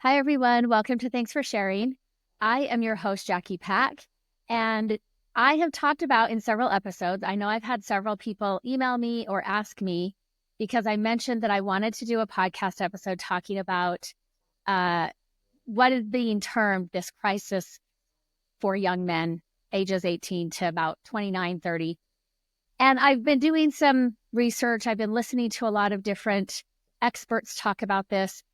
Hi, everyone. Welcome to Thanks for Sharing. I am your host, Jackie Pack, and I have talked about in several episodes. I know I've had several people email me or ask me because I mentioned that I wanted to do a podcast episode talking about what is being termed this crisis for young men ages 18 to about 29, 30. And I've been doing some research. I've been listening to a lot of different experts talk about this.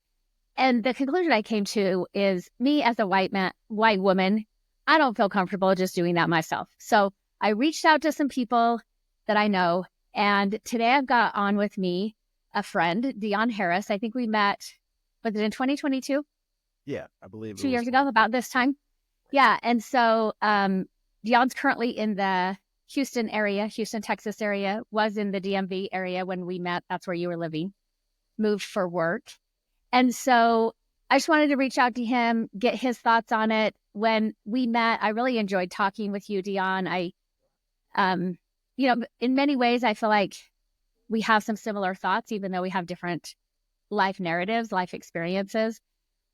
And the conclusion I came to is me as a white woman, I don't feel comfortable just doing that myself. So I reached out to some people that I know. And today I've got on with me a friend, Dion Harris. I think we met, was it in 2022? Yeah, I believe it 2 years was ago, about this time. Yeah. And so Dion's currently in the Houston area, Houston, Texas area, was in the DMV area when we met. That's where you were living, moved for work. And so I just wanted to reach out to him, get his thoughts on it. When we met, I really enjoyed talking with you, Dion. Um, in many ways, I feel like we have some similar thoughts, even though we have different life narratives, life experiences.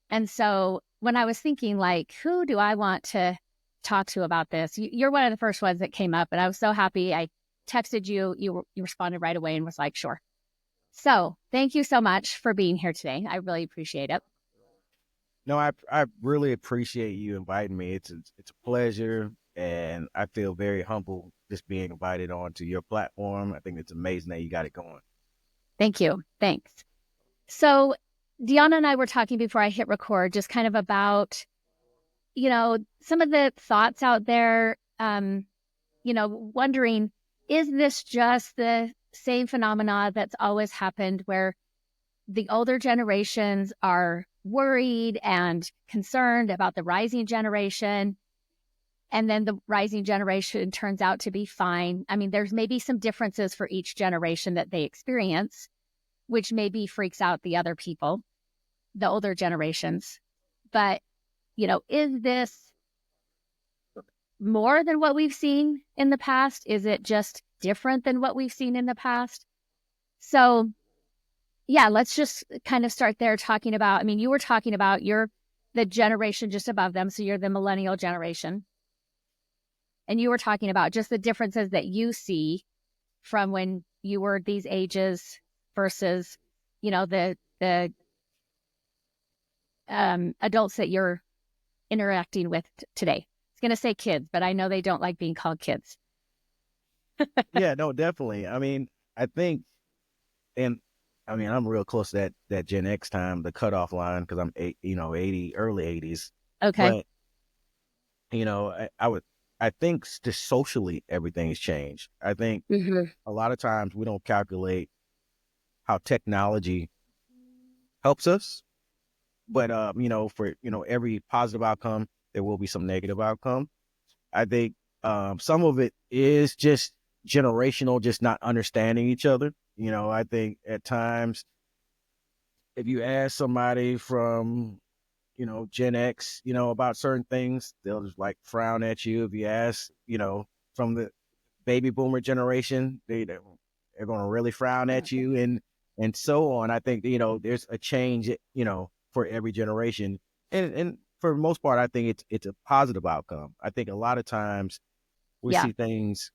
And so when I was thinking, like, who do I want to talk to about this? You're one of the first ones that came up, and I was so happy. I texted you. You responded right away and was like, sure. So thank you so much for being here today. I really appreciate it. No, I really appreciate you inviting me. It's a pleasure, and I feel very humble just being invited onto your platform. I think it's amazing that you got it going. Thank you. Thanks. So Deanna and I were talking before I hit record, just kind of about, some of the thoughts out there, wondering, is this just the same phenomena that's always happened where the older generations are worried and concerned about the rising generation, and then the rising generation turns out to be fine? I mean, there's maybe some differences for each generation that they experience, which maybe freaks out the other people, the older generations. But, is this more than what we've seen in the past? Is it just different than what we've seen in the past? So, yeah, let's just kind of start there talking about, you were talking about you're the generation just above them. So you're the millennial generation. And you were talking about just the differences that you see from when you were these ages versus, the adults that you're interacting with today. I was going to say kids, but I know they don't like being called kids. Yeah, no, definitely. I think, and I'm real close to that Gen X time, the cutoff line, because I'm 80, early 80s. Okay. But I think just socially everything's changed. I think Mm-hmm. a lot of times we don't calculate how technology helps us. But for every positive outcome, there will be some negative outcome. I think some of it is just generational, just not understanding each other. I think at times, if you ask somebody from Gen X, about certain things, they'll just like frown at you. If you ask, from the baby boomer generation, they're going to really frown at you, and so on. I think there's a change, for every generation, and for the most part, I think it's a positive outcome. I think a lot of times we Yeah. see things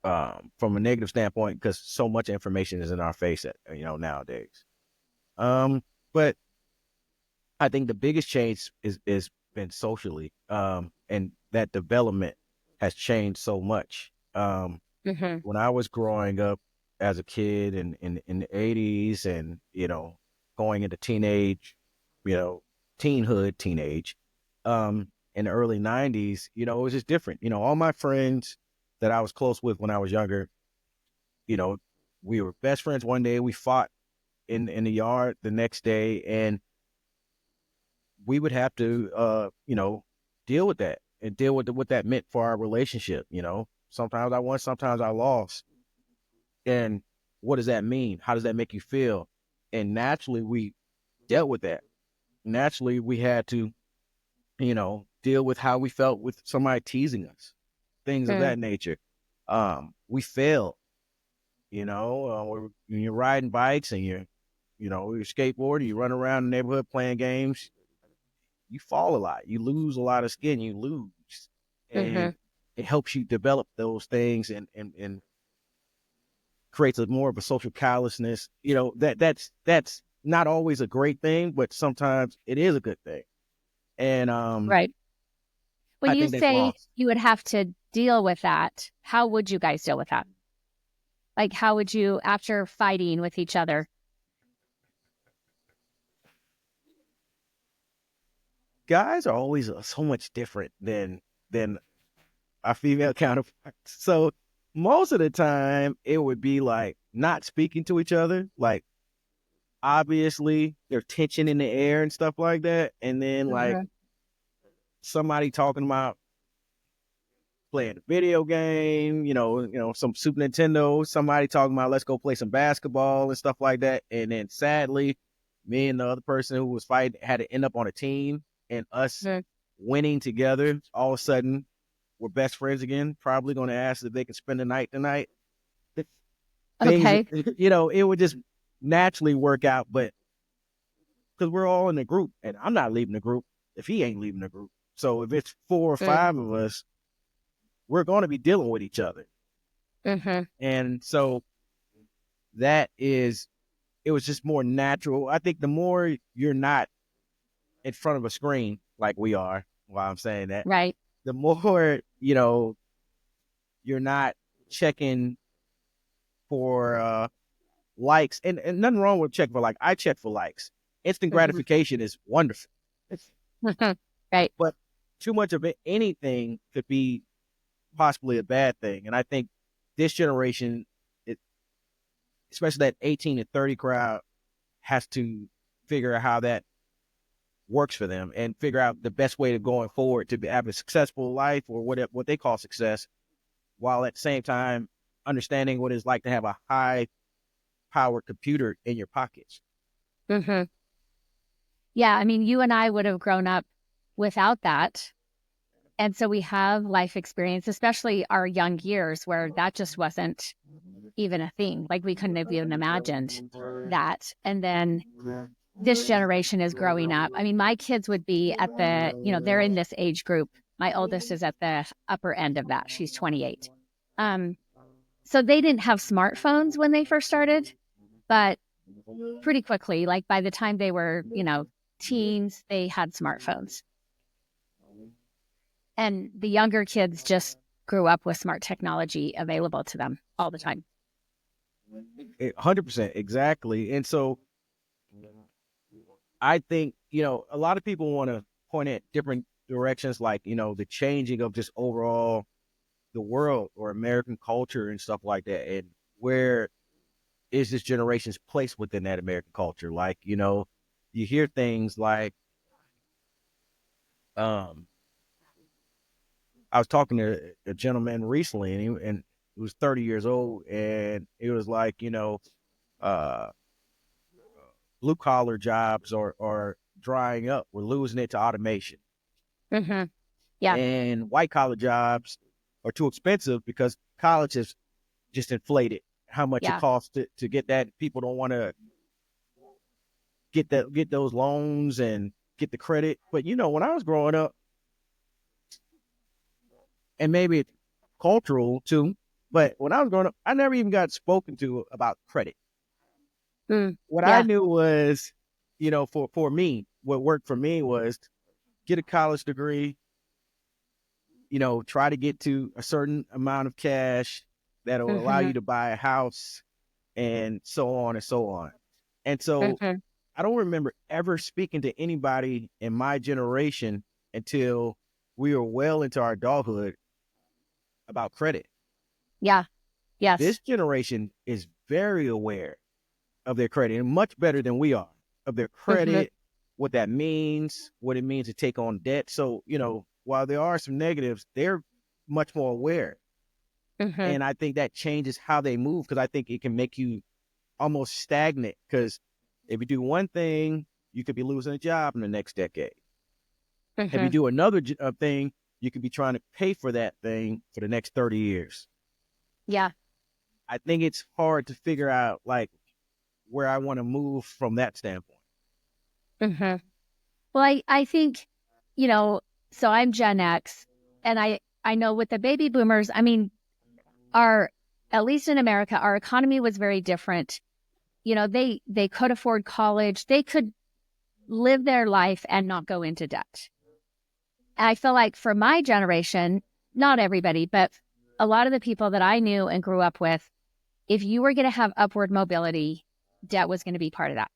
from a negative standpoint because so much information is in our face, nowadays. But I think the biggest change is been socially, and that development has changed so much. Mm-hmm. When I was growing up as a kid in the 80s, and going into you know teenage, in the early 90s, it was just different. All my friends that I was close with when I was younger, you know we were best friends. One day we fought in the yard, the next day, and we would have to deal with that, and deal with what that meant for our relationship. Sometimes I won, sometimes I lost. And what does that mean? How does that make you feel? And naturally, we dealt with that. Naturally, we had to, deal with how we felt with somebody teasing us, things of Mm. that nature. We failed, when you're riding bikes and you're, you know, you skateboard, you run around the neighborhood playing games, you fall a lot, you lose a lot of skin, you lose, and it helps you develop those things and creates a more of a social callousness. You know, that's not always a great thing, but sometimes it is a good thing. And Right. When I you think that's say lost. you would have to deal with that, how would you guys deal with that? Like, how would you, after fighting with each other? Guys are always so much different than our female counterparts. So most of the time, it would be like not speaking to each other, like obviously there's tension in the air and stuff like that, and then like Mhm. somebody talking about playing a video game, some Super Nintendo, somebody talking about let's go play some basketball and stuff like that. And then sadly, me and the other person who was fighting had to end up on a team, and us Mhm. winning together, all of a sudden we're best friends again, probably going to ask if they can spend the night tonight. Things, Okay. it would just naturally work out, but because we're all in the group and I'm not leaving the group if he ain't leaving the group. So if it's 4 or 5 of us, we're going to be dealing with each other. Mm-hmm. And so it was just more natural. I think the more you're not in front of a screen like we are, while I'm saying that, Right. the more, you're not checking for likes. And nothing wrong with checking for like. I check for likes. Instant Mm-hmm. gratification is wonderful. Right. But too much of anything could be possibly a bad thing. And I think this generation, especially that 18 to 30 crowd, has to figure out how that works for them and figure out the best way to going forward to have a successful life or what they call success, while at the same time understanding what it's like to have a high powered computer in your pockets. Mm-hmm. Yeah. I mean, you and I would have grown up without that. And so we have life experience, especially our young years where that just wasn't even a thing. Like we couldn't have even imagined that. And then this generation is growing up. I mean, my kids would be at they're in this age group. My oldest is at the upper end of that. She's 28. Um, so they didn't have smartphones when they first started, but pretty quickly, like by the time they were, teens, they had smartphones. And the younger kids just grew up with smart technology available to them all the time. 100% exactly. And so I think, a lot of people want to point at different directions, like, the changing of just overall the world or American culture and stuff like that. And where is this generation's place within that American culture? Like, you hear things like, um, I was talking to a gentleman recently, and he was 30 years old, and it was like, uh, blue collar jobs are drying up. We're losing it to automation, Mm-hmm. Yeah. and white collar jobs are too expensive because college has just inflated how much it Yeah. costs to get that. People don't want to get those loans and get the credit. But when I was growing up, and maybe it's cultural too, but when I was growing up, I never even got spoken to about credit. Mm. What I Yeah. knew was, for me, what worked for me was get a college degree, try to get to a certain amount of cash that'll allow Mm-hmm. you to buy a house and so on and so on. And so Mm-hmm. I don't remember ever speaking to anybody in my generation until we were well into our adulthood about credit. Yeah. This Yes. generation is very aware of their credit and much better than we are of their Mm-hmm. credit, what that means, what it means to take on debt. So, while there are some negatives, they're much more aware. Mm-hmm. And I think that changes how they move because I think it can make you almost stagnant because if you do one thing, you could be losing a job in the next decade. If you Mm-hmm. do another thing, you could be trying to pay for that thing for the next 30 years. Yeah. I think it's hard to figure out like where I want to move from that standpoint. Mm-hmm. Well, I think, so I'm Gen X, and I know with the baby boomers, I mean, at least in America, our economy was very different. They could afford college. They could live their life and not go into debt. I feel like for my generation, not everybody, but a lot of the people that I knew and grew up with, if you were going to have upward mobility, debt was going to be part of that.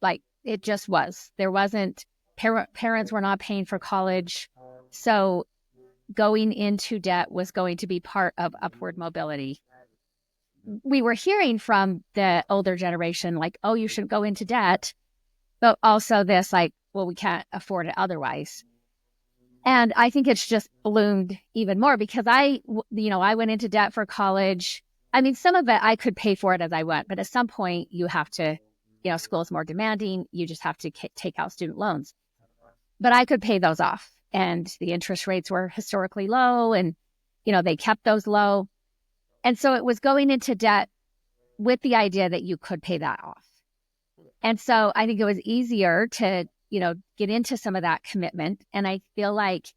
Like it just was. There wasn't, parents were not paying for college. So going into debt was going to be part of upward mobility. We were hearing from the older generation, like, oh, you should go into debt. But also this, like, well, we can't afford it otherwise. And I think it's just bloomed even more because I went into debt for college. I mean, some of it I could pay for it as I went, but at some point you have to, school is more demanding. You just have to take out student loans. But I could pay those off, and the interest rates were historically low, and they kept those low. And so it was going into debt with the idea that you could pay that off. And so I think it was easier to, get into some of that commitment. And I feel like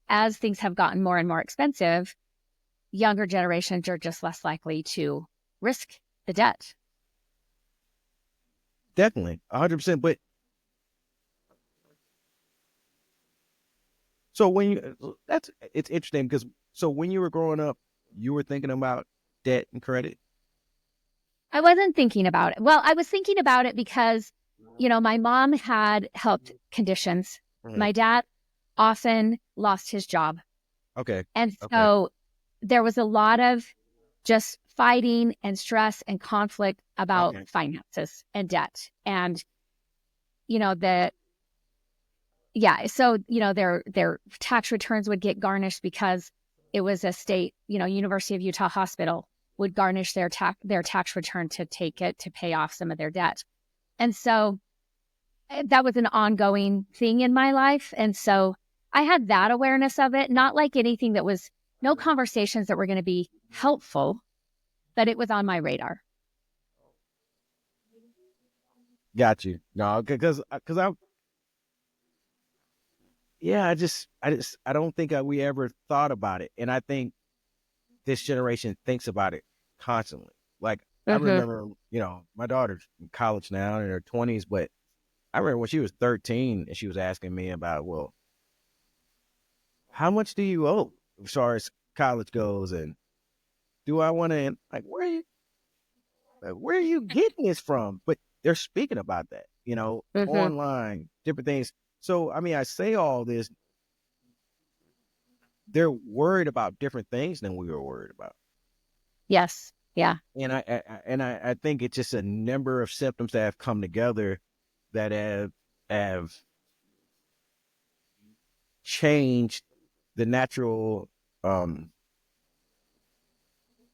as things have gotten more and more expensive, younger generations are just less likely to risk the debt. Definitely, 100%. But so it's interesting because so when you were growing up, you were thinking about debt and credit. I wasn't thinking about it. Well, I was thinking about it because, my mom had health conditions. Mhm. My dad often lost his job. Okay. And Okay. so there was a lot of just fighting and stress and conflict about Okay. finances and debt. And, their tax returns would get garnished because it was a state, University of Utah hospital would garnish their tax return to take it to pay off some of their debt. And so that was an ongoing thing in my life. And so I had that awareness of it, not like anything that was no conversations that were going to be helpful, but it was on my radar. Got you. No, because I don't think we ever thought about it, and I think this generation thinks about it constantly. Like I Mm-hmm. remember, my daughter's in college now in her 20s, but I remember when she was 13 and she was asking me about, well, how much do you owe as far as college goes, and do I want to like where are you getting this from? But they're speaking about that, Mm-hmm. online, different things. So I mean, I say all this. They're worried about different things than we were worried about. Yes. Yeah. And I think it's just a number of symptoms that have come together that have changed the natural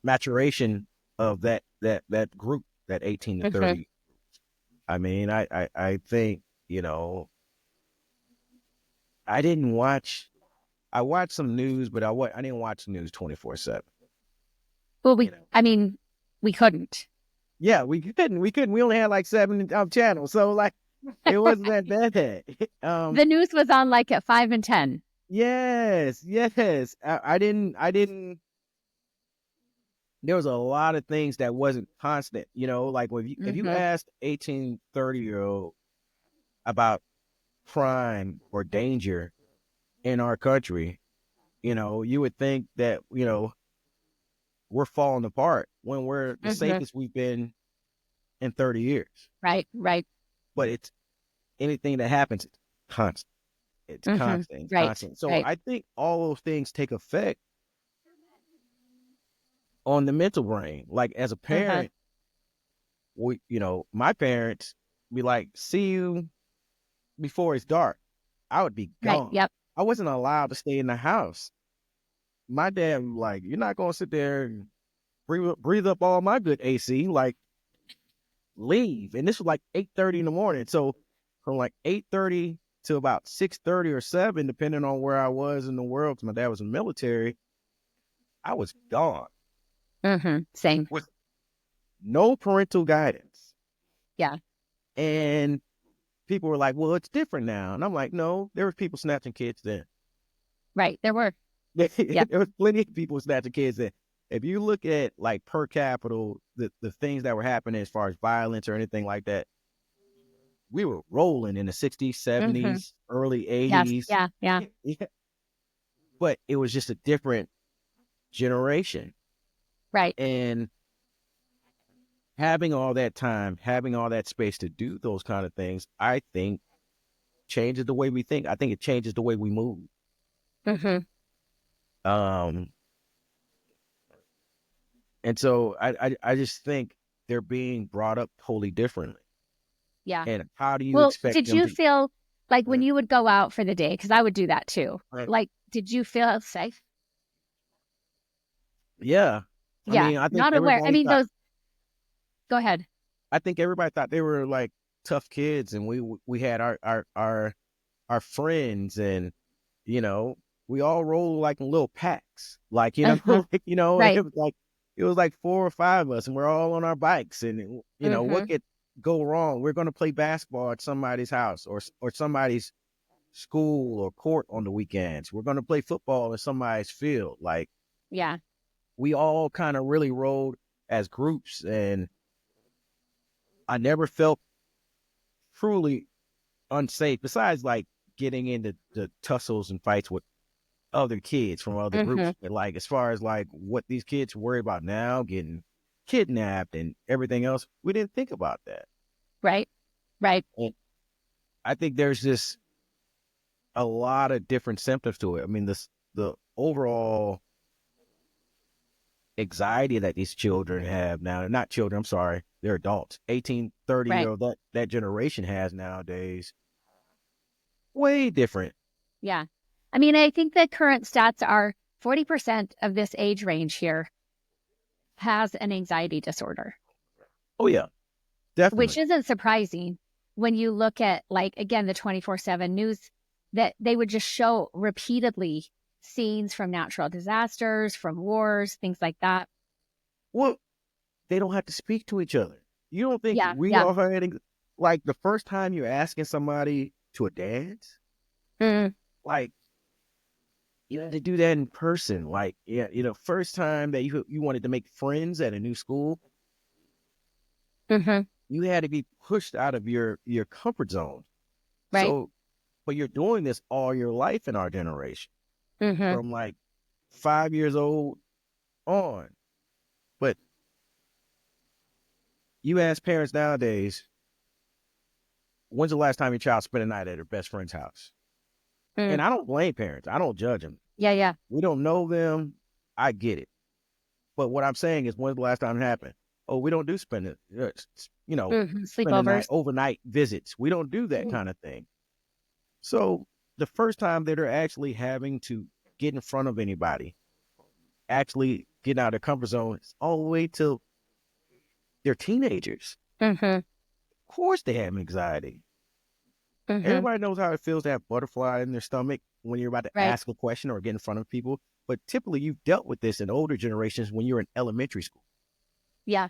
maturation of that group, that 18 to Mm-hmm. 30. I mean, I think, I didn't watch I watched some news, but I didn't watch the news 24/7. Well, You know. I mean, we couldn't. Yeah, we couldn't. We only had like 7 channels, so like it wasn't that bad. The news was on like at 5 and 10. Yes. I didn't. There was a lot of things that wasn't constant. Like if you Mm-hmm. asked 18, 30-year-old about crime or danger in our country, you would think that we're falling apart when we're the Mm-hmm. safest we've been in 30 years. Right. Right. But it's anything that happens, it's constant. It's Mm-hmm. constant. It's Right. constant. So Right. I think all those things take effect on the mental brain. Like as a Uh-huh. parent, my parents be like, see you before it's dark. I would be Right. gone. Yep. I wasn't allowed to stay in the house. My dad was like, you're not going to sit there and breathe up all my good AC. Like, leave. And this was like 8:30 in the morning. So from like 8:30 to about 6:30 or 7, depending on where I was in the world, because my dad was in the military, I was gone Mm-hmm. Same. with no parental guidance. Yeah. And people were like, well, it's different now. And I'm like, no, there were people snatching kids then. Right. There were. There Yeah. was plenty of people snatching kids then. If you look at like per capita, the things that were happening as far as violence or anything like that, we were rolling in the 60s, Mm-hmm. 70s, early Yes. 80s. Yeah. Yeah. Yeah. But it was just a different generation. Right. And having all that time, having all that space to do those kind of things, I think changes the way we think. I think it changes the way we move. Mm-hmm. Um, and so I just think they're being brought up totally differently. Yeah. And how do you Well, expect did them you to? feel like when Right. you would go out for the day, because I would do that too, Right. like, did you feel safe? Yeah. I Yeah. mean, Not aware. I mean, those, go ahead. I think everybody thought they were like tough kids, and we had our friends, and you know, we all rolled like in little packs, like Uh-huh. like, Right. it was like 4 or 5 of us, and we're all on our bikes, and what Mm-hmm. could go wrong? We're going to play basketball at somebody's house or somebody's school or court on the weekends. We're going to play football in somebody's field. Like Yeah. we all kind of really rolled as groups, and I never felt truly unsafe. Besides, like getting into the tussles and fights with other kids from other Mm-hmm. groups, but like as far as like what these kids worry about now, getting kidnapped and everything else, we didn't think about that. Right. Right. And I think there's just a lot of different symptoms to it. I mean, the overall anxiety that these children have now, they're not children, I'm sorry, they're adults, 18, 30 year Right. old, that generation has nowadays, way different. Yeah. I mean, I think the current stats are 40% of this age range here has an anxiety disorder, Oh yeah, which definitely. isn't surprising when you look at, like, again, the 24/7 news that they would just show repeatedly scenes from natural disasters, from wars, things like that. Well, they don't have to speak to each other. You don't think Yeah. we Yeah. all had like the first time you're asking somebody to a dance, Mm, like you had to do that in person. Like, yeah, first time that you wanted to make friends at a new school, mm-hmm. you had to be pushed out of your comfort zone. Right. So, but you're doing this all your life in our generation, Mm-hmm. from like 5 years old on. But you ask parents nowadays, when's the last time your child spent a night at their best friend's house? Mm. And I don't blame parents. I don't judge them. Yeah. Yeah. We don't know them. I get it. But what I'm saying is, when's the last time it happened? Oh, we don't do Mm-hmm. spend a night, Sleepovers. overnight visits. We don't do that Mm. kind of thing. So the first time that they're actually having to get in front of anybody, actually getting out of their comfort zone, it's all the way till they're teenagers. Mm-hmm. Of course they have anxiety. Mm-hmm. Everybody knows how it feels to have butterfly in their stomach when you're about to Right. ask a question or get in front of people. But typically you've dealt with this in older generations when you're in elementary school. Yeah.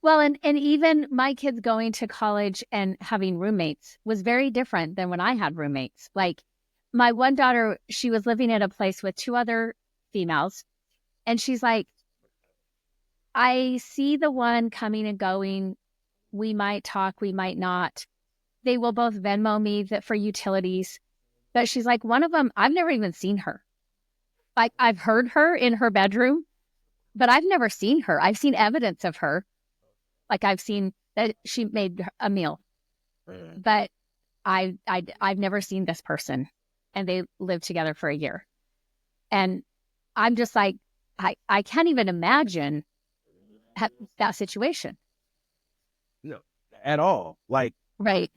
Well, and even my kids going to college and having roommates was very different than when I had roommates. Like my one daughter, she was living at a place with two other females, and she's like, I see the one coming and going. We might talk, we might not. They will both Venmo me that for utilities. But she's like, one of them, I've never even seen her. Like I've heard her in her bedroom, but I've never seen her. I've seen evidence of her. Like I've seen that she made a meal, Mm. but I've never seen this person, and they lived together for a year. And I'm just like, I can't even imagine that situation. No, at all. Like, Right.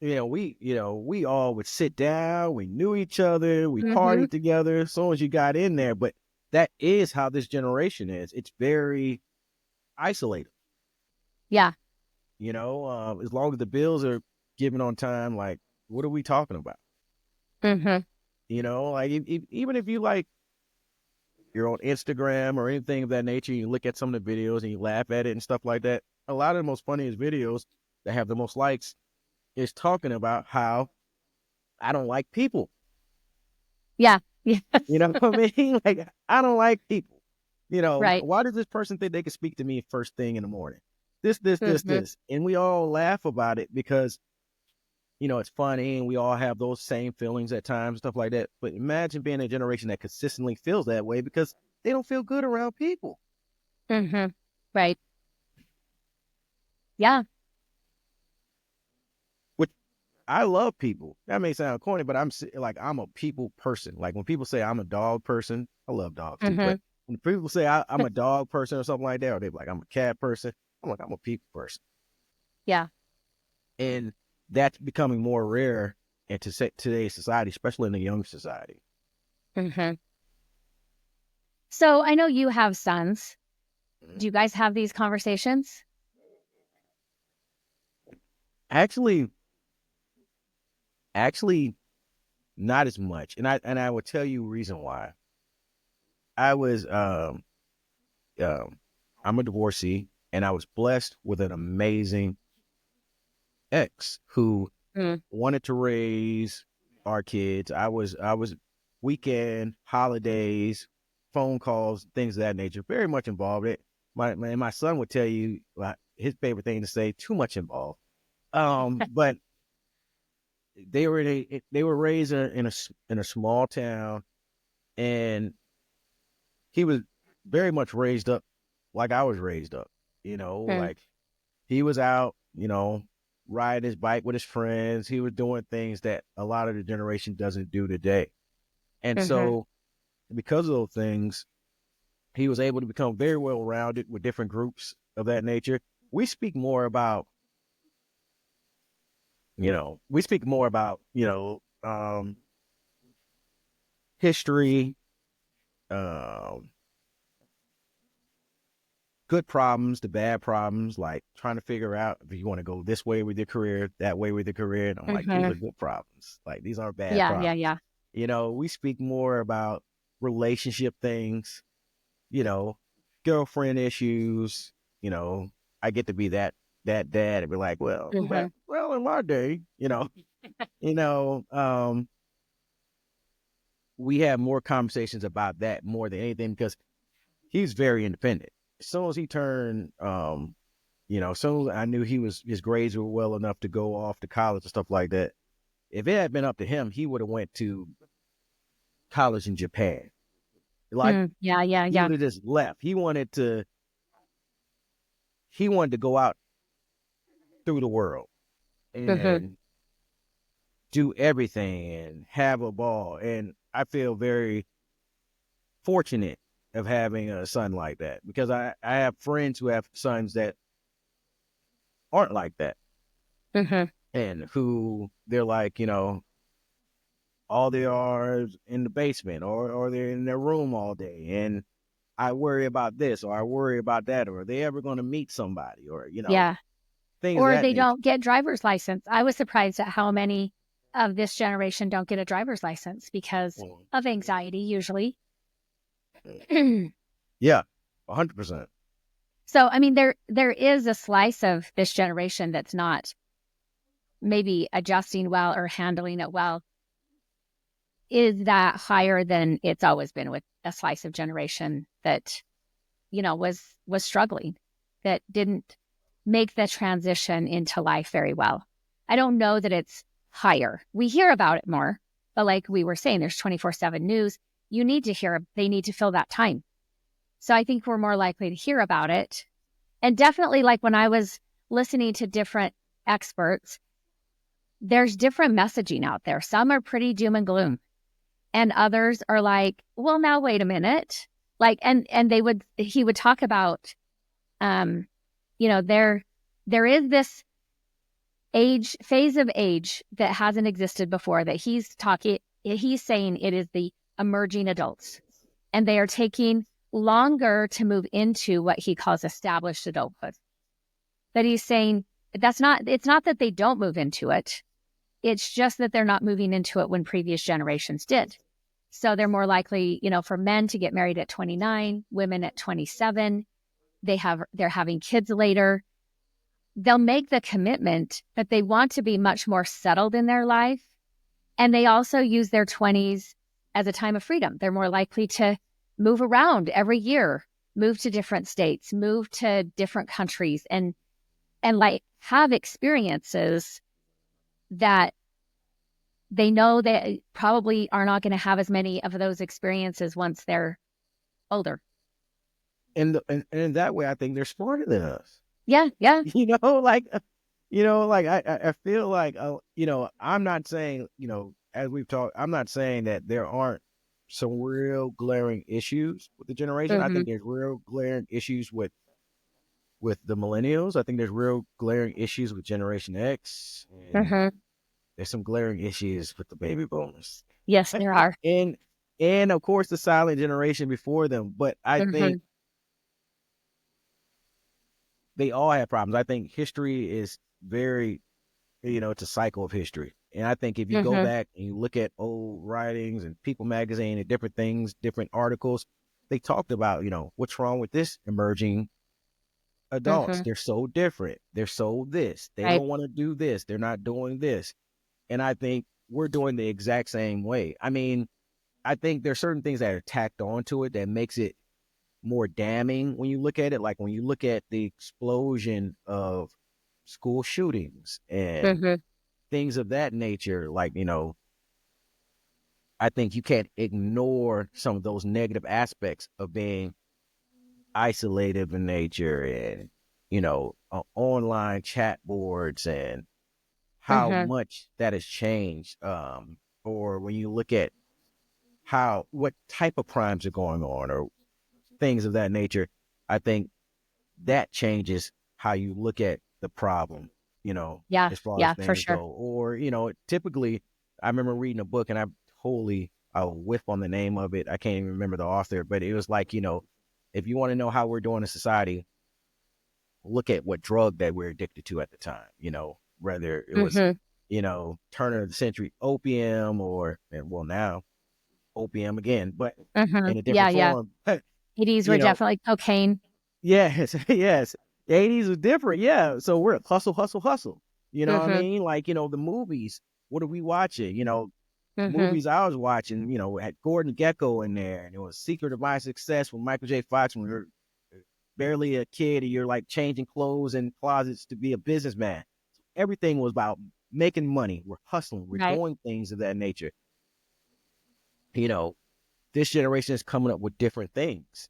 we all would sit down, we knew each other, we Mm-hmm. partied together as soon as you got in there. But that is how this generation is. It's very isolated. Yeah. As long as the bills are given on time, like, what are we talking about? Mm-hmm. Like even if you like you're on Instagram or anything of that nature, you look at some of the videos and you laugh at it and stuff like that. a lot of the most funniest videos that have the most likes is talking about how I don't like people. Yeah. Yes. You know what I mean? Like, I don't like people. You know, Right. why does this person think they can speak to me first thing in the morning? This, Hmm. this. And we all laugh about it because, it's funny and we all have those same feelings at times, stuff like that. But imagine being a generation that consistently feels that way because they don't feel good around people. Hmm. Right. Yeah. Which I love people. That may sound corny, but I'm a people person. Like when people say I'm a dog person, I love dogs too. Hmm. But when people say I'm a dog person or something like that, or they're like I'm a cat person, I'm like I'm a people person. Yeah. And that's becoming more rare in today's society, especially in the young society. Hmm. So I know you have sons. Mhm. Do you guys have these conversations? Actually, actually, not as much. And I will tell you reason why. I was um I'm a divorcee, and I was blessed with an amazing ex who Mm. wanted to raise our kids. I was weekend, holidays, phone calls, things of that nature, very much involved. My son would tell you his favorite thing to say, too much involved. But they were raised in a small town, and he was very much raised up like I was raised up. Mm. Like he was out, riding his bike with his friends. He was doing things that a lot of the generation doesn't do today. And Hmm. so, because of those things, he was able to become very well rounded with different groups of that nature. We speak more about, we speak more about, history, um, good problems, the bad problems, like trying to figure out if you want to go this way with your career, that way with your career. And I'm like, these Hmm. are good problems. Like, these aren't bad Yeah. Yeah. problems. Yeah. We speak more about relationship things, you know, girlfriend issues. You know, I get to be that dad and be like, Hmm. well, in my day, you know, um, we have more conversations about that more than anything because he's very independent. As soon as he turned, as soon as I knew his grades were well enough to go off to college and stuff like that. If it had been up to him, he would have went to college in Japan. Like Mm. Yeah. Yeah. he Yeah. would have just left. He wanted to go out through the world Hmm. and do everything and have a ball. And I feel very fortunate of having a son like that because I have friends who have sons that aren't like that Hmm. and who they're like, all they are is in the basement or they're in their room all day. And I worry about this or I worry about that, or are they ever going to meet somebody or, Yeah. things of Or that they nature. don't get driver's license. I was surprised at how many of this generation don't get a driver's license because Mhm. of anxiety, usually. So, Yeah, 100%. I mean, there is a slice of this generation that's not maybe adjusting well or handling it well. Is that higher than it's always been with a slice of generation that was struggling, that didn't make the transition into life very well? I don't know that it's higher. We hear about it more, but like we were saying, there's 24/7 news. They need to fill that time. So I think we're more likely to hear about it. And definitely, like when I was listening to different experts, there's different messaging out there. Some are pretty doom and gloom, and others are like, well, now wait a minute. Like, and he would talk about, um, there is this phase of age that hasn't existed before that he's saying it is the emerging adults, and they are taking longer to move into what he calls established adulthood. That he's saying it's not that they don't move into it. It's just that they're not moving into it when previous generations did. So they're more likely, for men to get married at 29, women at 27. They're having kids later. they'll make the commitment, but they want to be much more settled in their life. And they also use their 20s as a time of freedom. They're more likely to move around every year, move to different states, move to different countries, and like have experiences that they know they probably are not going to have as many of those experiences once they're older. And in that way, I think they're smarter than us. Yeah, yeah. I feel like, I'm not saying, as we've talked, I'm not saying that there aren't some real glaring issues with the generation. I Mm-hmm. think there's real glaring issues with the millennials. I think there's real glaring issues with Generation X, and Mm-hmm. there's some glaring issues with the baby boomers, Yes, there are. and of course the silent generation before them. But I Mm-hmm. think they all have problems. I think history is very, it's a cycle of history. And I think if you go Mm-hmm. back and you look at old writings and People magazine and different things, different articles, they talked about, what's wrong with this emerging adults. Mm-hmm. They're so different. They're so this. They Right. don't want to do this. They're not doing this. And I think we're doing the exact same way. I mean, I think there's certain things that are tacked onto it that makes it more damning when you look at it. Like when you look at the explosion of school shootings and Mm-hmm. things of that nature, like, I think you can't ignore some of those negative aspects of being isolated in nature and, online chat boards and how Mm-hmm. much that has changed. Or when you look at what type of crimes are going on or things of that nature, I think that changes how you look at the problem, Yeah, as far as yeah, for things sure. go. Or, typically, I remember reading a book and I'll whiff on the name of it. I can't even remember the author, but it was like, if you want to know how we're doing in society, look at what drug that we're addicted to at the time, whether it was, Mm-hmm. turn of the century opium and well, now opium again, but Mm-hmm. in a Yeah, different yeah. form. 80s were you know, definitely cocaine. Yes, yes. The 80s was different. Yeah. So we're hustle, hustle, hustle. You know what I Mm-hmm. mean? Like, the movies. What are we watching? Mm-hmm. Movies I was watching, had Gordon Gecko in there, and it was Secret of My Success with Michael J. Fox when you're barely a kid and you're like changing clothes in closets to be a businessman. Everything was about making money. We're hustling. We're Right. doing things of that nature. You know, this generation is coming up with different things.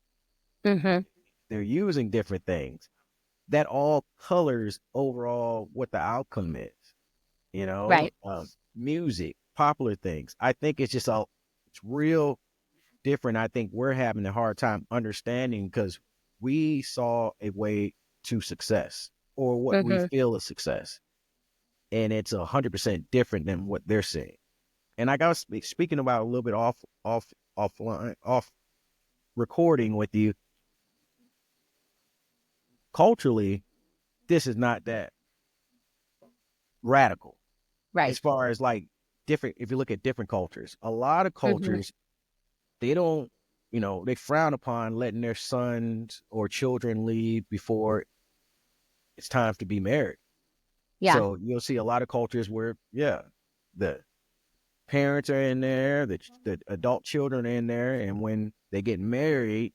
Mm-hmm. They're using different things. That all colors overall what the outcome is, Right. music, popular things. I think it's real different. I think we're having a hard time understanding because we saw a way to success or what we Mm-hmm. feel is success. And it's 100% different than what they're seeing. And I got speaking about a little bit offline, off recording with you, culturally, this is not that radical as Right. far as like different. If you look at different cultures, a lot of Mm-hmm. cultures, they don't, they frown upon letting their sons or children leave before it's time to be married. Yeah. So you'll see a lot of cultures where, yeah, the parents are in there, the adult children are in there, and when they get married,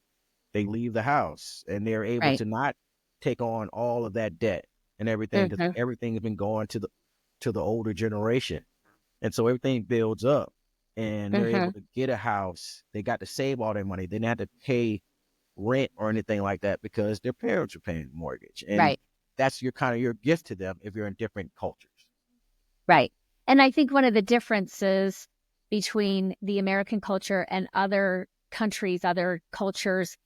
they leave the house and they're able Right. to not take on all of that debt and everything because Mm-hmm. everything has been going to the older generation. And so everything builds up and they're Mm-hmm. able to get a house. They got to save all their money. They didn't have to pay rent or anything like that because their parents are paying the mortgage. And Right. that's your gift to them if you're in different cultures. Right. And I think one of the differences between the American culture and other countries, other cultures,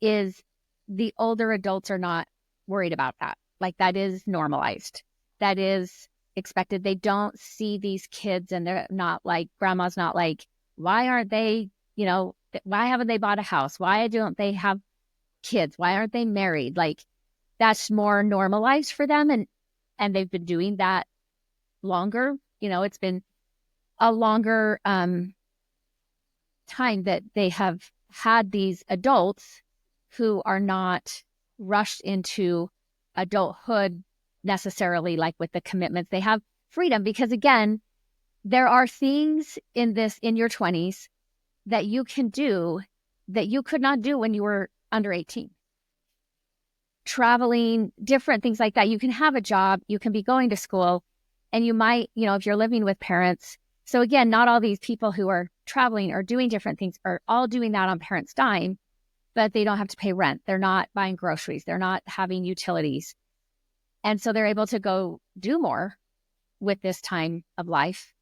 is the older adults are not worried about that. Like that is normalized. That is expected. They don't see these kids and they're not like, grandma's not like, why aren't they, why haven't they bought a house? Why don't they have kids? Why aren't they married? Like that's more normalized for them. And they've been doing that longer. It's been a longer time that they have had these adults who are not rushed into adulthood necessarily like with the commitments. They have freedom because, again, there are things in your 20s that you can do that you could not do when you were under 18. Traveling, different things like that. You can have a job, you can be going to school, and you might, if you're living with parents. So again, not all these people who are traveling or doing different things are all doing that on parents' dime, but they don't have to pay rent. They're not buying groceries. They're not having utilities. And so they're able to go do more with this time of life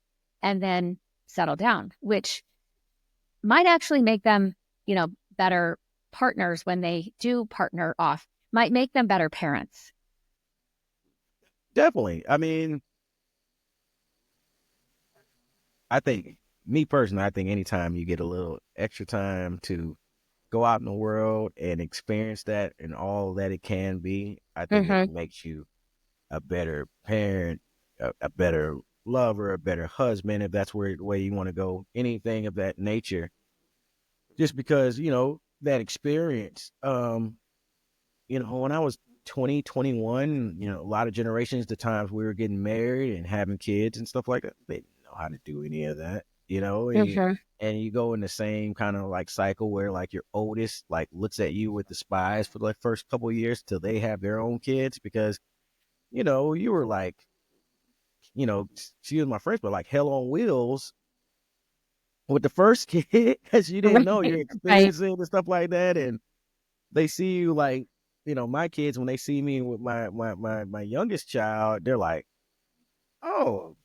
and then settle down, which might actually make them, better partners when they do partner off, might make them better parents. Definitely. I mean, I think, me personally, I think anytime you get a little extra time to go out in the world and experience that and all that it can be, I think it makes you a better parent, a better lover, a better husband, if that's the way you want to go, anything of that nature. Just because, that experience, when I was 20, 21, a lot of generations, the times we were getting married and having kids and stuff like that, they didn't know how to do any of that, and you go in the same kind of like cycle where like your oldest like looks at you with the spies for the first couple of years till they have their own kids because, you were like, she was my first, but like hell on wheels with the first kid because you didn't know you're Right. experiencing and stuff like that. And they see you like, my kids, when they see me with my youngest child, they're like, oh,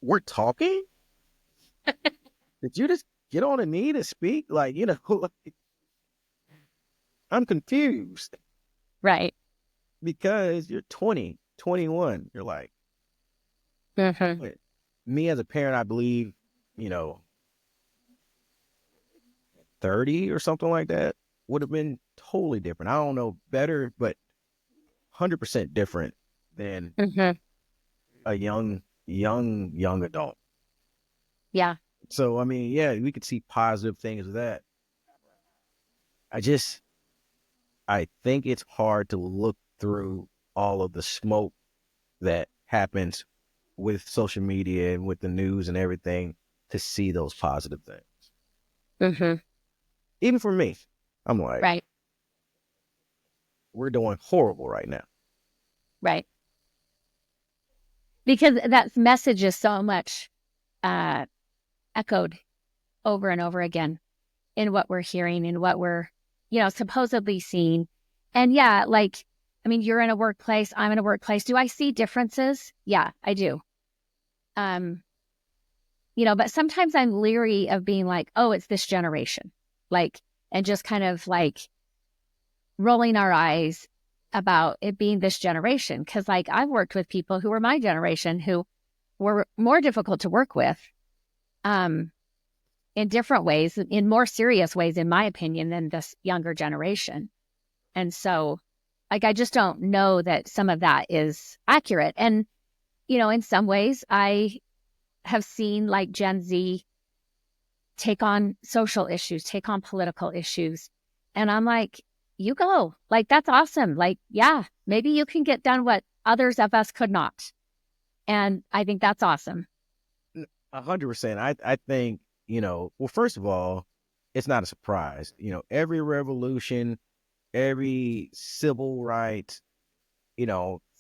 we're talking? Did you just get on a knee to speak? Like, I'm confused Right. because you're 20, 21. You're like, me as a parent, I believe, 30 or something like that would have been totally different. I don't know, better, but 100% different than a young adult. Yeah. So, I mean, yeah, we could see positive things of that. I think it's hard to look through all of the smoke that happens with social media and with the news and everything to see those positive things. Even for me, I'm like, Right. we're doing horrible right now. Right. Because that message is so much echoed over and over again in what we're hearing and what we're, supposedly seeing. And yeah, like, I mean, you're in a workplace, I'm in a workplace. Do I see differences? Yeah, I do. But sometimes I'm leery of being like, oh, it's this generation. Like, and just kind of like rolling our eyes about it being this generation. Cause like I've worked with people who were my generation who were more difficult to work with in different ways, in more serious ways, in my opinion, than this younger generation. And so like, I just don't know that some of that is accurate. And, in some ways I have seen like Gen Z take on social issues, take on political issues. And I'm like, you go. Like, that's awesome. Like, yeah, maybe you can get done what others of us could not. And I think that's awesome. 100%. I think, well, first of all, it's not a surprise. Every revolution, every civil right,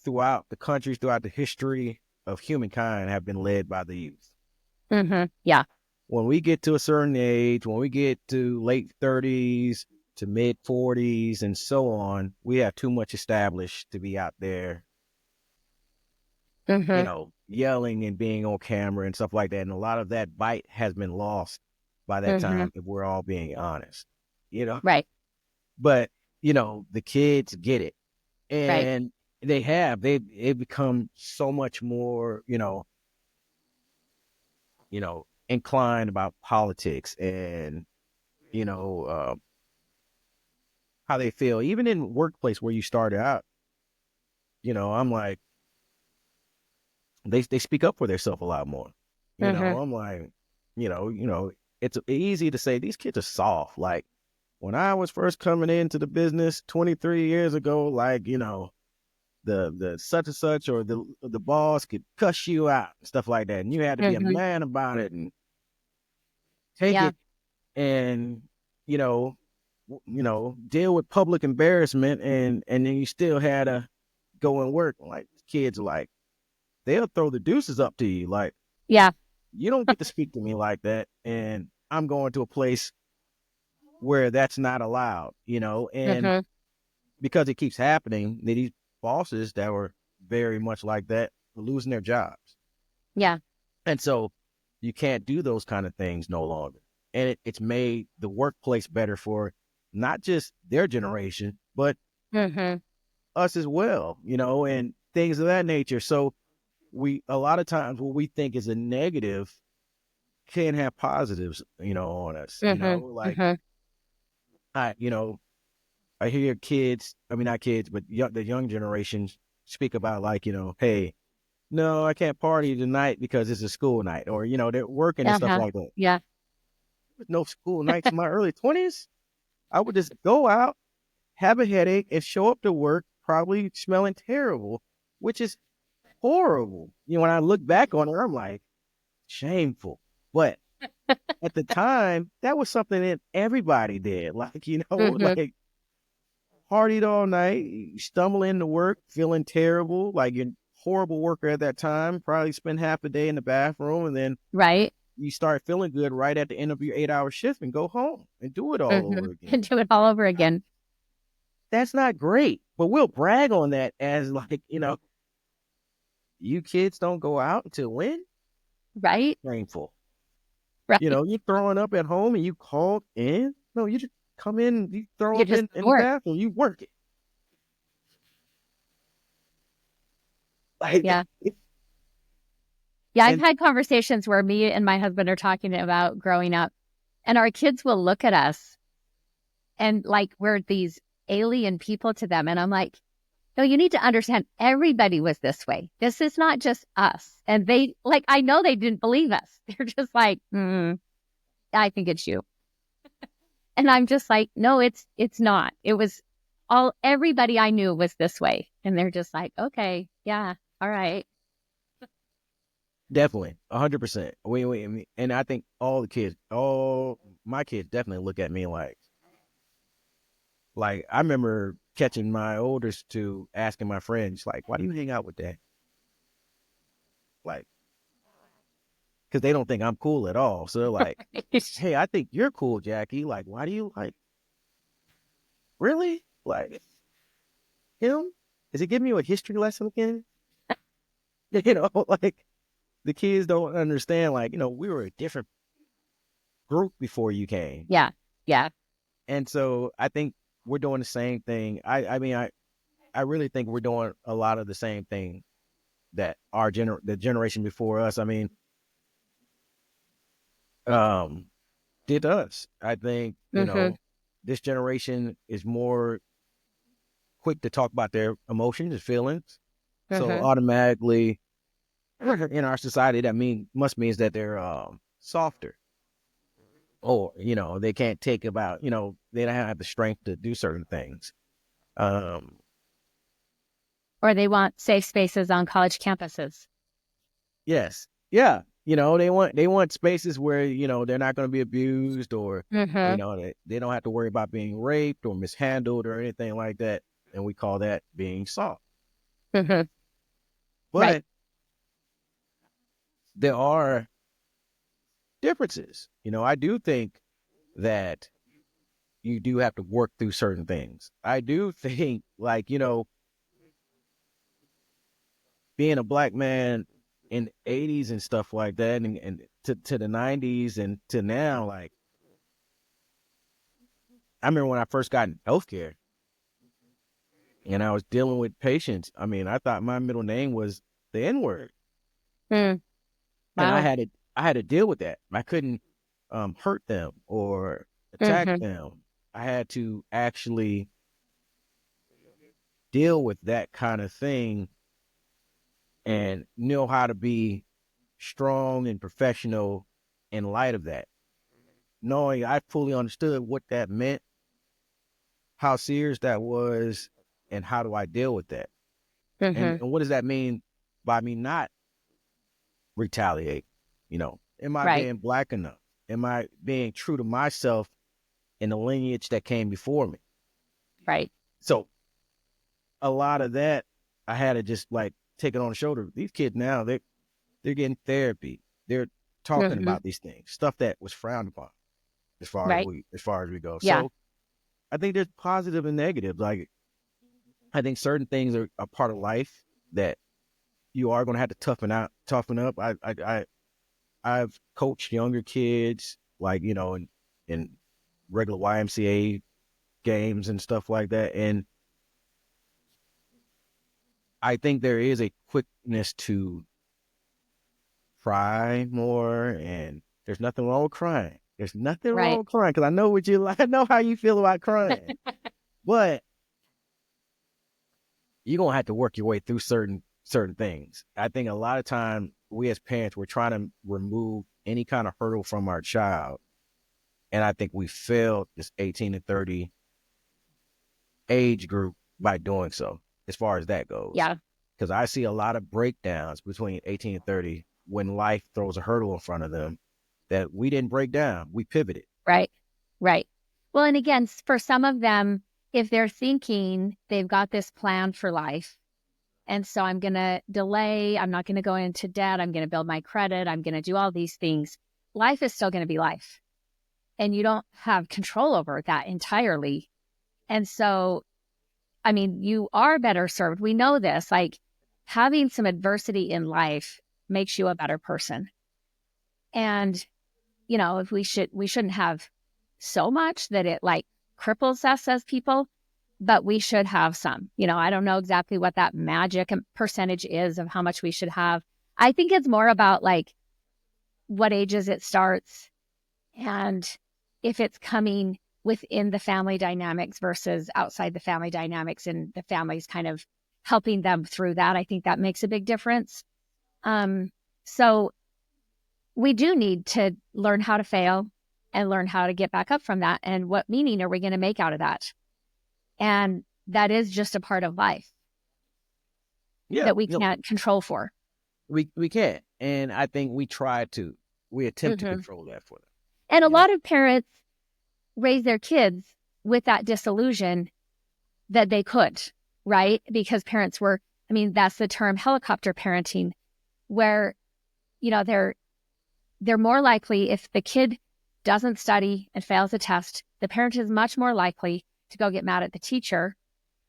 throughout the countries, throughout the history of humankind have been led by the youth. Yeah. When we get to a certain age, when we get to late 30s to mid 40s and so on, we have too much established to be out there, yelling and being on camera and stuff like that. And a lot of that bite has been lost by that time, if we're all being honest, Right. But, the kids get it. Right. And they've become so much more, inclined about politics and, how they feel, even in workplace where you started out, I'm like, they speak up for themselves a lot more. I'm like, it's easy to say these kids are soft. Like when I was first coming into the business 23 years ago, like, the such and such or the boss could cuss you out and stuff like that, and you had to be a Mm-hmm. man about it and take Yeah. it and you know deal with public embarrassment, and then you still had to go and work. Like kids are like, they'll throw the deuces up to you, like Yeah. you don't get to speak to me like that, and I'm going to a place where that's not allowed, and Mm-hmm. because it keeps happening, these bosses that were very much like that were losing their jobs. Yeah. And so you can't do those kind of things no longer. And it's made the workplace better for not just their generation, but Mm-hmm. us as well, and things of that nature. So a lot of times what we think is a negative can have positives, on us, Mm-hmm. like Mm-hmm. I, I hear kids, I mean, not kids, but the young generations speak about like, hey, no, I can't party tonight because it's a school night, or, they're working and stuff Uh-huh. like that. Yeah. With no school nights in my early 20s, I would just go out, have a headache, and show up to work probably smelling terrible, which is horrible. When I look back on it, I'm like, shameful. But at the time, that was something that everybody did. Like, Mm-hmm. like partied all night, you stumble into work feeling terrible, like you're a horrible worker at that time, probably spend half the day in the bathroom, and then Right. you start feeling good right at the end of your 8-hour shift and go home and do it all Mm-hmm. over again. And do it all over again. That's not great, but we'll brag on that as like, you kids don't go out until when? Right. Shameful. Right. You throwing up at home and you called in? No, you just come in, you throw You up just in the work. bathroom, you work it. Like, Yeah. Yeah. I've and had conversations where me and my husband are talking about growing up, and our kids will look at us and like we're these alien people to them. And I'm like, no, you need to understand everybody was this way. This is not just us. And they like, I know they didn't believe us. They're just like, I think it's you. And I'm just like, no, it's not. It was everybody I knew was this way. And they're just like, okay, yeah, all right. definitely, 100%. And I think all my kids definitely look at me like I remember catching my oldest to asking my friends like, "Why do you hang out with that?" Like, because they don't think I'm cool at all. So they're like, "Hey, I think you're cool, Jackie. Like, why do you like really like him? Is he giving you a history lesson again?" Like the kids don't understand. Like, we were a different group before you came. Yeah, yeah. And so I think we're doing the same thing. I mean, I really think we're doing a lot of the same thing that the generation before us, I mean, um, did us. I think, Mm-hmm. this generation is more quick to talk about their emotions and feelings. So Mm-hmm. automatically in our society, must means that they're softer, or, they can't take about, they don't have the strength to do certain things. Um, Or they want safe spaces on college campuses. Yes. Yeah. They want spaces where, they're not going to be abused, or, Mm-hmm. they don't have to worry about being raped or mishandled or anything like that. And we call that being soft. Mm-hmm. Right. But there are differences. I do think that you do have to work through certain things. I do think like, being a black man in the 80s and stuff like that, and to the 90s and to now, like, I remember when I first got in healthcare and I was dealing with patients. I mean, I thought my middle name was the N word, Mm. and I Wow. had to I had to deal with that. I couldn't hurt them or attack Mm-hmm. them. I had to actually deal with that kind of thing and know how to be strong and professional in light of that. Knowing I fully understood what that meant, how serious that was, and how do I deal with that. Mm-hmm. And what does that mean by me not retaliate? Am I Right. being black enough? Am I being true to myself in the lineage that came before me? Right. So a lot of that, I had to just like take it on the shoulder. These kids now, they're getting therapy. They're talking Mm-hmm. about these things, stuff that was frowned upon Right. as far as we go. Yeah. So I think there's positive and negative. Like I think certain things are a part of life that you are going to have to toughen up. I've coached younger kids, like in regular YMCA games and stuff like that, and I think there is a quickness to cry more, and there's nothing wrong with crying. There's nothing wrong Right. with crying because I know what you like. I know how you feel about crying, but you're gonna have to work your way through certain things. I think a lot of time we as parents we're trying to remove any kind of hurdle from our child, and I think we failed this 18 to 30 age group by doing so, as far as that goes. Yeah. Because I see a lot of breakdowns between 18 and 30 when life throws a hurdle in front of them that we didn't break down. We pivoted. Right. Right. Well, and again, for some of them, if they're thinking they've got this plan for life, and so I'm going to delay, I'm not going to go into debt, I'm going to build my credit, I'm going to do all these things, life is still going to be life. And you don't have control over that entirely. And so, I mean, you are better served. We know this, like having some adversity in life makes you a better person. And, if we shouldn't have so much that it like cripples us as people, but we should have some. I don't know exactly what that magic percentage is of how much we should have. I think it's more about like what ages it starts and if it's coming within the family dynamics versus outside the family dynamics and the family's kind of helping them through that. I think that makes a big difference. So we do need to learn how to fail and learn how to get back up from that. And what meaning are we going to make out of that? And that is just a part of life Yeah, that we can't control for. we can't, and I think we attempt to Mm-hmm. control that for them. And a You know, lot of parents raise their kids with that disillusion that they could, right? Because parents were, that's the term helicopter parenting, where, they're more likely if the kid doesn't study and fails a test, the parent is much more likely to go get mad at the teacher.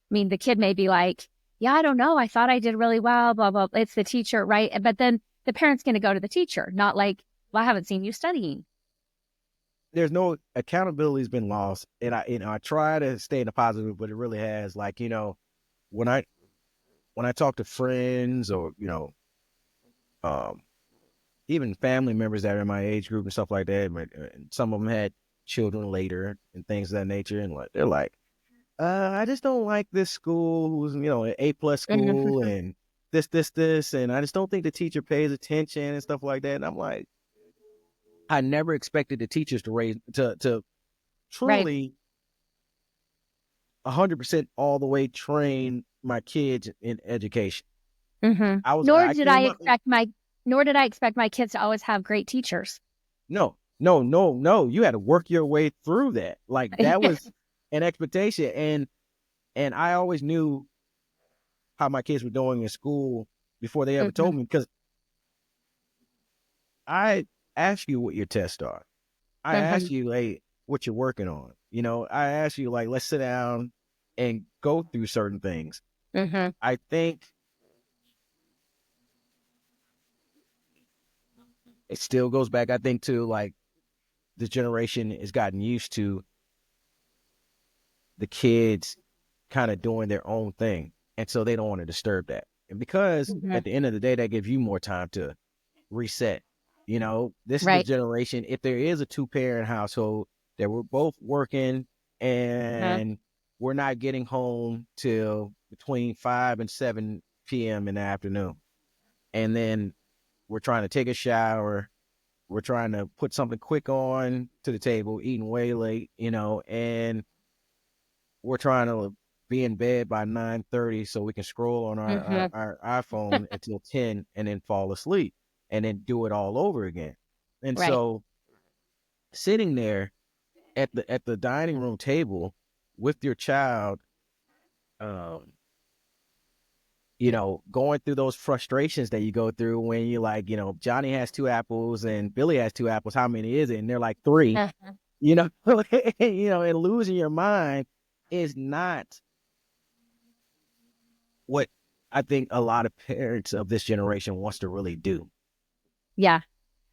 The kid may be like, yeah, I don't know. I thought I did really well, blah, blah. It's the teacher, right? But then the parent's going to go to the teacher, not like, well, I haven't seen you studying. there's no accountability's been lost, and I try to stay in the positive, but it really has. Like when I when I talk to friends or um, even family members that are in my age group and stuff like that, and some of them had children later and things of that nature, and they're like, I just don't like this school who's an A+ school and this, and I just don't think the teacher pays attention and stuff like that. And I'm like, I never expected the teachers to Right. truly 100% all the way train my kids in education. Mm-hmm. I came up. Nor did I expect my kids to always have great teachers. No, no, no, no. You had to work your way through that. Like that was an expectation, and I always knew how my kids were doing in school before they ever Mm-hmm. told me, because I ask you what your tests are. I Mm-hmm. ask you, hey, what you're working on. I ask you, like, let's sit down and go through certain things. Mm-hmm. I think it still goes back, I think, to like the generation has gotten used to the kids kind of doing their own thing. And so they don't want to disturb that. And because Mm-hmm. at the end of the day, that gives you more time to reset. This is the Right. generation. If there is a 2-parent household that we're both working Uh-huh. and we're not getting home till between 5 and 7 p.m. in the afternoon, and then we're trying to take a shower, we're trying to put something quick on to the table, eating way late, and we're trying to be in bed by 9:30 so we can scroll on Mm-hmm. our iPhone until 10 and then fall asleep and then do it all over again. And Right. so sitting there at the dining room table with your child, um, going through those frustrations that you go through when you're like, Johnny has two apples and Billy has two apples. How many is it? And they're like three, Uh-huh. and losing your mind is not what I think a lot of parents of this generation wants to really do. Yeah.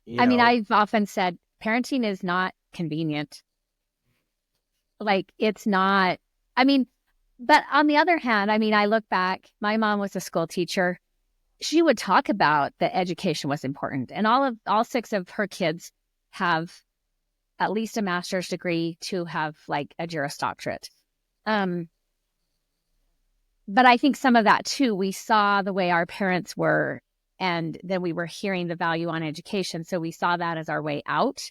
You I mean, know, I've often said parenting is not convenient. Like, it's not, I mean, but on the other hand, I mean, I look back, my mom was a school teacher. She would talk about that education was important. And all six of her kids have at least a master's degree, to have like a Juris Doctorate. Um, but I think some of that too, we saw the way our parents were, and then we were hearing the value on education. So we saw that as our way out,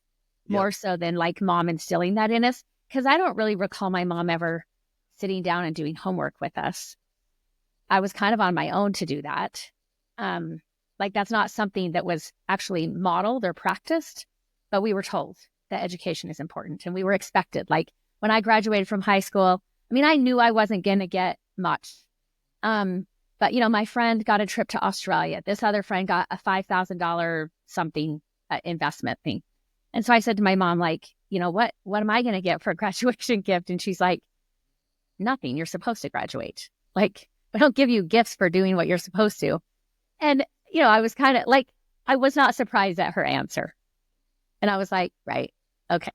yep. more so than like mom instilling that in us. Because I don't really recall my mom ever sitting down and doing homework with us. I was kind of on my own to do that. Um, like, that's not something that was actually modeled or practiced, but we were told that education is important and we were expected. Like, when I graduated from high school, I mean, I knew I wasn't going to get much. But my friend got a trip to Australia. This other friend got a $5,000 something investment thing. And so I said to my mom, like, what am I going to get for a graduation gift? And she's like, nothing. You're supposed to graduate. Like, we don't give you gifts for doing what you're supposed to. And, I was kind of like, I was not surprised at her answer. And I was like, right, okay.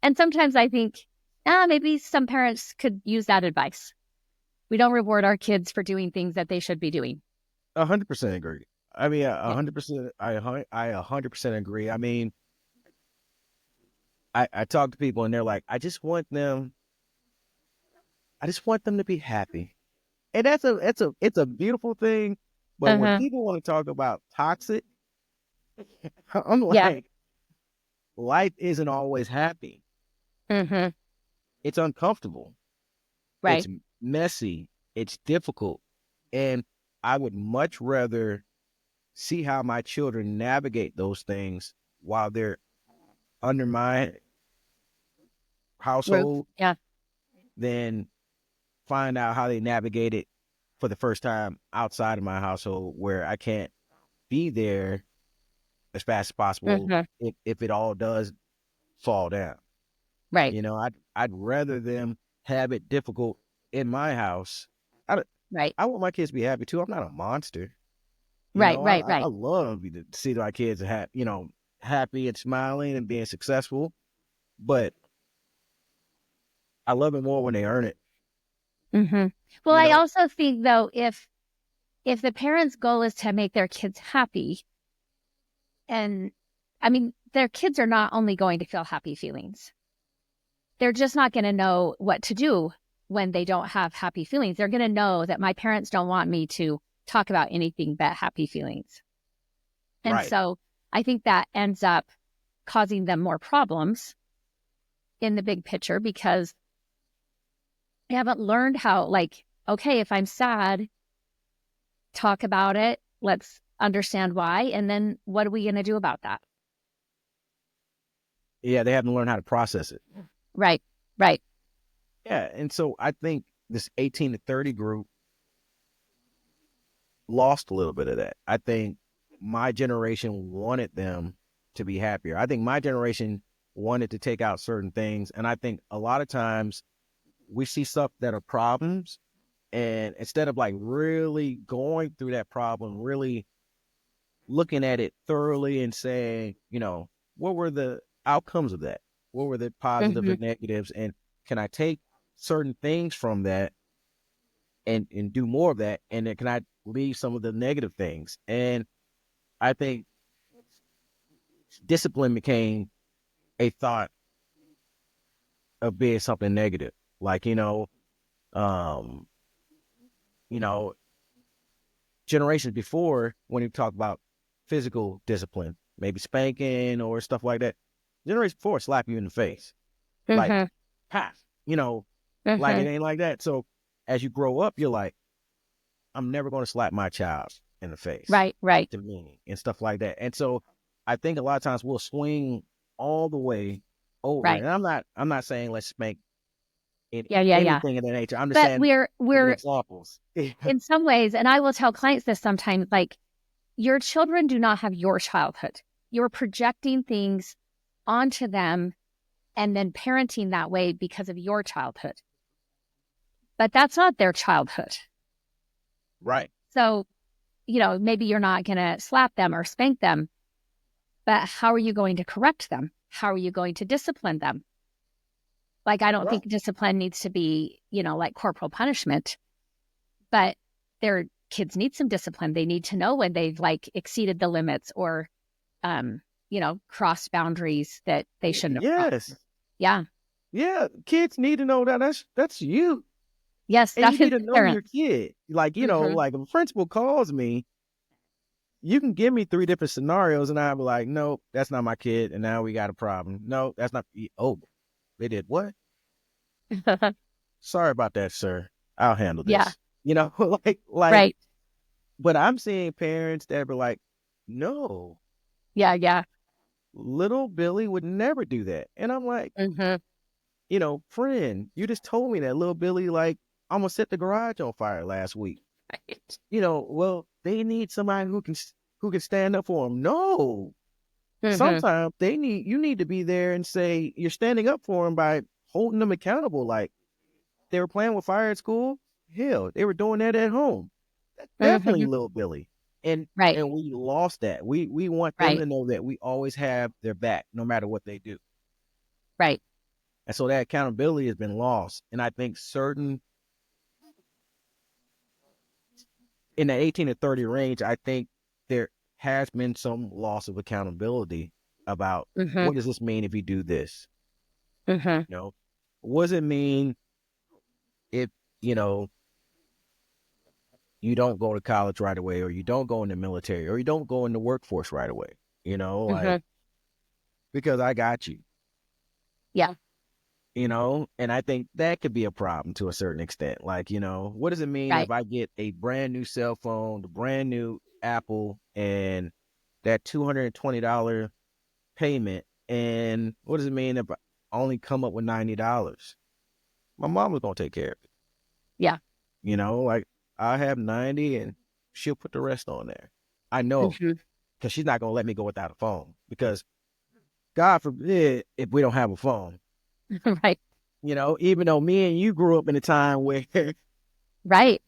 And sometimes I think, maybe some parents could use that advice. We don't reward our kids for doing things that they should be doing. 100% agree. I mean, Yeah. 100%. I 100% agree. I mean, I talk to people and they're like, I just want them to be happy, and it's a beautiful thing. But when Uh-huh. people want to talk about toxic, I'm Yeah. like, life isn't always happy. Mm-hmm. It's uncomfortable. It's Right. messy. It's difficult, and I would much rather see how my children navigate those things while they're under my Roof. household Yeah. than find out how they navigate it for the first time outside of my household where I can't be there as fast as possible Mm-hmm. if it all does fall down. Right. I'd rather them have it difficult in my house. I, Right. I want my kids to be happy too. I'm not a monster. Right. Right. I Right. love to see my kids happy and smiling and being successful, but I love it more when they earn it. Mm-hmm. Well, You I know, also think though, if the parents' goal is to make their kids happy, and I mean, their kids are not only going to feel happy feelings, they're just not going to know what to do when they don't have happy feelings. They're going to know that my parents don't want me to talk about anything but happy feelings. And right? so I think that ends up causing them more problems in the big picture, because they haven't learned how, like, okay, if I'm sad, talk about it. Let's understand why. And then what are we going to do about that? Yeah, they haven't learned how to process it. Right. Right. Yeah, and so I think this 18 to 30 group lost a little bit of that. I think my generation wanted them to be happier. I think my generation wanted to take out certain things. And I think a lot of times we see stuff that are problems. And instead of like really going through that problem, really looking at it thoroughly and saying, what were the outcomes of that? What were the positives Mm-hmm. and negatives? And can I take certain things from that and do more of that? And then can I leave some of the negative things? And I think discipline became a thought of being something negative. Like, um, you know, generations before when you talk about physical discipline, maybe spanking or stuff like that, generations before slap you in the face. Like, Mm-hmm. ha, like Mm-hmm. it ain't like that. So as you grow up, you're like, I'm never going to slap my child in the face Right. to me and stuff like that. And so I think a lot of times we'll swing all the way over. Right. And I'm not saying let's spank Yeah. anything of that nature. I'm just But saying giving we're examples. in some ways, and I will tell clients this sometimes, like, your children do not have your childhood. You're projecting things onto them and then parenting that way because of your childhood. But that's not their childhood. Right. So, maybe you're not going to slap them or spank them, but how are you going to correct them? How are you going to discipline them? Like, I don't Right. think discipline needs to be, like corporal punishment, but their kids need some discipline. They need to know when they've like exceeded the limits or, crossed boundaries that they shouldn't have Yes. crossed. Yeah. Yeah. Kids need to know that that's you. Yes, And that you need is to know your parents. kid. Like, Mm-hmm. like if a principal calls me, you can give me 3 different scenarios and I'll be like, nope, that's not my kid. And now we got a problem. No, that's not. Oh, they did what? Sorry about that, sir. I'll handle Yeah. this. Like, Right. but I'm seeing parents that were like, no, Yeah. little Billy would never do that. And I'm like, Mm-hmm. friend, you just told me that little Billy, like, almost set the garage on fire last week. Right. Well, they need somebody who can stand up for them. No, Mm-hmm. sometimes you need to be there and say you're standing up for them by holding them accountable. Like they were playing with fire at school. Hell, they were doing that at home. That's definitely Mm-hmm. little Billy. And Right. and we lost that. We want them Right. to know that we always have their back, no matter what they do. Right. And so that accountability has been lost. And I think in the 18 to 30 range, I think there has been some loss of accountability about Mm-hmm. what does this mean if you do this? Mm-hmm. You know, what does it mean if, you know, you don't go to college right away or you don't go in the military or you don't go in the workforce right away, like, Mm-hmm. because I got you, Yeah. and I think that could be a problem to a certain extent. Like, what does it mean Right. if I get a brand new cell phone, the brand new Apple, and that $220 payment? And what does it mean if I only come up with $90? My mom was going to take care of it. Yeah. Like I have 90 and she'll put the rest on there. I know Mm-hmm. because she's not going to let me go without a phone because God forbid if we don't have a phone, Right. even though me and you grew up in a time where Right.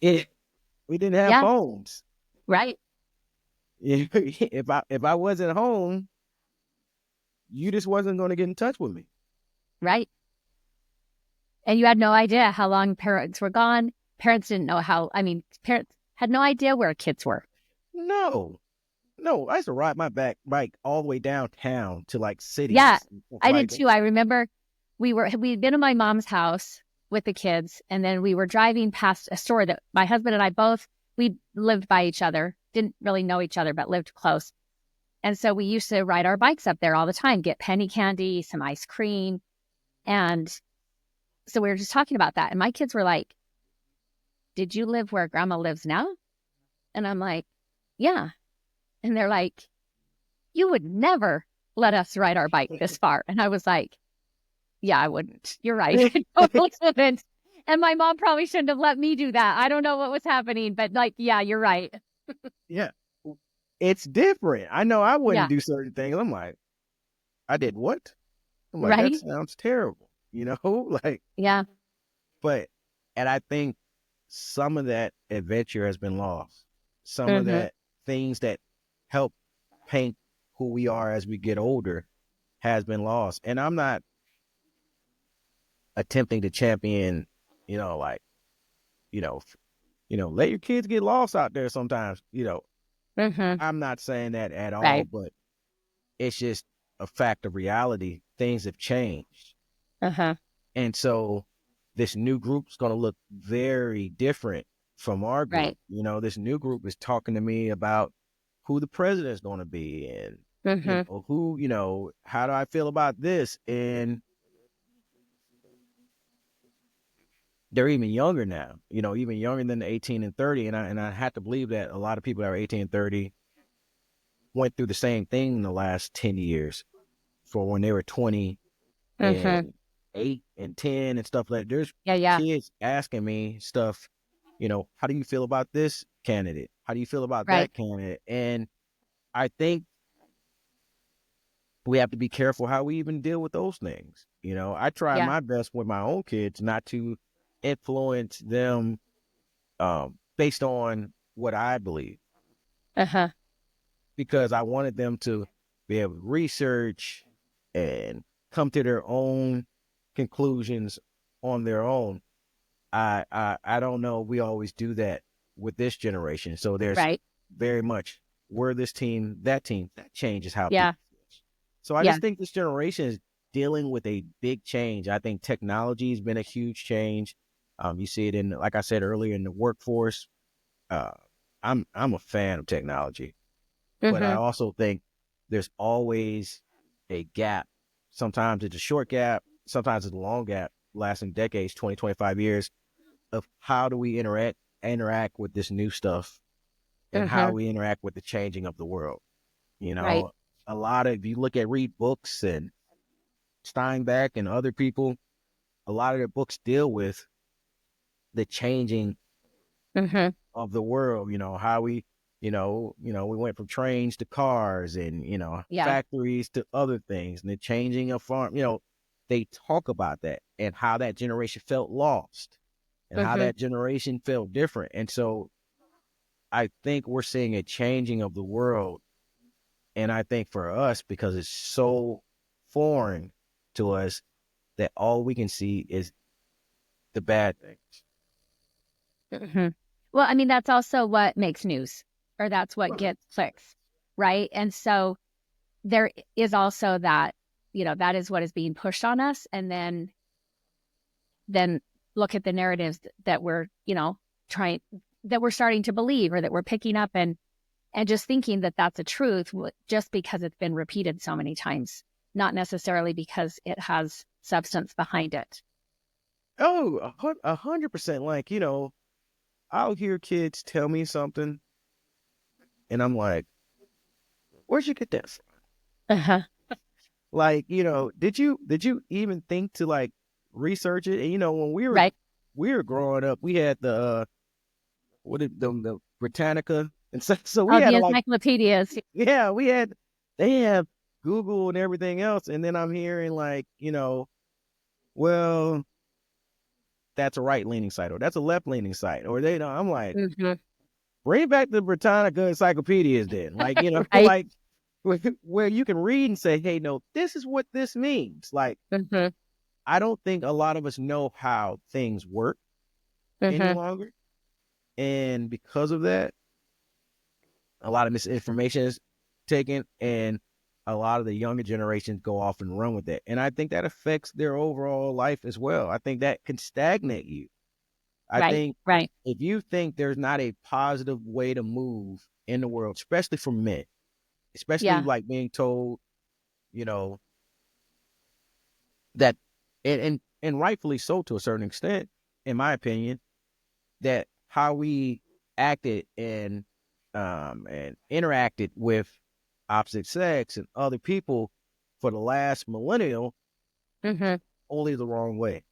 we didn't have Yeah. phones. Right. If I wasn't home, you just wasn't going to get in touch with me. Right. And you had no idea how long parents were gone. Parents didn't know parents had no idea where kids were. No, no. I used to ride my bike all the way downtown to like Yeah, cities and stuff I like did that. too. I remember we'd been in my mom's house with the kids, and then we were driving past a store that my husband and I we lived by each other, didn't really know each other, but lived close. And so we used to ride our bikes up there all the time, get penny candy, some ice cream. And so we were just talking about that. And my kids were like, "Did you live where grandma lives now?" And I'm like, "Yeah." And they're like, "You would never let us ride our bike this far." And I was like, "Yeah, I wouldn't. You're right. I totally wouldn't." And my mom probably shouldn't have let me do that. I don't know what was happening, but like, yeah, you're right. Yeah, it's different. I know I wouldn't Yeah. do certain things. I'm like, I did what? I'm like, that Right. sounds terrible. Like, Yeah. but, and I think some of that adventure has been lost. Some of Mm-hmm. that things that help paint who we are as we get older has been lost. And I'm not attempting to champion, like, you know, let your kids get lost out there sometimes. Mm-hmm. I'm not saying that at all, Right. but it's just a fact of reality. Things have changed. Uh-huh. And so this new group's going to look very different from our group. Right. This new group is talking to me about who the president's going to be and, Mm-hmm. how do I feel about this? And they're even younger now, even younger than the 18 and 30. And I have to believe that a lot of people that are 18 and 30 went through the same thing in the last 10 years for when they were 20 Mm-hmm. and 8 and 10 and stuff like that. There's Yeah, yeah. kids asking me stuff, how do you feel about this candidate? How do you feel about Right. that candidate? And I think we have to be careful how we even deal with those things. I try Yeah. my best with my own kids not to influence them based on what I believe, Uh-huh. because I wanted them to be able to research and come to their own conclusions on their own. I don't know. We always do that with this generation. So there's Right. very much we're this team, that team. That changes how Yeah. people feel. So I Yeah. just think this generation is dealing with a big change. I think technology has been a huge change. You see it in, like I said earlier, in the workforce. Uh, I'm a fan of technology, but I Mm-hmm. also think there's always a gap. Sometimes it's a short gap, sometimes it's a long gap, lasting decades, 20, 25 years, of how do we interact with this new stuff and how Mm-hmm. we interact with the changing of the world. You Right. know, a lot of, if you read books and Steinbeck and other people, a lot of their books deal with the changing Mm-hmm. of the world, how we, we went from trains to cars and, Yeah. factories to other things and the changing of farm, they talk about that and how that generation felt lost and how Mm-hmm. that generation felt different. And so I think we're seeing a changing of the world. And I think for us, because it's so foreign to us, that all we can see is the bad things. Mm-hmm. Well, I mean, that's also what makes news, or that's what gets clicks, right? And so there is also that, that is what is being pushed on us. And then look at the narratives that we're, trying, that we're starting to believe, or that we're picking up, and just thinking that that's a truth just because it's been repeated so many times, not necessarily because it has substance behind it. Oh, 100%. Like, I'll hear kids tell me something and I'm like, where'd you get that from? Uh-huh. Like, did you even think to like research it? And when Right. we were growing up, we had the Britannica, and so we Oh, had the to like, encyclopedias. yeah, they have Google and everything else. And then I'm hearing like, well, that's a right leaning site or that's a left leaning site, or I'm like, Mm-hmm. bring back the Britannica encyclopedias then. Like, Right. like where you can read and say, hey, no, this is what this means. Like, Mm-hmm. I don't think a lot of us know how things work any Mm-hmm. longer. And because of that, a lot of misinformation is taken, and a lot of the younger generations go off and run with it. And I think that affects their overall life as well. I think that can stagnate you. I Right. think Right. if you think there's not a positive way to move in the world, especially for men, especially Yeah. like being told, you know, that, and rightfully so to a certain extent, in my opinion, that how we acted and interacted with opposite sex and other people for the last millennial, Mm-hmm. only the wrong way.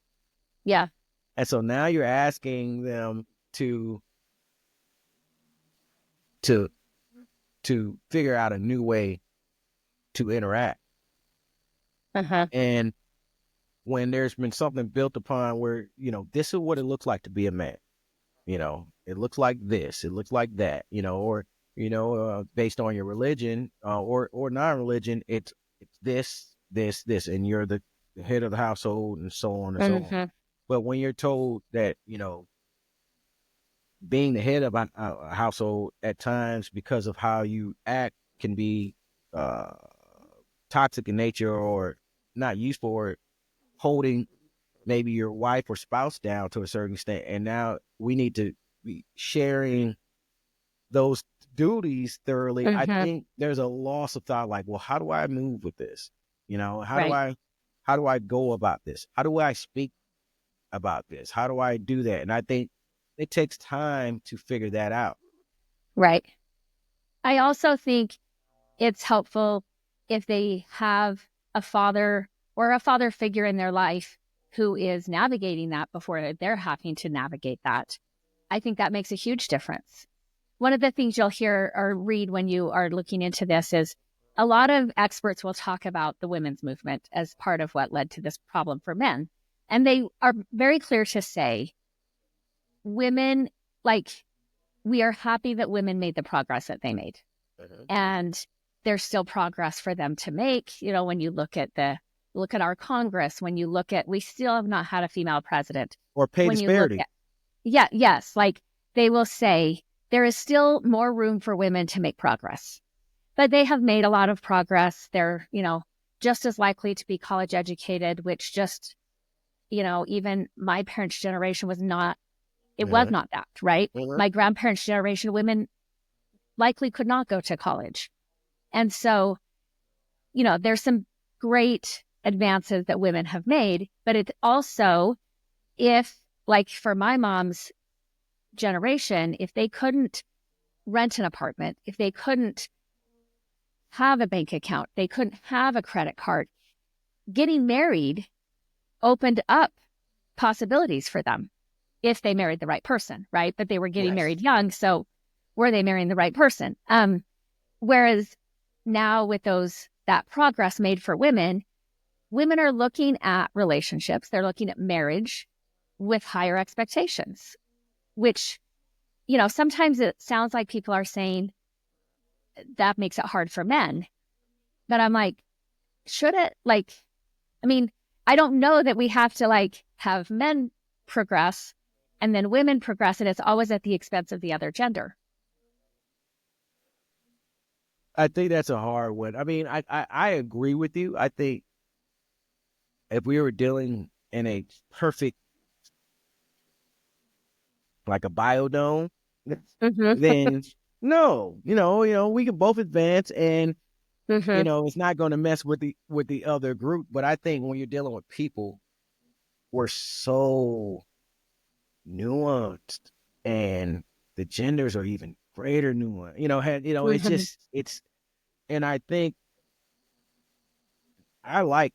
Yeah. And so now you're asking them to to figure out a new way to interact. Uh-huh. And when there's been something built upon where, this is what it looks like to be a man, it looks like this, it looks like that, or, based on your religion, or non-religion, it's this, and you're the head of the household and so on and so on. Mm-hmm. But when you're told that, being the head of a household at times because of how you act can be uh, toxic in nature or not useful, or holding maybe your wife or spouse down to a certain extent. And now we need to be sharing those duties thoroughly. I Mm-hmm. think there's a loss of thought, like, well, how do I move with this? How do Right. I go about this? How do I speak about this? How do I do that? And I think it takes time to figure that out. Right. I also think it's helpful if they have a father or a father figure in their life who is navigating that before they're having to navigate that. I think that makes a huge difference. One of the things you'll hear or read when you are looking into this is a lot of experts will talk about the women's movement as part of what led to this problem for men. And they are very clear to say women, like, we are happy that women made the progress that they made. And there's still progress for them to make. You know, when you look at our Congress, when you look at, we still have not had a female president. Or pay When you look disparity. at, yes, like they will say there is still more room for women to make progress, but they have made a lot of progress. They're, just as likely to be college educated, which just, even my parents' generation was not, it was not that, right? My grandparents' generation, women likely could not go to college. And so, there's some great advances that women have made, but it's also, if, like for my mom's generation, if they couldn't rent an apartment, if they couldn't have a bank account, they couldn't have a credit card, getting married opened up possibilities for them if they married the right person, right? But they were getting married young, so were they marrying the right person? Whereas now with that progress made for women, women are looking at relationships, they're looking at marriage with higher expectations, which, sometimes it sounds like people are saying that makes it hard for men. But I'm like, should it? Like, I mean, I don't know that we have to have men progress and then women progress, and it's always at the expense of the other gender. I think that's a hard one. I mean, I agree with you. I think if we were dealing in a perfect, like a biodome, then no, we can both advance, and it's not going to mess with the other group. But I think when you're dealing with people, we're so nuanced, and the genders are even greater nuance. It's just and I think I like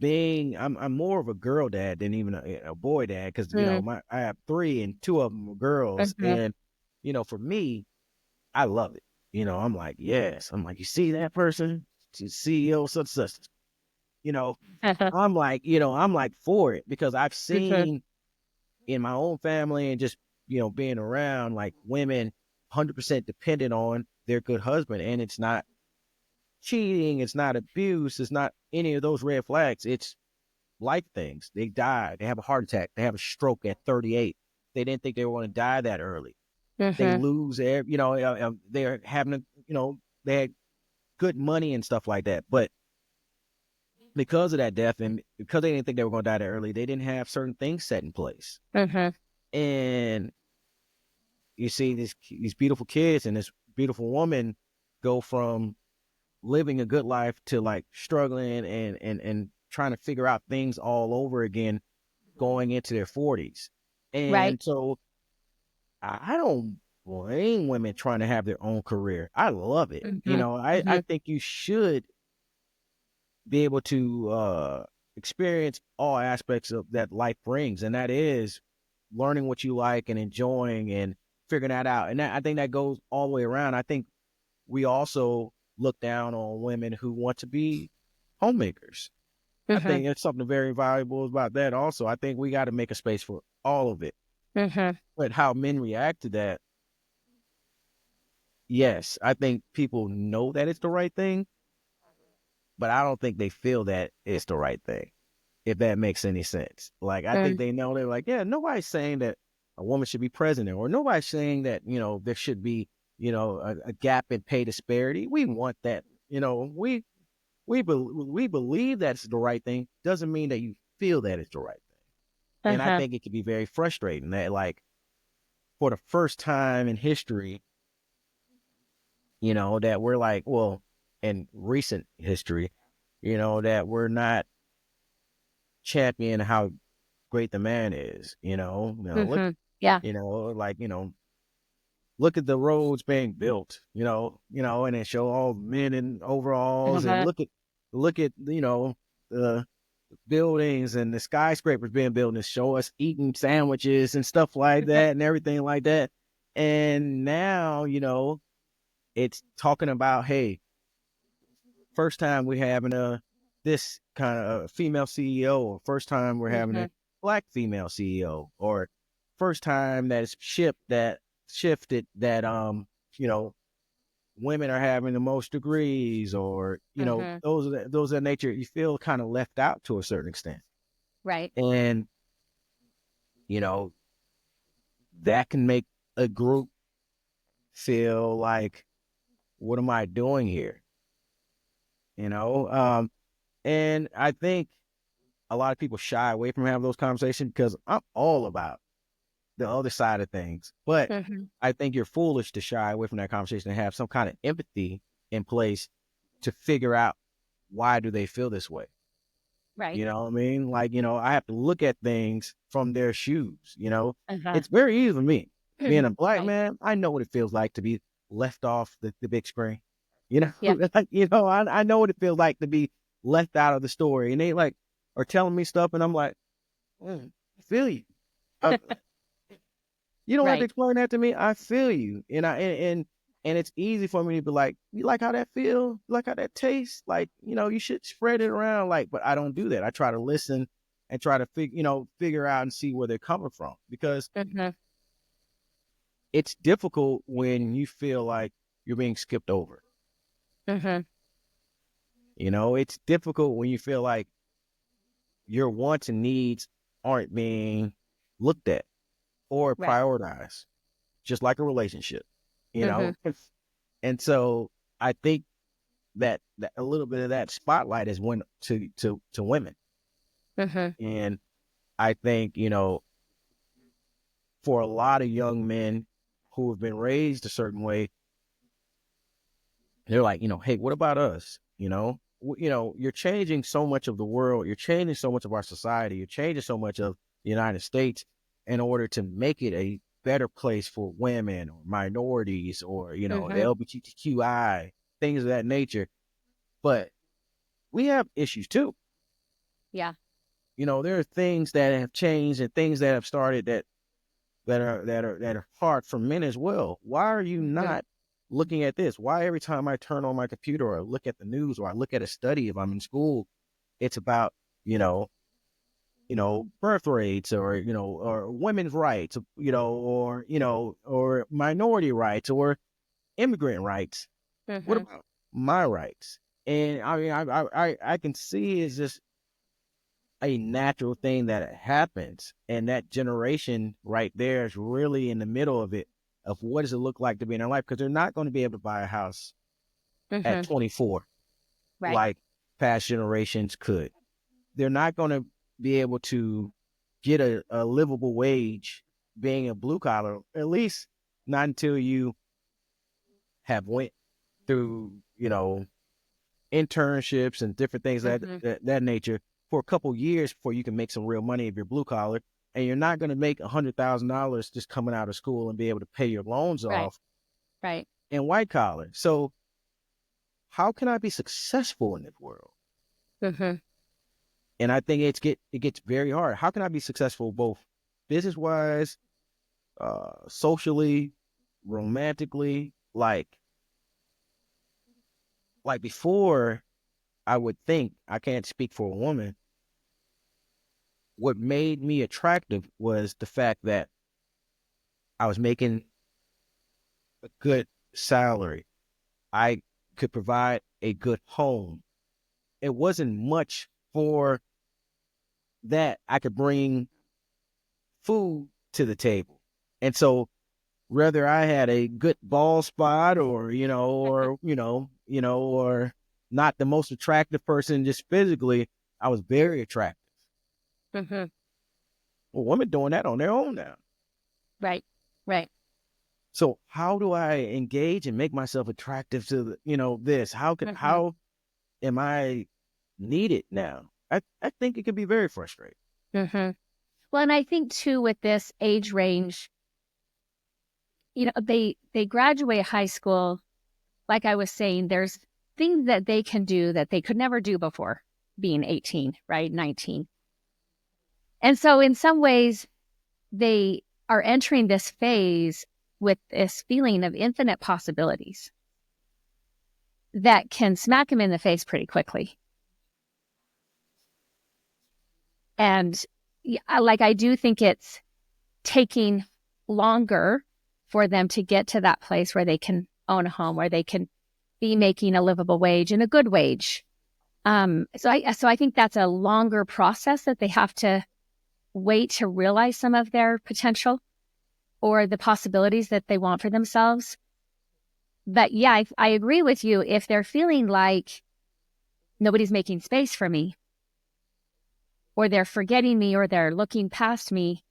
I'm more of a girl dad than even a boy dad, because I have three and two of them are girls, and for me, I love it. I'm like, yes, I'm like, you see that person, she's CEO such such. I'm like for it, because I've seen in my own family, and just being around, like, women 100% dependent on their good husband, and it's not cheating, it's not abuse, it's not any of those red flags. It's life things. They die, they have a heart attack, they have a stroke at 38. They didn't think they were going to die that early. They lose they're having they had good money and stuff like that, but because of that death, and because they didn't think they were going to die that early, they didn't have certain things set in place. And you see these beautiful kids and this beautiful woman go from living a good life to like struggling and trying to figure out things all over again, going into their 40s. Right. And so I don't blame women trying to have their own career. I love it. I think you should be able to experience all aspects of that life brings, and that is learning what you like and enjoying and figuring that out. And I think that goes all the way around. I think we also look down on women who want to be homemakers. I think there's something very valuable about that also. I think we got to make a space for all of it. But how men react to that, yes, I think people know that it's the right thing, but I don't think they feel that it's the right thing, if that makes any sense. Like, I think they know, they're like, yeah, nobody's saying that a woman should be president, or nobody's saying that, there should be, a gap in pay disparity. We want that, we believe that's the right thing. Doesn't mean that you feel that it's the right thing. And I think it can be very frustrating that, like, for the first time in history, that we're like, well, in recent history, that we're not championing how great the man is. Look, Mm-hmm. Yeah. like, look at the roads being built, and then show all men in overalls, and Uh-huh. look at the buildings and the skyscrapers being built, and show us eating sandwiches and stuff like that and everything like that. And now, it's talking about, hey, first time we're having this kind of female CEO, or first time we're having Mm-hmm. a black female CEO, or first time that it's shifted that you know women are having the most degrees, or Mm-hmm. those are nature. You feel kind of left out to a certain extent, Right. and you know that can make a group feel like, what am I doing here? And I think a lot of people shy away from having those conversations because I'm all about the other side of things. But Mm-hmm. I think you're foolish to shy away from that conversation and have some kind of empathy in place to figure out, why do they feel this way? Right. You know what I mean? Like, I have to look at things from their shoes. Uh-huh. It's very easy for me. Being a black Right. man, I know what it feels like to be left off the big screen. You know, Yeah. I know what it feels like to be left out of the story. And they like are telling me stuff, and I'm like, I feel you. Uh, you don't have to Right. explain that to me. I feel you. And it's easy for me to be like, you like how that feel? You like how that tastes? Like, you should spread it around. Like, but I don't do that. I try to listen and try to figure out and see where they're coming from, because Mm-hmm. it's difficult when you feel like you're being skipped over. Mm-hmm. It's difficult when you feel like your wants and needs aren't being looked at or Right. prioritized, just like a relationship, you Mm-hmm. know? And so I think that a little bit of that spotlight is went to women. Mm-hmm. And I think, for a lot of young men who have been raised a certain way, they're like, hey, what about us? You're changing so much of the world. You're changing so much of our society. You're changing so much of the United States in order to make it a better place for women or minorities, or, Mm-hmm. LGBTQI, things of that nature. But we have issues too. Yeah. There are things that have changed and things that have started that are hard for men as well. Why are you Mm-hmm. not looking at this? Why every time I turn on my computer or look at the news or I look at a study, if I'm in school, it's about, birth rates, or women's rights, or minority rights or immigrant rights. What Mm-hmm. about my rights? And I mean, I can see it's just a natural thing that happens, and that generation right there is really in the middle of it, of what does it look like to be in their life, because they're not going to be able to buy a house at Mm-hmm. 24 Right. like past generations could. They're not going to be able to get a livable wage being a blue collar, at least not until you have went through internships and different things Mm-hmm. that nature for a couple years before you can make some real money if you're blue collar. And you're not going to make $100,000 just coming out of school and be able to pay your loans Right. off Right. in white collar. So how can I be successful in this world? Mm-hmm. And I think it gets very hard. How can I be successful both business wise, socially, romantically? Like before, I would think, I can't speak for a woman, what made me attractive was the fact that I was making a good salary. I could provide a good home. It wasn't much for that. I could bring food to the table. And so whether I had a good ball spot, or, or not the most attractive person just physically, I was very attractive. Mm-hmm. Well, women doing that on their own now. Right. Right. So how do I engage and make myself attractive to this? Mm-hmm. How am I needed now? I think it can be very frustrating. Mm-hmm. Well, and I think too with this age range, they graduate high school. Like I was saying, there's things that they can do that they could never do before being 18, right? 19. And so in some ways, they are entering this phase with this feeling of infinite possibilities that can smack them in the face pretty quickly. And like, I do think it's taking longer for them to get to that place where they can own a home, where they can be making a livable wage and a good wage. So I think that's a longer process that they have to wait to realize some of their potential or the possibilities that they want for themselves. But yeah, I agree with you. If they're feeling like nobody's making space for me, or they're forgetting me, or they're looking past me,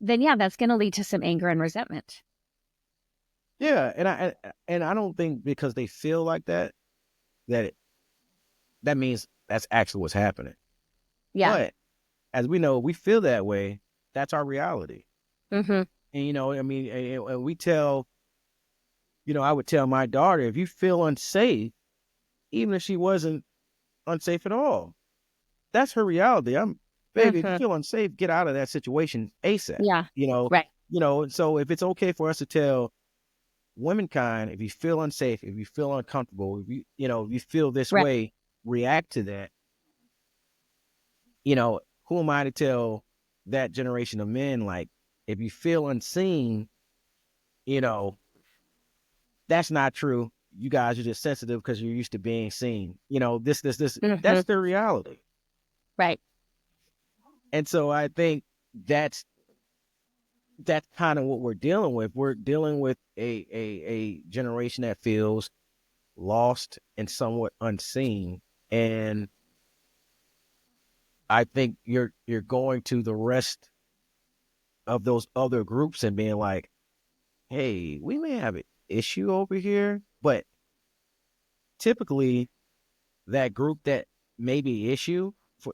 then yeah, that's going to lead to some anger and resentment. Yeah, and I don't think because they feel like that that means that's actually what's happening. Yeah. But as we know, we feel that way. That's our reality. Mm-hmm. And I mean, and we tell, I would tell my daughter, if you feel unsafe, even if she wasn't unsafe at all, that's her reality. Baby, if you Mm-hmm. feel unsafe, get out of that situation ASAP. Yeah. You know, Right. So if it's okay for us to tell womankind, if you feel unsafe, if you feel uncomfortable, if you feel this Right. way, react to that. Who am I to tell that generation of men, like, if you feel unseen, you know, that's not true. You guys are just sensitive because you're used to being seen. This, Mm-hmm. that's their reality. Right. And so I think that's kind of what we're dealing with. We're dealing with a generation that feels lost and somewhat unseen. And I think you're going to the rest of those other groups and being like, hey, we may have an issue over here, but typically that group that may be issue for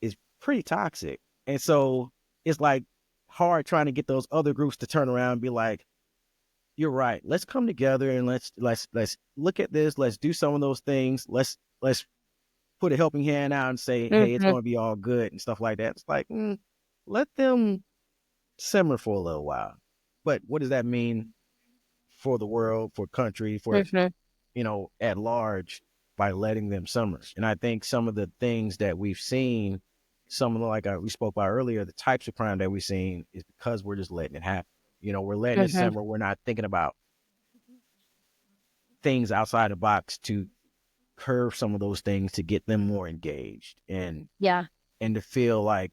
is pretty toxic. And so it's like hard trying to get those other groups to turn around and be like, you're right, let's come together and let's look at this, let's do some of those things, let's put a helping hand out and say, hey, it's Mm-hmm. going to be all good and stuff like that. It's like, let them simmer for a little while. But what does that mean for the world, for country, for Mm-hmm. at large, by letting them simmer? And I think some of the things that we've seen, some of the, like we spoke about earlier, the types of crime that we've seen is because we're just letting it happen. We're letting it Mm-hmm. simmer. We're not thinking about things outside the box to curve some of those things to get them more engaged Yeah. and to feel like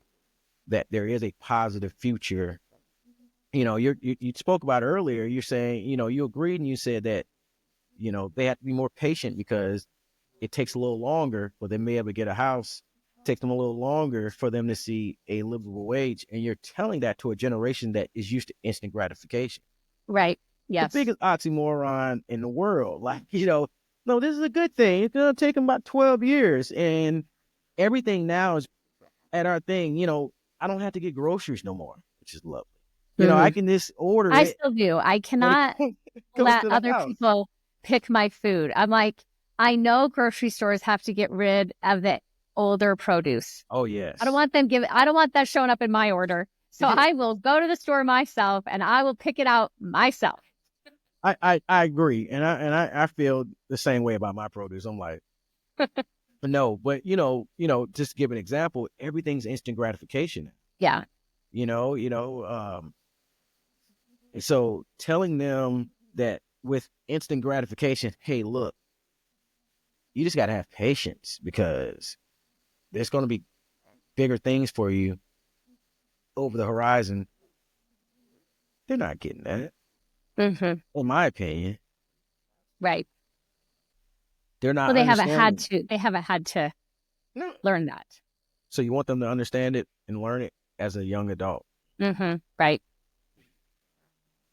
that there is a positive future. You spoke about earlier, you're saying, you agreed and you said that, they have to be more patient because it takes a little longer for them to be able to get a house. It takes them a little longer for them to see a livable wage. And you're telling that to a generation that is used to instant gratification. Right. The Yes. biggest oxymoron in the world. Like, no, this is a good thing. It's going to take them about 12 years. And everything now is at our thing. I don't have to get groceries no more, which is lovely. I Mm-hmm. can just order I it still do. I and it cannot comes let to the other house. people pick my food. I'm like, I know grocery stores have to get rid of the older produce. Oh, yes. I don't want that showing up in my order. So I will go to the store myself and I will pick it out myself. I agree. And I feel the same way about my produce. I'm like, but no, but just to give an example, everything's instant gratification. Yeah. You know, you know, um, so telling them that with instant gratification, hey, look, you just got to have patience because there's going to be bigger things for you over the horizon. They're not getting that, Mm-hmm. in my opinion. Right. They're not Well, understanding. they haven't had to No. learn that. So you want them to understand it and learn it as a young adult. Mm-hmm. Right.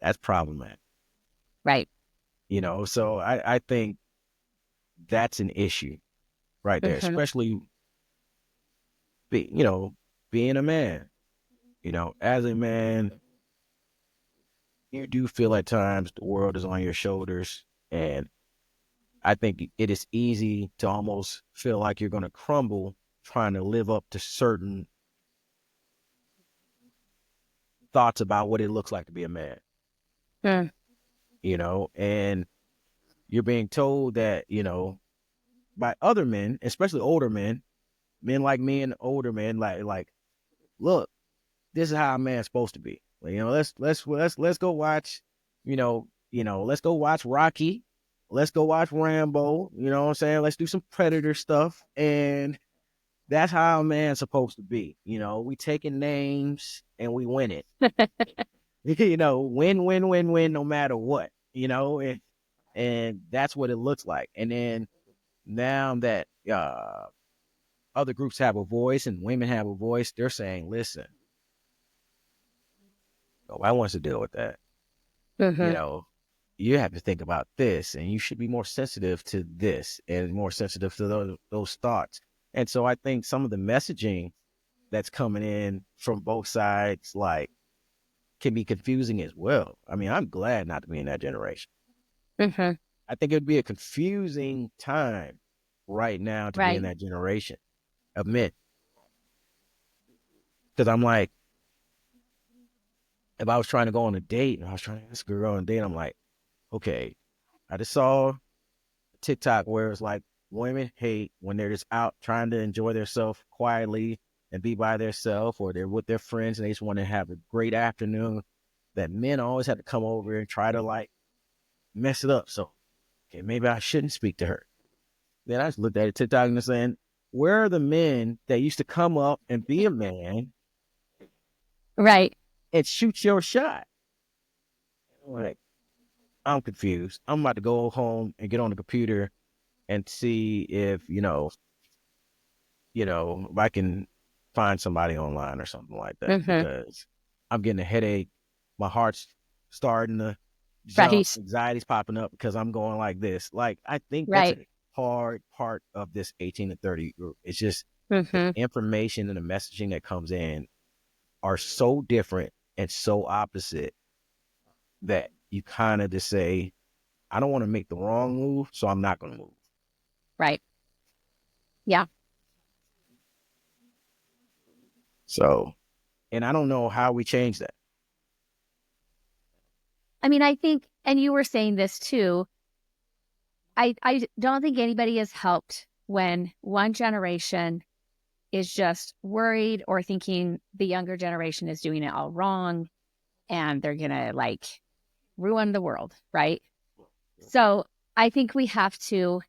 That's problematic. Right. So I think that's an issue right there, Mm-hmm. especially, being a man. As a man, you do feel at times the world is on your shoulders. And I think it is easy to almost feel like you're going to crumble trying to live up to certain thoughts about what it looks like to be a man, Mm. and you're being told that, by other men, especially older men like me and older men, like, look, this is how a man's supposed to be. Like, let's go watch, let's go watch Rocky. Let's go watch Rambo. You know what I'm saying? Let's do some Predator stuff. And that's how a man's supposed to be. We taking names and we win it. Win, win, win, win, no matter what, and that's what it looks like. And then now that other groups have a voice and women have a voice, they're saying, listen, nobody wants to deal with that. Mm-hmm. You have to think about this, and you should be more sensitive to this and more sensitive to those thoughts. And so I think some of the messaging that's coming in from both sides, like, can be confusing as well. I mean, I'm glad not to be in that generation. Mm-hmm. I think it would be a confusing time right now to be in Right. that generation of men. Because I'm like, if I was trying to go on a date and I was trying to ask a girl on a date, I'm like, okay, I just saw a TikTok where it's like women hate when they're just out trying to enjoy themselves quietly and be by themselves, or they're with their friends and they just want to have a great afternoon, that men always have to come over and try to like mess it up. So, okay, maybe I shouldn't speak to her. Then I just looked at it TikTok and saying, where are the men that used to come up and be a man Right. and shoot your shot? Like, I'm confused. I'm about to go home and get on the computer and see if, if I can find somebody online or something like that, Mm-hmm. because I'm getting a headache. My heart's starting to jump. Right. Anxiety's popping up because I'm going like this. Like, I think that's a Right. hard part of this 18 to 30 group. It's just the Mm-hmm. information and the messaging that comes in are so different and so opposite that you kind of just say, I don't want to make the wrong move, so I'm not going to move. Right. Yeah. So, and I don't know how we change that. I mean, I think, and you were saying this too, I don't think anybody is helped when one generation is just worried or thinking the younger generation is doing it all wrong and they're going to like ruin the world, right? So I think we have to,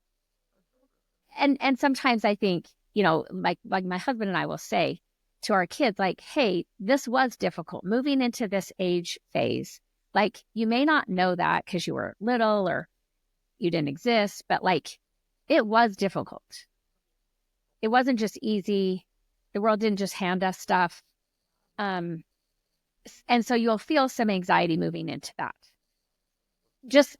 and sometimes I think, like my husband and I will say to our kids, like, hey, this was difficult moving into this age phase. Like, you may not know that because you were little or you didn't exist, but like, it was difficult. It wasn't just easy. The world didn't just hand us stuff. Um, and so you'll feel some anxiety moving into that. Just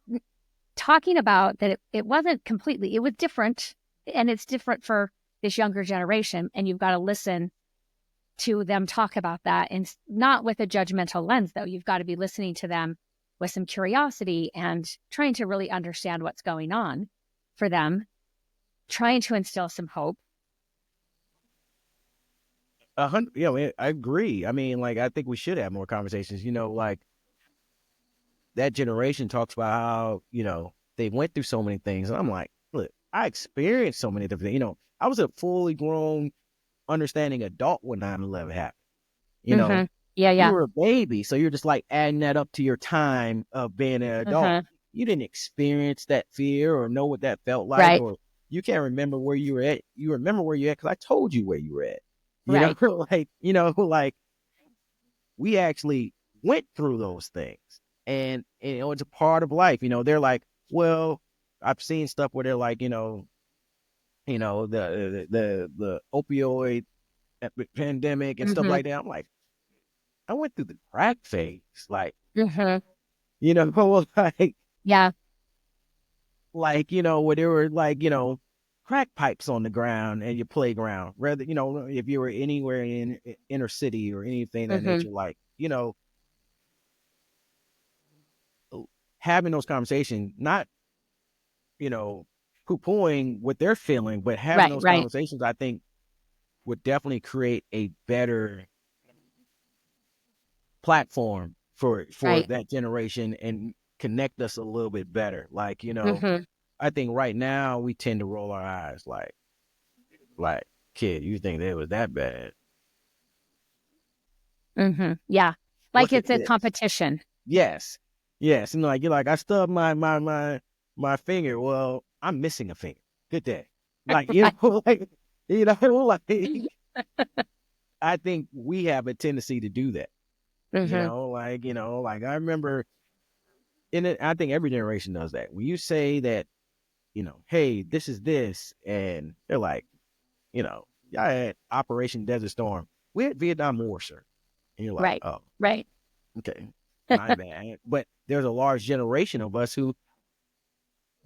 talking about that it wasn't completely, it was different, and it's different for this younger generation, and you've got to listen to them talk about that, and not with a judgmental lens, though. You've got to be listening to them with some curiosity and trying to really understand what's going on for them, trying to instill some hope. I agree. I mean, like, I think we should have more conversations. Like, that generation talks about how, they went through so many things. And I'm like, look, I experienced so many different things. I was a fully grown, understanding adult when 9/11 happened. You know, Mm-hmm. Yeah, you yeah. were a baby. So you're just like adding that up to your time of being an adult. Uh-huh. You didn't experience that fear or know what that felt like, Right, or you can't remember where you were at. You remember where you're at because I told you where you were at. right. Like, we actually went through those things, and it's a part of life. They're like, well, I've seen stuff where they're like, the opioid pandemic and stuff Mm-hmm. like that. I'm like, I went through the crack phase, like, Mm-hmm. you know, like, Yeah. where they were like, crack pipes on the ground and your playground. Rather, if you were anywhere in inner city or anything of that Mm-hmm. nature, like, having those conversations, not, poo-pooing what they're feeling, but having Right, those right, conversations, I think would definitely create a better platform for right. that generation and connect us a little bit better. Like, Mm-hmm. I think right now we tend to roll our eyes like, kid, you think that was that bad? Mm-hmm. Yeah. Like Look at it's a this. competition. Yes. Yes. And like, you're like, I stubbed my finger. Well, I'm missing a finger. Good day. Like, Right. like, like, I think we have a tendency to do that. Mm-hmm. Like I remember in it, I think every generation does that. When you say that, hey, this is this, and they're like, y'all had Operation Desert Storm. We had Vietnam War, sir. And you're like, Right. oh, Right. okay, my bad. But there's a large generation of us who,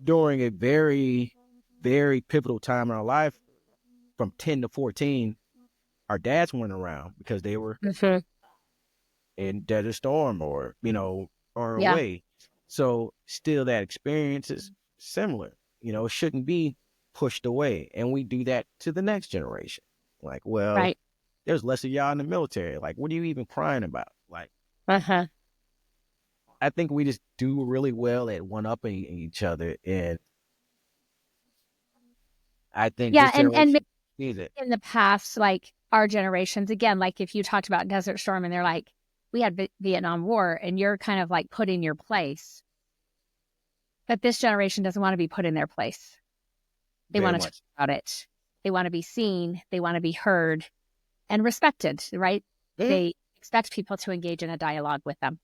during a very, very pivotal time in our life, from 10 to 14, our dads weren't around because they were Mm-hmm. in Desert Storm or Yeah. away. So still that experience is similar. It shouldn't be pushed away. And we do that to the next generation. Like, well, Right. there's less of y'all in the military. Like, what are you even crying about? Like, Uh-huh. I think we just do really well at one upping each other. And I think Yeah, this and maybe generation needs it. in the past, like our generations, again, like if you talked about Desert Storm and they're like, we had Vietnam War, and you're kind of like put in your place. But this generation doesn't want to be put in their place. They Very want to talk much. about it. They want to be seen. They want to be heard and respected, right? Mhm. They expect people to engage in a dialogue with them.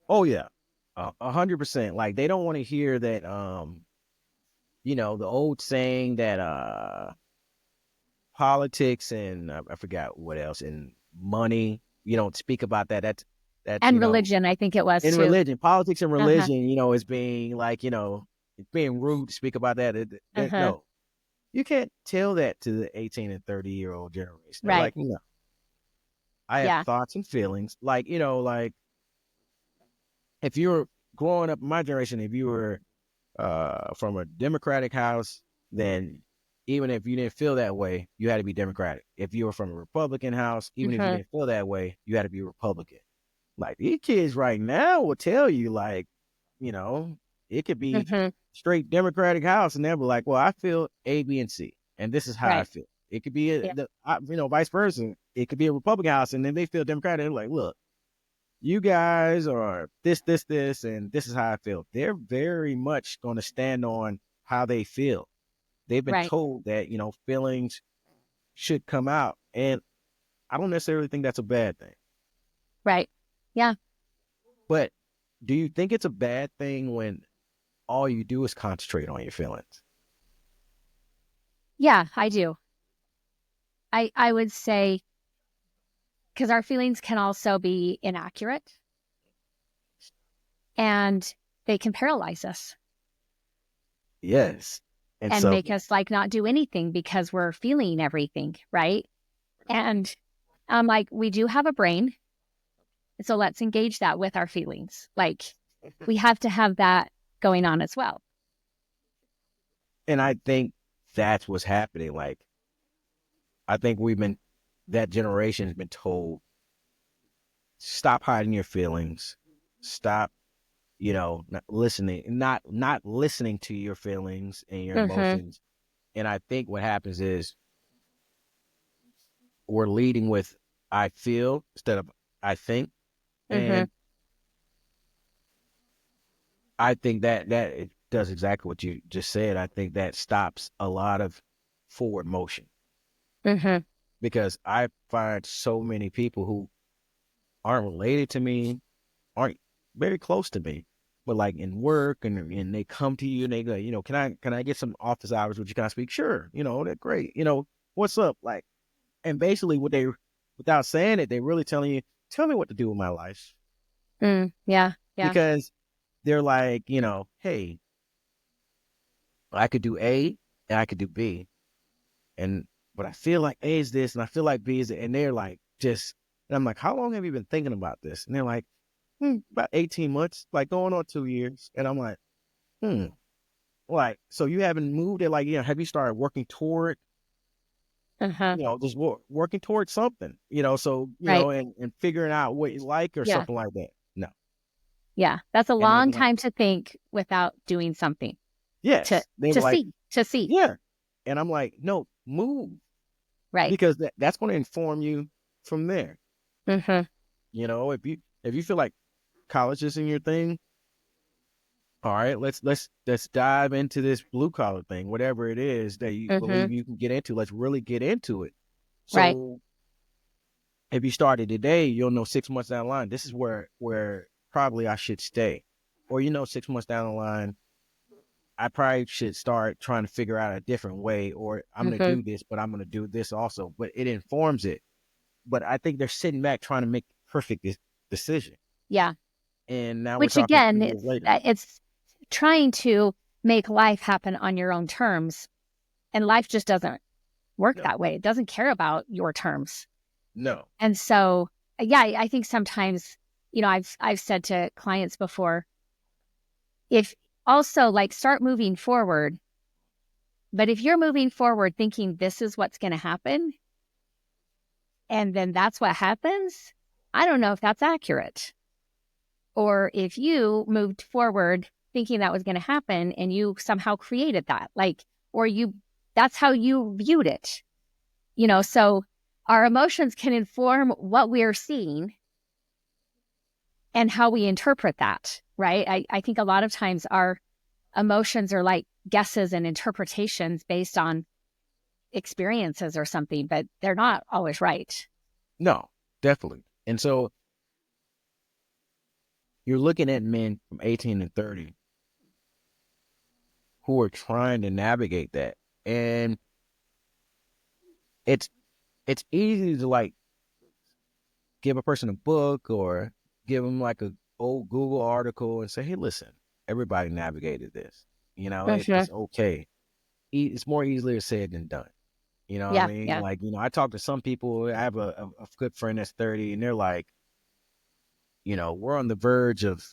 Oh yeah. 100%. Like, they don't want to hear that, the old saying that politics and I forgot what else, and money. You don't speak about that. That's And religion, I think it was in too. religion, politics and Uh-huh. religion. Is being like, it's being rude to speak about that. Uh-huh. No, you can't tell that to the 18 and 30-year-old generation. They're Right. like, I have Yeah. thoughts and feelings. Like, like if you were growing up in my generation, if you were from a Democratic house, then even if you didn't feel that way, you had to be Democratic. If you were from a Republican house, even if you Mm-hmm. didn't feel that way, you had to be Republican. Like, these kids right now will tell you, like, you know, it could be Mm-hmm. straight Democratic house, and they'll be like, well, I feel A, B, and C, and this is how I Right. feel. It could be Yeah. vice versa. It could be a Republican house, and then they feel Democratic. They're like, look, you guys are this, and this is how I feel. They're very much going to stand on how they feel. They've been Right. told that, feelings should come out. And I don't necessarily think that's a bad thing. Right. Yeah. But do you think it's a bad thing when all you do is concentrate on your feelings? Yeah, I do. I would say because our feelings can also be inaccurate and they can paralyze us Yes. And and so, make us like not do anything because we're feeling everything, right? And I'm like, we do have a brain. So let's engage that with our feelings. Like we have to have that going on as well. and I think that's what's happening. Like, I think that generation has been told, stop hiding your feelings, stop, not listening to your feelings and your Mm-hmm. emotions. And I think what happens is we're leading with I feel instead of I think. Mm-hmm. And I think that it does exactly what you just said. I think that stops a lot of forward motion Mm-hmm. because I find so many people who aren't related to me, aren't very close to me, but like in work and they come to you and they go, can I get some office hours? Would you kind of speak? Sure. They're great. What's up? Like, and basically without saying it, they're really telling you, tell me what to do with my life. Mm, yeah. Yeah. Because they're like, hey, I could do A, and I could do B. And but I feel like A is this, and I feel like B is it. And they're like, just, and I'm like, how long have you been thinking about this? And they're like, about 18 months, like going on 2 years. And I'm like, like, so you haven't moved it? Like, have you started working toward, Uh-huh. just working towards something, so, Right. and figuring out what you like or Yeah. something like that? No. Yeah. That's a And they long were like, time to think without doing something to yes. They were to like, see, to see. yeah. And I'm like, no, move, Right. because that's going to inform you from there. Mm-hmm. If you feel like college isn't your thing, all right, let's dive into this blue collar thing, whatever it is that you Mm-hmm. believe you can get into. Let's really get into it. Right. So if you started today, you'll know 6 months down the line, this is where probably I should stay. Or 6 months down the line, I probably should start trying to figure out a different way, or I'm going to Mm-hmm. do this, but I'm going to do this also. But it informs it. But I think they're sitting back trying to make the perfect decision. Yeah. And now we're Which talking again, 3 years later. it's trying to make life happen on your own terms. And life just doesn't work No, that way. It doesn't care about your terms. no, And so, yeah, I think sometimes, I've said to clients before, if also like start moving forward, but if you're moving forward thinking this is what's going to happen, and then that's what happens, I don't know if that's accurate. Or if you moved forward thinking that was going to happen and you somehow created that, that's how you viewed it, so our emotions can inform what we're seeing and how we interpret that, right? I think a lot of times our emotions are like guesses and interpretations based on experiences or something, but they're not always right. no, definitely. And so you're looking at men from 18 and 30 who are trying to navigate that. And it's easy to like give a person a book or give them like a old Google article and say, hey, listen, everybody navigated this. Mm-hmm. It's okay. It's more easily said than done. You know what I Yeah, mean? yeah. Like, I talk to some people. I have a good friend that's 30, and they're like, we're on the verge of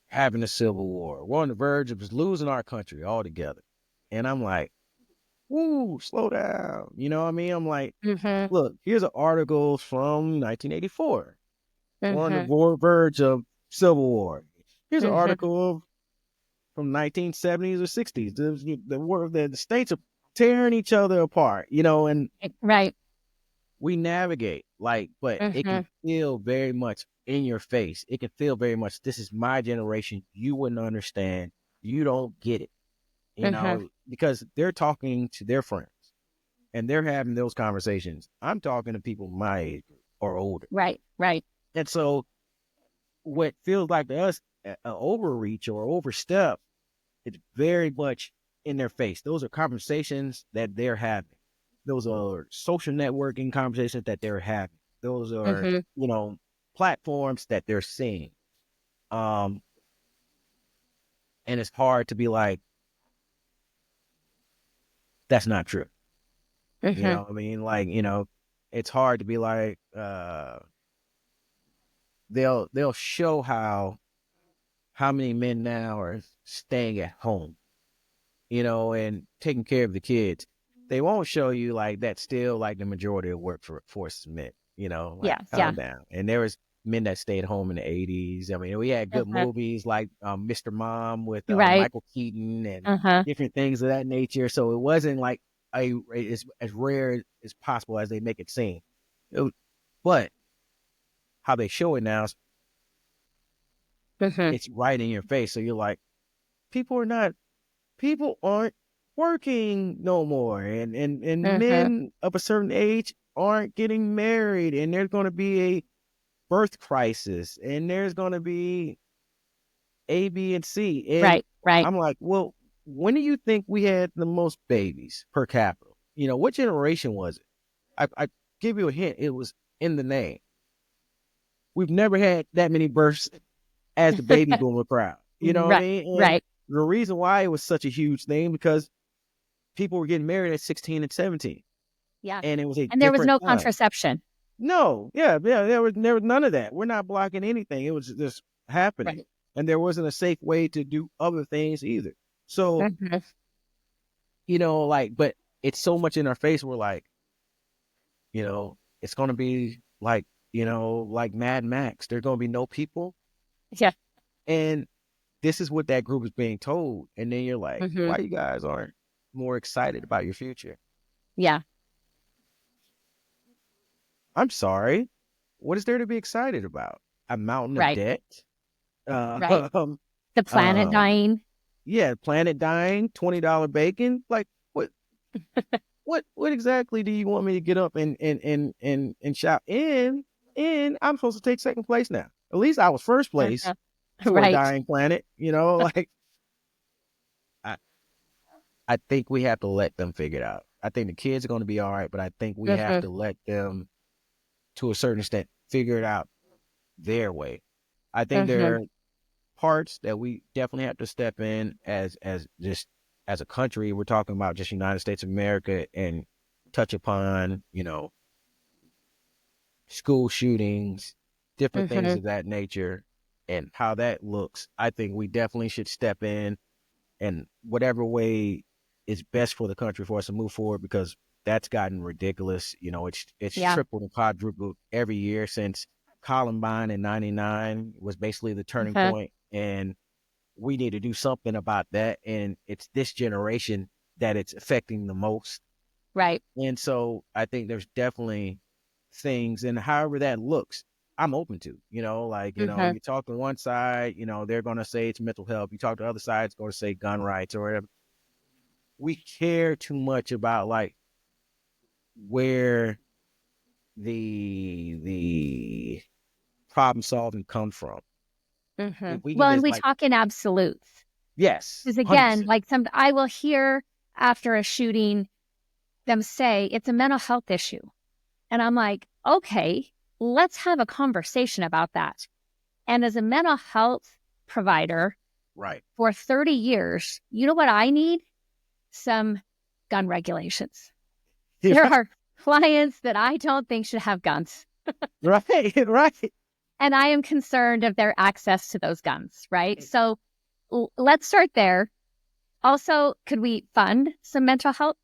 having a civil war. We're on the verge of losing our country altogether. And I'm like, woo, slow down. You know what I mean? I'm like, Mm-hmm. look, here's an article from 1984. We're on Mm-hmm. the verge of civil war. Here's an Mm-hmm. article from 1970s or 60s. The states are tearing each other apart, and Right. we navigate, like, but it Mm-hmm. can feel very much in your face. It can feel very much, this is my generation. You wouldn't understand. You don't get it, Mm-hmm. because they're talking to their friends and they're having those conversations. I'm talking to people my age or older. Right. Right. And so what feels like to us an overreach or overstep, it's very much in their face. Those are conversations that they're having. Those are social networking conversations that they're having. Those are, Mm-hmm. platforms that they're seeing. Um, and it's hard to be like, that's not true. You Mm-hmm. know what I mean? Like, it's hard to be like, they'll show how many men now are staying at home, and taking care of the kids. They won't show you like that's still like the majority of workforce men, like Yeah. Yeah. calm down. And there was men that stayed home in the 80s. I mean, we had good Uh-huh. movies like Mr. Mom with Right. Michael Keaton and Uh-huh. different things of that nature. So it wasn't like as rare as possible as they make it seem. But how they show it now, Mm-hmm. it's right in your face. So you're like, people are not people aren't working no more, and Mm-hmm. men of a certain age aren't getting married, and there's going to be a birth crisis, and there's going to be A, B, and C. And Right. Right. I'm like, well, when do you think we had the most babies per capita? What generation was it? I give you a hint. It was in the name. We've never had that many births as the baby boomer crowd. You know what I Right. mean? And Right. the reason why it was such a huge thing because people were getting married at 16 and 17, Yeah. and it was a And there was different no time. contraception. No, yeah, there was none of that. We're not blocking anything. It was just happening, Right. and there wasn't a safe way to do other things either. So Mhm. like, but it's so much in our face. We're like, it's gonna be like, like Mad Max. There's gonna be no people, Yeah. and this is what that group is being told. And then you're like, Hmm. why you guys aren't more excited about your future? Yeah. I'm sorry. What is there to be excited about? A mountain of Right. debt? Right. Um, The planet um, dying. yeah, planet dying, $20 bacon. Like what? What exactly do you want me to get up and shout? And I'm supposed to take second place now. At least I was first place Uh-huh. for a Right. dying planet. Like I, I think we have to let them figure it out. I think the kids are going to be all right, but I think we have Hmm. to let them, to a certain extent, figure it out their way. I think Hmm. there are parts that we definitely have to step in as just as a country. We're talking about just United States of America and touch upon, school shootings, different things Hmm. of that nature, and how that looks. I think we definitely should step in and whatever way is best for the country for us to move forward because that's gotten ridiculous. It's Yeah. tripled and quadrupled every year since Columbine in '99 was basically the turning Hmm. point, and we need to do something about that. And it's this generation that it's affecting the most. Right. And so I think there's definitely things, and however that looks, I'm open to, like, Hmm. you talk to one side, they're going to say it's mental health. You talk to the other side, it's going to say gun rights or whatever. We care too much about like where the problem solving comes from. Hmm. If we can Well, and just we like, talk in absolutes. yes, Because again, 100%. like I will hear after a shooting them say it's a mental health issue. And I'm like, okay, let's have a conversation about that. And as a mental health provider Right. for 30 years, you know what I need? Some gun regulations. There are clients that I don't think should have guns. Right. Right. And I am concerned of their access to those guns, right? So let's start there. Also, could we fund some mental health?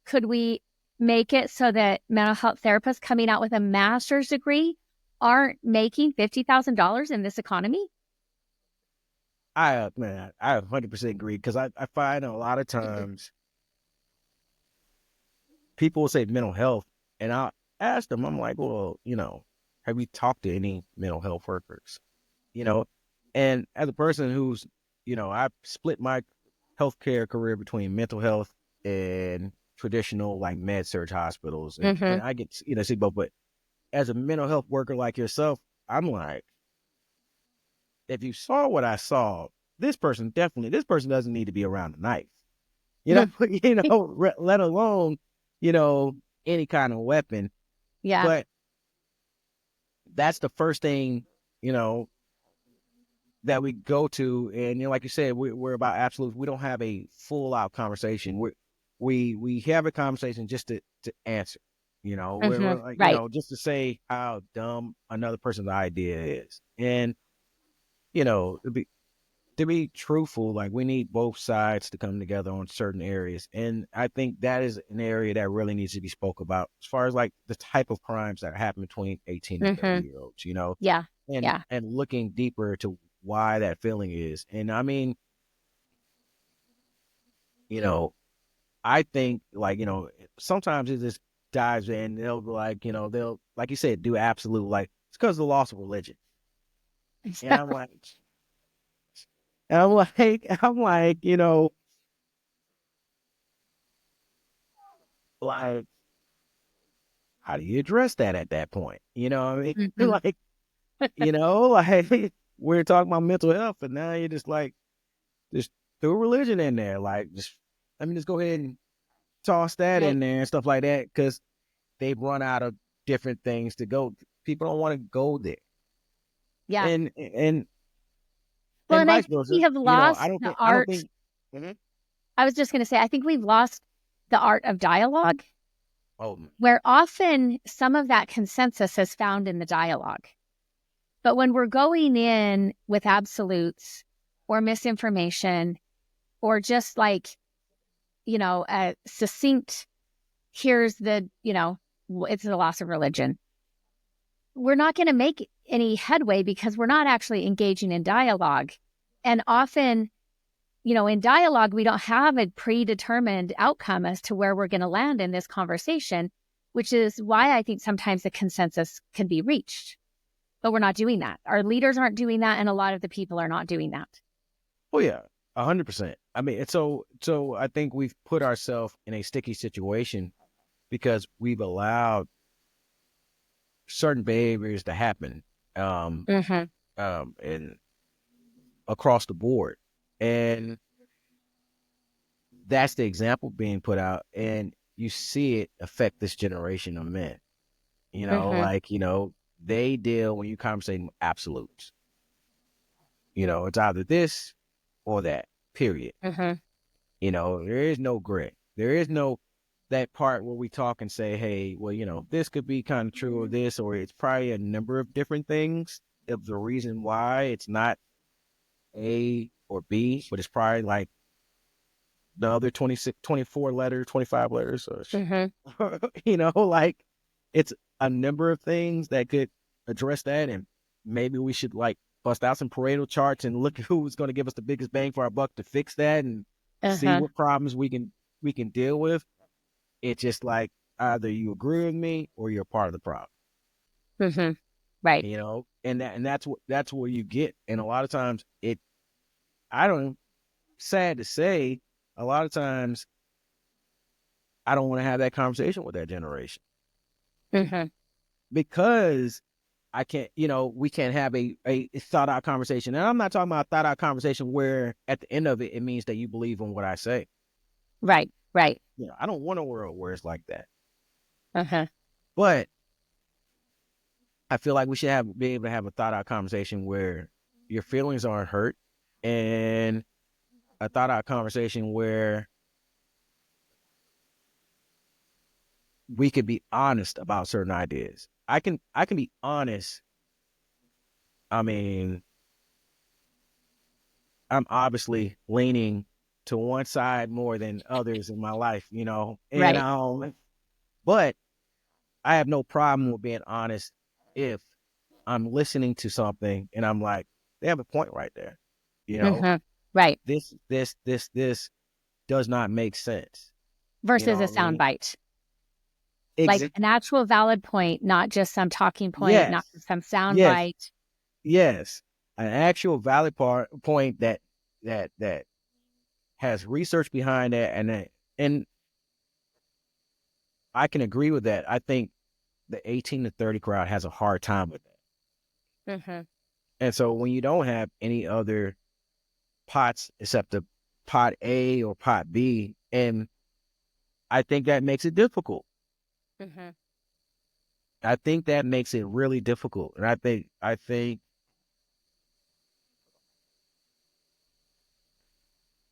Could we make it so that mental health therapists coming out with a master's degree aren't making $50,000 in this economy? I 100% agree because I find a lot of times people will say mental health, and I'll ask them, I'm like, well, have you talked to any mental health workers? You know, and as a person who's, I split my healthcare career between mental health and traditional like med surg hospitals, and Hmm. I get see both. But as a mental health worker like yourself, I'm like, if you saw what I saw, this person doesn't need to be around a knife, let alone, you know, any kind of weapon. Yeah. But that's the first thing, you know, that we go to. And, like you said, we're about absolutes. We don't have a full out conversation. We have a conversation just to answer, Hmm. we're like, Right. just to say how dumb another person's idea is. And, to be truthful, like we need both sides to come together on certain areas. And I think that is an area that really needs to be spoke about as far as like the type of crimes that happen between 18 and 30 Hmm. year olds, Yeah. and Yeah. looking deeper to why that feeling is. And I mean, you know, I think like, sometimes it just dives in, they'll be like, they'll, like you said, do absolute, like it's because of the loss of religion. And I'm like, I'm like, like, how do you address that at that point? You know what I mean? Hmm. Like, like we're talking about mental health, and now you're just like, just throw religion in there. Like, just, let me just go ahead and toss that Right. in there and stuff like that because they've run out of different things to go. People don't want to go there. Yeah. And Well, and and I vice think we versa. have You know, lost the I don't art. think. Mhm. I was just going to say, I think we've lost the art of dialogue, Oh, where often some of that consensus is found in the dialogue. But when we're going in with absolutes or misinformation or just like, a succinct, here's the, it's the loss of religion, we're not going to make any headway because we're not actually engaging in dialogue. And often, in dialogue, we don't have a predetermined outcome as to where we're going to land in this conversation, which is why I think sometimes the consensus can be reached. But we're not doing that. Our leaders aren't doing that, and a lot of the people are not doing that. oh yeah, 100%. I mean, so I think we've put ourselves in a sticky situation because we've allowed certain behaviors to happen, um, Mm-hmm. and across the board, and that's the example being put out, and you see it affect this generation of men. Mm-hmm. Like they deal when you conversate absolutes. It's either this or that. Period. Mm-hmm. There is no gray. There is no that part where we talk and say, hey, well, this could be kind of true of this, or it's probably a number of different things of the reason why it's not A or B, but it's probably like the other 26, 24 letters, 25 letters, or, Mm-hmm. like it's a number of things that could address that. And maybe we should like bust out some Pareto charts and look at who's going to give us the biggest bang for our buck to fix that and see Uh-huh. what problems we can deal with. It's just like either you agree with me or you're part of the problem, Mm-hmm. Right. and that's where you get. And a lot of times I don't, sad to say, a lot of times I don't want to have that conversation with that generation Mm-hmm. because I can't, we can't have a thought out conversation. And I'm not talking about a thought out conversation where at the end of it, it means that you believe in what I say. Right. Right. I don't want a world where it's like that. Uh-huh. But I feel like we should be able to have a thought out conversation where your feelings aren't hurt, and a thought out conversation where we could be honest about certain ideas. I can be honest. I mean, I'm obviously leaning to one side more than others in my life, and Right. but I have no problem with being honest if I'm listening to something and I'm like, they have a point right there. You know, Mm-hmm. Right. this does not make sense. You Versus know a what I mean? soundbite. Like Exa- an actual valid point, not just some talking point, not yes, just some yes, soundbite. yes. An actual valid point that has research behind that, and I can agree with that. I think the 18 to 30 crowd has a hard time with that. Mm-hmm. And so when you don't have any other pots except the pot A or pot B, and I think that makes it difficult. Mm-hmm. I think that makes it really difficult. And I think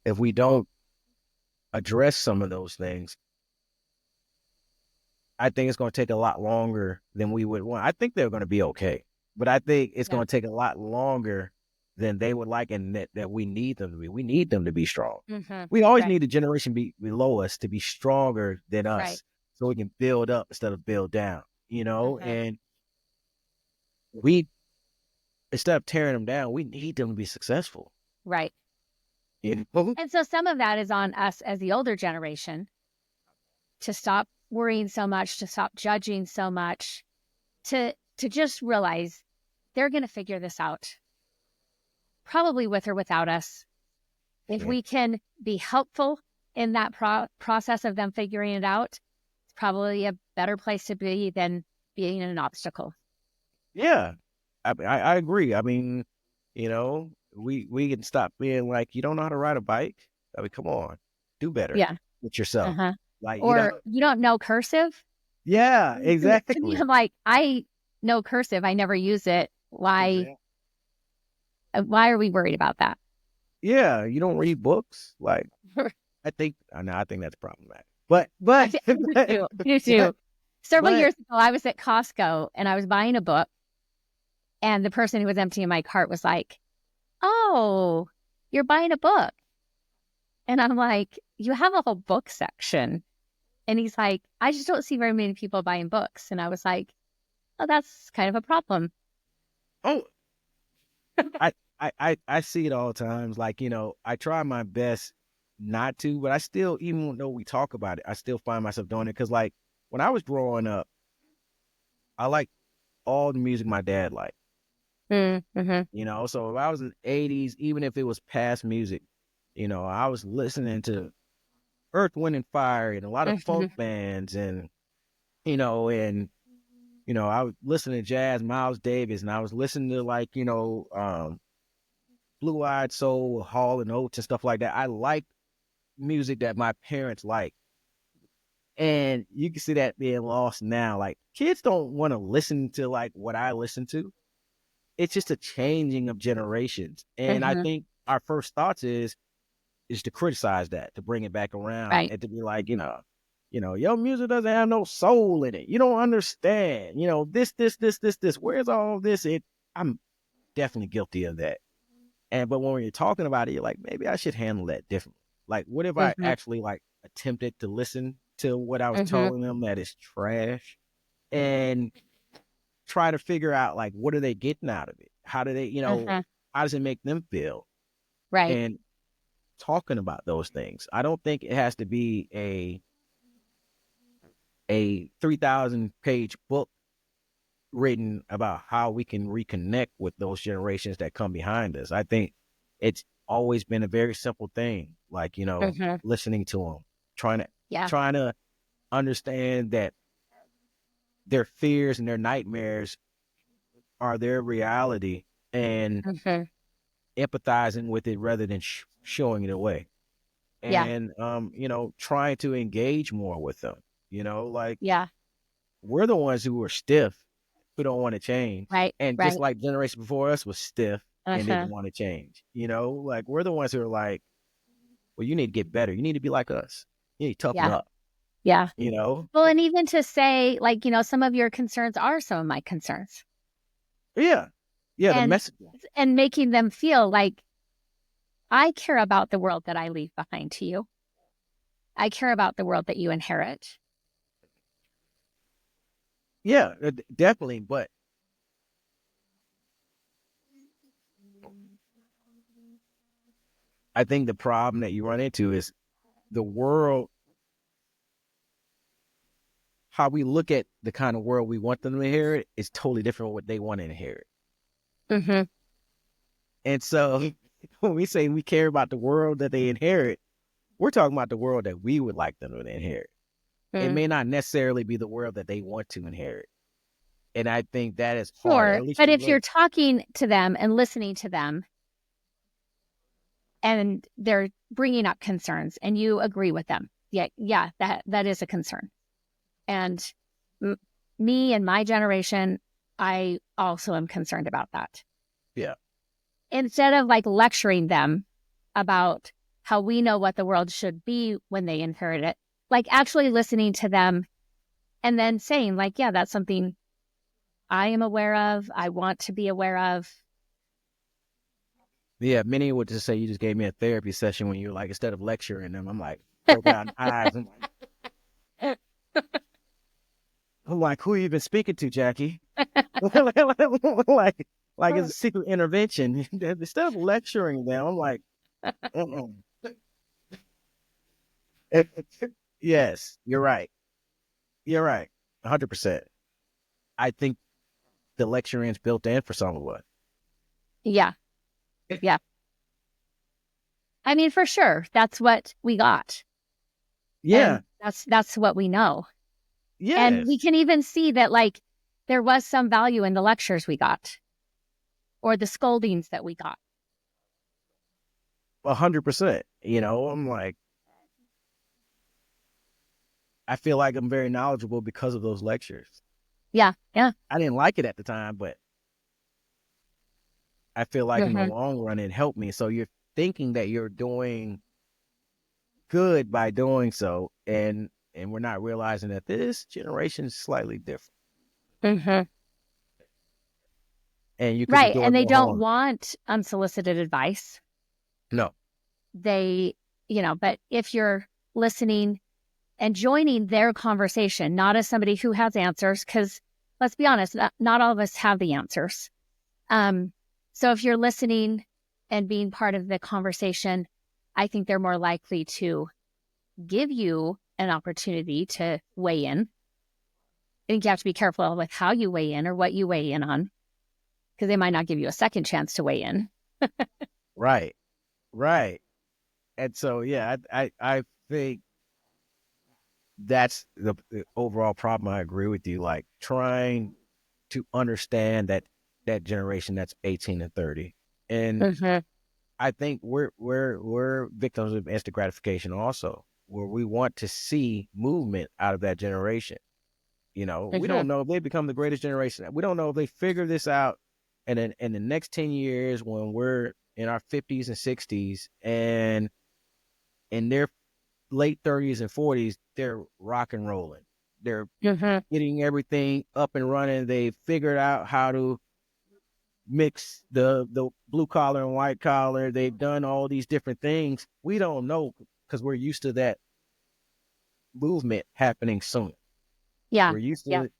if we don't address some of those things, I think it's going to take a lot longer than we would want. I think they're going to be okay, but I think it's Yeah. going to take a lot longer than they would like, and that we need them to be. We need them to be strong. Mm-hmm. We always Right. need a generation below us to be stronger than Right. us, so we can build up instead of build down. Mm-hmm. And we, instead of tearing them down, we need them to be successful. Right. You know? And so some of that is on us as the older generation to stop worrying so much, to stop judging so much, to just realize they're going to figure this out, probably with or without us. If Yeah. we can be helpful in that process of them figuring it out, it's probably a better place to be than being an obstacle. Yeah, I agree. I mean, we can stop being like, you don't know how to ride a bike. I mean, come on, do better Yeah. with yourself. Uh-huh. Like, Or you don't know cursive? yeah, To me, exactly. I'm like, I know cursive. I never use it. Why? Exactly. Why are we worried about that? Yeah, you don't read books. Like, I think that's problematic. But, I do too. I do too. but, Several but, years ago, I was at Costco and I was buying a book, and the person who was emptying my cart was like, "Oh, you're buying a book." And I'm like, "You have a whole book section." And he's like, "I just don't see very many people buying books." And I was like, "Oh, that's kind of a problem." oh, I see it all the times. Like, I try my best not to, but I still, even though we talk about it, I still find myself doing it. Cause like when I was growing up, I liked all the music my dad liked, Mm-hmm. So if I was in the 80s, even if it was past music, I was listening to Earth, Wind and Fire and a lot of Mm-hmm. folk bands and I was listening to jazz, Miles Davis, and I was listening to like, Blue Eyed Soul, Hall and Oates and stuff like that. I liked music that my parents liked. And you can see that being lost now. Like kids don't want to listen to like what I listen to. It's just a changing of generations. And I Mm-hmm. think our first thoughts is to criticize that, to bring it back around Right. and to be like, your music doesn't have no soul in it. You don't understand. This. Where's all this? I'm definitely guilty of that. But when you're talking about it, you're like, maybe I should handle that differently. Like, what if I Mm-hmm. actually like attempted to listen to what I was Mm-hmm. telling them that is trash and try to figure out like what are they getting out of it? How do they, Mm-hmm. how does it make them feel? Right. And talking about those things. I don't think it has to be a 3,000 page book written about how we can reconnect with those generations that come behind us. I think it's always been a very simple thing, like Mm-hmm. listening to them, trying to Yeah. trying to understand that their fears and their nightmares are their reality, and Mm-hmm. empathizing with it rather than showing it away, Yeah. and trying to engage more with them. Like Yeah. we're the ones who are stiff, who don't want to change. Right. And just Right. like generation before us was stiff and Uh-huh. didn't want to change, like we're the ones who are like, well, you need to get better. You need to be like us. You need to toughen Yeah. up, Yeah. you know? Well, and even to say, like, some of your concerns are some of my concerns, Yeah. Yeah. The and message. making them feel like I care about the world that I leave behind to you. I care about the world that you inherit. Yeah, definitely. But I think the problem that you run into is the world, how we look at the kind of world we want them to inherit is totally different from what they want to inherit. Mm-hmm. And so when we say we care about the world that they inherit, we're talking about the world that we would like them to inherit. It Mm. may not necessarily be the world that they want to inherit. And I think that is hard, or Sure. at least But you if really, you're talking to them and listening to them and they're bringing up concerns and you agree with them, yeah, that is a concern. And m- me and my generation, I also am concerned about that. yeah. Instead of like lecturing them about how we know what the world should be when they inherit it, like actually listening to them and then saying, like, yeah, that's something I am aware of, I want to be aware of. Yeah, many would just say you just gave me a therapy session when you were like, instead of lecturing them, I'm like, broke out in eyes. I'm like, who you been speaking to, Jackie? like it's a secret intervention. Instead of lecturing them, I'm like, uh-uh. Yes, you're right. You're right. 100%. I think the lecturing is built in for some of us. Yeah, yeah. I mean, for sure, that's what we got, and Yeah. that's what we know. And we Yes. can even see that, like, there was some value in the lectures we got or the scoldings that we got. 100%. I'm like, I feel like I'm very knowledgeable because of those lectures. Yeah, yeah, I didn't like it at the time, but I feel like in the Mm-hmm. long run, it helped me. So you're thinking that you're doing good by doing so, and we're not realizing that this generation is slightly different, Mm-hmm. and you could be Right. doing And they more don't harm. want unsolicited advice. No, They, but if you're listening and joining their conversation, not as somebody who has answers, because let's be honest, not all of us have the answers. So if you're listening and being part of the conversation, I think they're more likely to give you an opportunity to weigh in. I think you have to be careful with how you weigh in or what you weigh in on, because they might not give you a second chance to weigh in. right, right. And so, yeah, I think that's the overall problem. I agree with you. Like trying to understand that generation that's 18 and 30, and Mm-hmm. I think we're victims of instant gratification also, where we want to see movement out of that generation. We Mm-hmm. don't know if they become the greatest generation. We don't know if they figure this out, and then in the next 10 years, when we're in our 50s and 60s, and in their late 30s and 40s, they're rock and rolling. They're Mm-hmm. getting everything up and running. They figured out how to mix the blue collar and white collar. They've done all these different things. We don't know because we're used to that movement happening soon. Yeah. We're used Yeah. to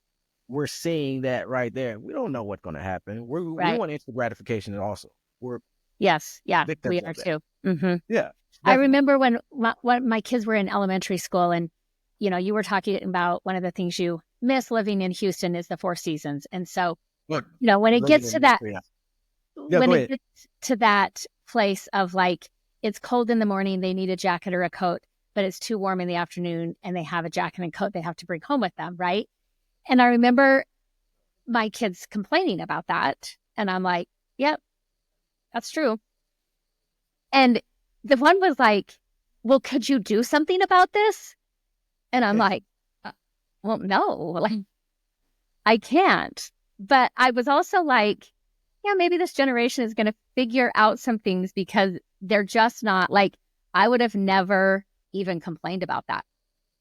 we're seeing that right there. We don't know what's going to happen. We Right. want instant gratification also. We're Yes. Yeah. We victims are of that. too. Mm-hmm. Yeah, I definitely. remember when my kids were in elementary school, and you were talking about one of the things you miss living in Houston is the Four Seasons. And so, Look, when it living gets to in that, yeah. Yeah, when go it ahead. gets to that place of like, it's cold in the morning, they need a jacket or a coat, but it's too warm in the afternoon and they have a jacket and coat they have to bring home with them, right? And I remember my kids complaining about that. And I'm like, yep, that's true. And the one was like, well, could you do something about this? And I'm like, uh, well, no, like I can't. But I was also like, yeah, maybe this generation is going to figure out some things because they're just not like, I would have never even complained about that.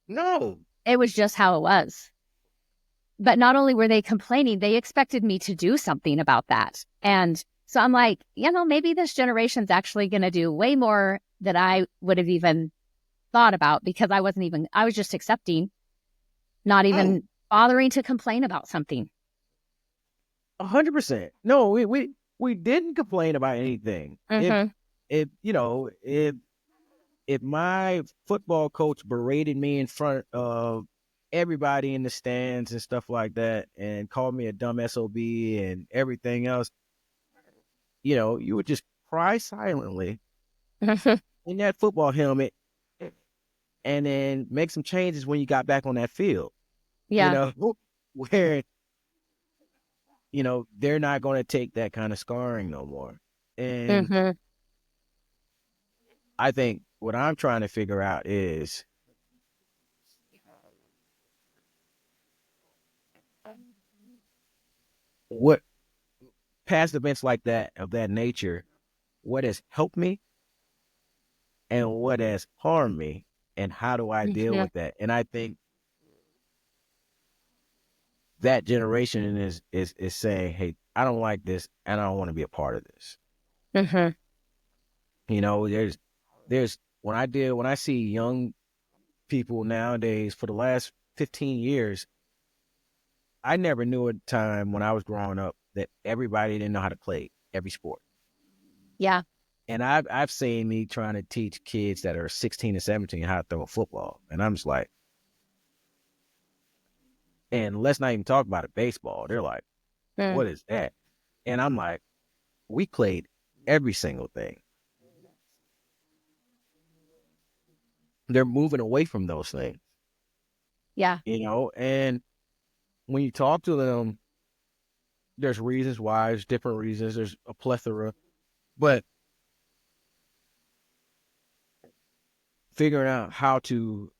No. It was just how it was. But not only were they complaining, they expected me to do something about that. And so I'm like, maybe this generation's actually going to do way more than I would have even thought about because I was just accepting, not Oh, even bothering to complain about something. 100%. No, we didn't complain about anything. Mm-hmm. If my football coach berated me in front of everybody in the stands and stuff like that and called me a dumb SOB and everything else, you would just cry silently in that football helmet and then make some changes when you got back on that field, you Yeah. know, where, they're not going to take that kind of scarring no more. And Mm-hmm. I think what I'm trying to figure out is what past events like that, of that nature, what has helped me and what has harmed me, and how do I deal Mm-hmm. with that? And I think that generation is saying, hey, I don't like this and I don't want to be a part of this. Mm-hmm. There's when I see young people nowadays, for the last 15 years, I never knew a time when I was growing up that everybody didn't know how to play every sport. Yeah. And I've seen me trying to teach kids that are 16 and 17 how to throw a football. And I'm just like, and let's not even talk about it, baseball. They're like, Mm. what is that? And I'm like, we played every single thing. They're moving away from those things, Yeah. and when you talk to them, there's reasons why, there's different reasons, there's a plethora, but figuring out how to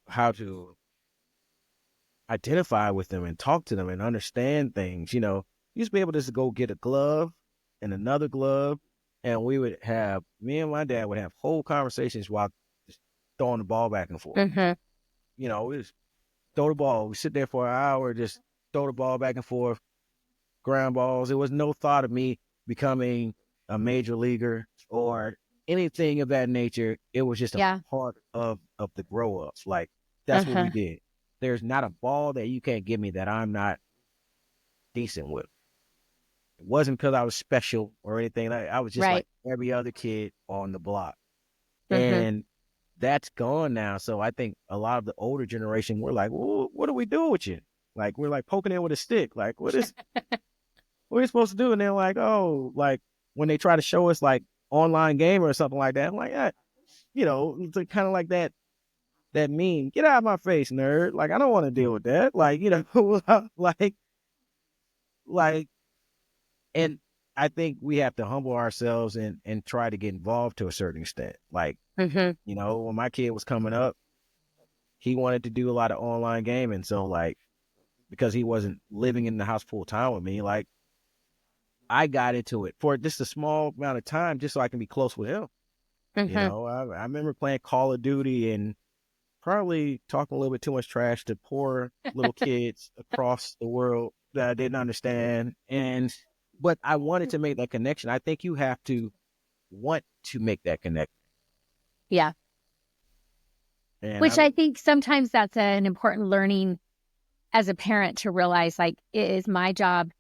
identify with them and talk to them and understand things, you used to be able to just go get a glove and another glove. and me and my dad would have whole conversations while just throwing the ball back and forth. Mm-hmm. We just throw the ball. We sit there for an hour, just throw the ball back and forth, ground balls. There was no thought of me becoming a major leaguer or anything of that nature. It was just a Yeah. part of the grow ups. Like, that's what we Uh-huh. did. There's not a ball that you can't give me that I'm not decent with. It wasn't because I was special or anything. I was just Right. like every other kid on the block. Mm-hmm. And that's gone now. So I think a lot of the older generation, we're like, well, what do we do with you? Like, we're like poking it with a stick. Like, what are you supposed to do? And they're like, oh, like when they try to show us like online game or something like that, I'm like, it's like, kind of like that meme. Get out of my face, nerd. Like, I don't want to deal with that. Like, like, and I think we have to humble ourselves and try to get involved to a certain extent. Like, Mm-hmm. when my kid was coming up, he wanted to do a lot of online gaming. So like, because he wasn't living in the house full time with me, like I got into it for just a small amount of time, just so I can be close with him. Mm-hmm. I remember playing Call of Duty and probably talking a little bit too much trash to poor little kids across the world that I didn't understand. But I wanted to make that connection. I think you have to want to make that connection. Yeah. And Which I think sometimes that's an important learning as a parent to realize, like, it is my job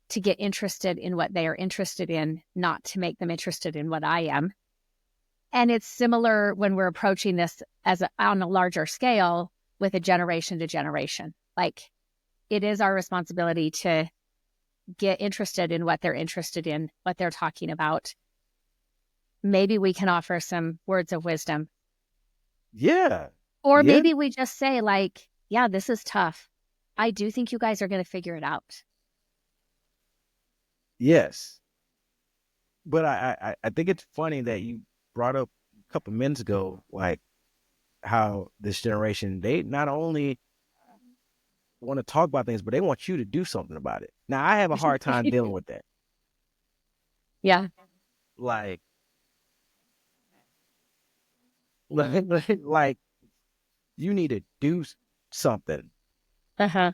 to get interested in what they are interested in, not to make them interested in what I am. And it's similar when we're approaching this on a larger scale with a generation to generation. Like, it is our responsibility to get interested in what they're interested in, what they're talking about. Maybe we can offer some words of wisdom. yeah. Or Yeah. maybe we just say, like, yeah, this is tough. I do think you guys are going to figure it out. Yes. But I think it's funny that you brought up a couple minutes ago, like how this generation, they not only want to talk about things, but they want you to do something about it. Now, I have a hard time dealing with that. Yeah. Like, like you need to do something. Uh-huh.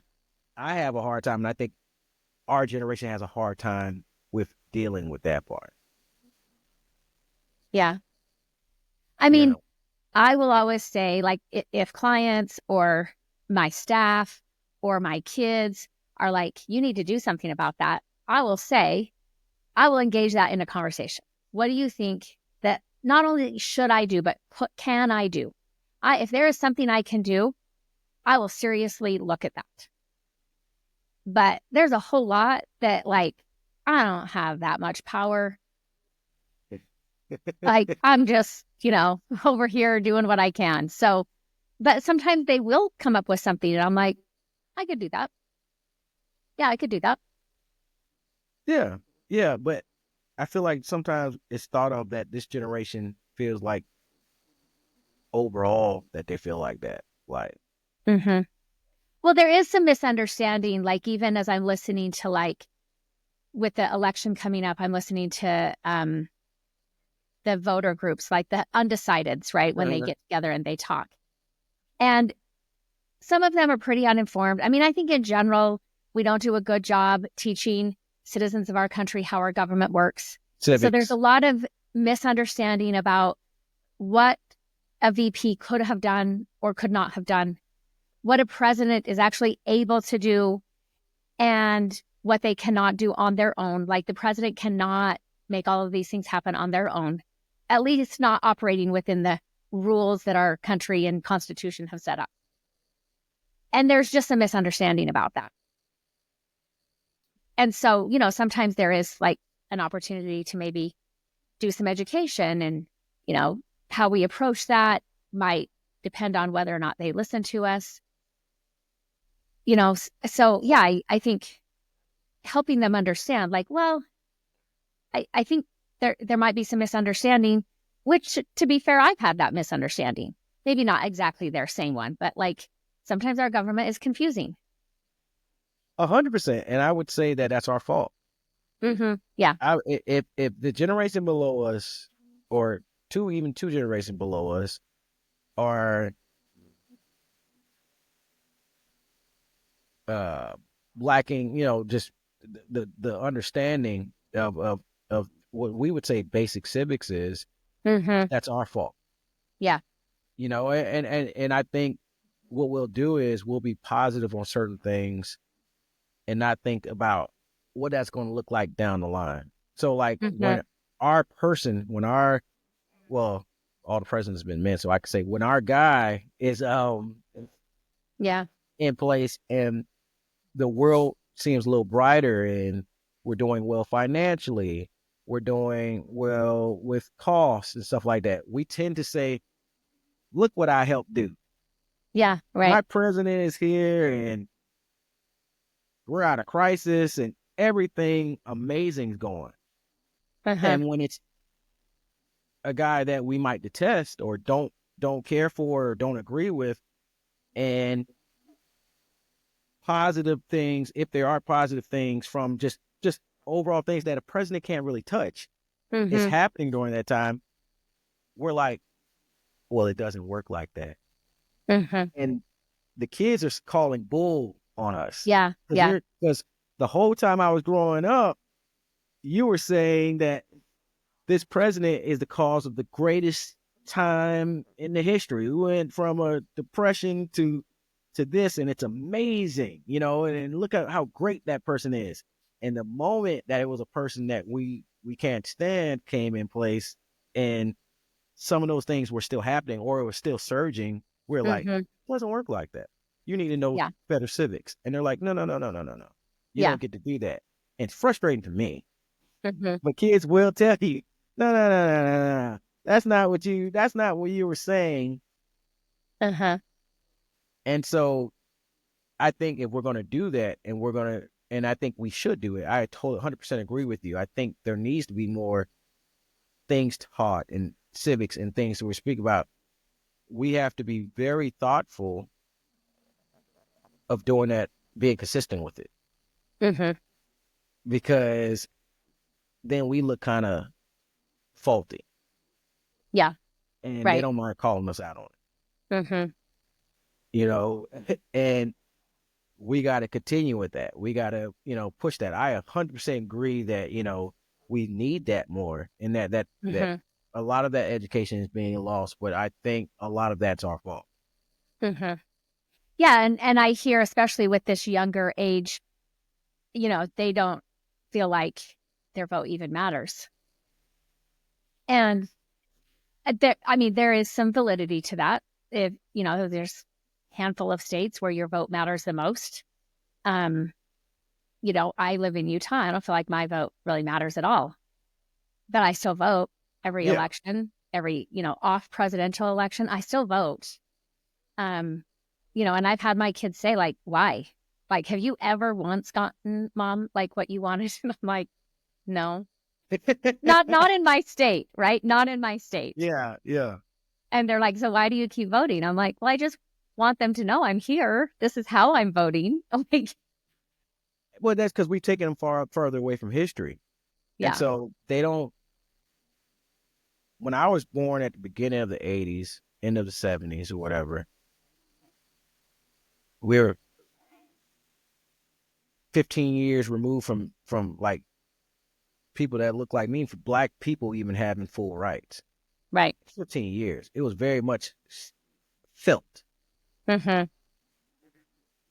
I have a hard time, and I think our generation has a hard time with dealing with that part. Yeah. I You mean, know, I will always say, like, if clients or my staff or my kids are like, you need to do something about that, I will say, I will engage that in a conversation. What do you think that not only should I do, but can I do? If there is something I can do, I will seriously look at that. But there's a whole lot that, like, I don't have that much power. Like, I'm just, over here doing what I can. So, but sometimes they will come up with something and I'm like, I could do that. Yeah, I could do that. yeah, yeah, but I feel like sometimes it's thought of that this generation feels like overall that they feel like that. Like, Mm-hmm. Well, there is some misunderstanding. Like, even as I'm listening to, like, with the election coming up, I'm listening to the voter groups, like the undecideds, right? When they get together and they talk. And some of them are pretty uninformed. I mean, I think in general, we don't do a good job teaching citizens of our country how our government works. civics. So there's a lot of misunderstanding about what a VP could have done or could not have done, what a president is actually able to do, and what they cannot do on their own. Like, the president cannot make all of these things happen on their own, at least not operating within the rules that our country and constitution have set up. And there's just a misunderstanding about that. And so, sometimes there is, like, an opportunity to maybe do some education, and, how we approach that might depend on whether or not they listen to us. So yeah, I think helping them understand, like, well, I think there might be some misunderstanding, which, to be fair, I've had that misunderstanding. Maybe not exactly their same one, but, like, sometimes our government is confusing. 100%. And I would say that that's our fault. Yeah. If the generation below us, or even two generations below us, are uh lacking, just the understanding of what we would say basic civics is, Hmm. that's our fault. Yeah. And I think what we'll do is we'll be positive on certain things and not think about what that's going to look like down the line. So like Hmm. when our well, all the presidents have been men, so I could say when our guy is Yeah. in place and the world seems a little brighter and we're doing well financially, we're doing well with costs and stuff like that, we tend to say, look what I helped do. Yeah. Right. My president is here and we're out of crisis and everything amazing is going. Uh-huh. And when it's a guy that we might detest or don't care for or don't agree with, and positive things, if there are positive things from just overall things that a president can't really touch, is Hmm. happening during that time, we're like, well, it doesn't work like that. Hmm. And the kids are calling bull on us Yeah. because Yeah. the whole time I was growing up, you were saying that this president is the cause of the greatest time in the history. We went from a depression to this, and it's amazing, and look at how great that person is. And the moment that it was a person that we can't stand came in place, and some of those things were still happening or it was still surging, we're like, Hmm. it doesn't work like that. You need to know Yeah. better civics. And they're like, no, no, no, no, no, no, no. You Yeah. don't get to do that. And it's frustrating to me. Hmm. But kids will tell you, no, no, no, no, no, no. That's not what you were saying. Uh-huh. And so I think if we're going to do that and I think we should do it, I totally 100% agree with you. I think there needs to be more things taught in civics and things that we speak about. We have to be very thoughtful of doing that, being consistent with it, Hmm. because then we look kind of faulty Yeah. and they Right. don't mind calling us out on Hmm. it, and we got to continue with that. We got to, push that. I 100% agree that, we need that more, and that Hmm. a lot of that education is being lost, but I think a lot of that's our fault. Hmm. Yeah. And I hear, especially with this younger age, they don't feel like their vote even matters. And I mean, there is some validity to that. If, there's a handful of states where your vote matters the most. Um, I live in Utah. I don't feel like my vote really matters at all, but I still vote every Yeah. election, every, off presidential election. I still vote. Um, and I've had my kids say, like, why? Like, have you ever once gotten, mom, like what you wanted? And I'm like, no, not in my state, right? Not in my state. Yeah, yeah. And they're like, so why do you keep voting? I'm like, well, I just want them to know I'm here. This is how I'm voting. I'm like, Well, that's because we've taken them further away from history. And yeah, so they don't, when I was born at the beginning of the 80s, end of the 70s or whatever, we were 15 years removed from like people that look like me, for black people even having full rights. right. 15 years. It was very much felt. Mm-hmm.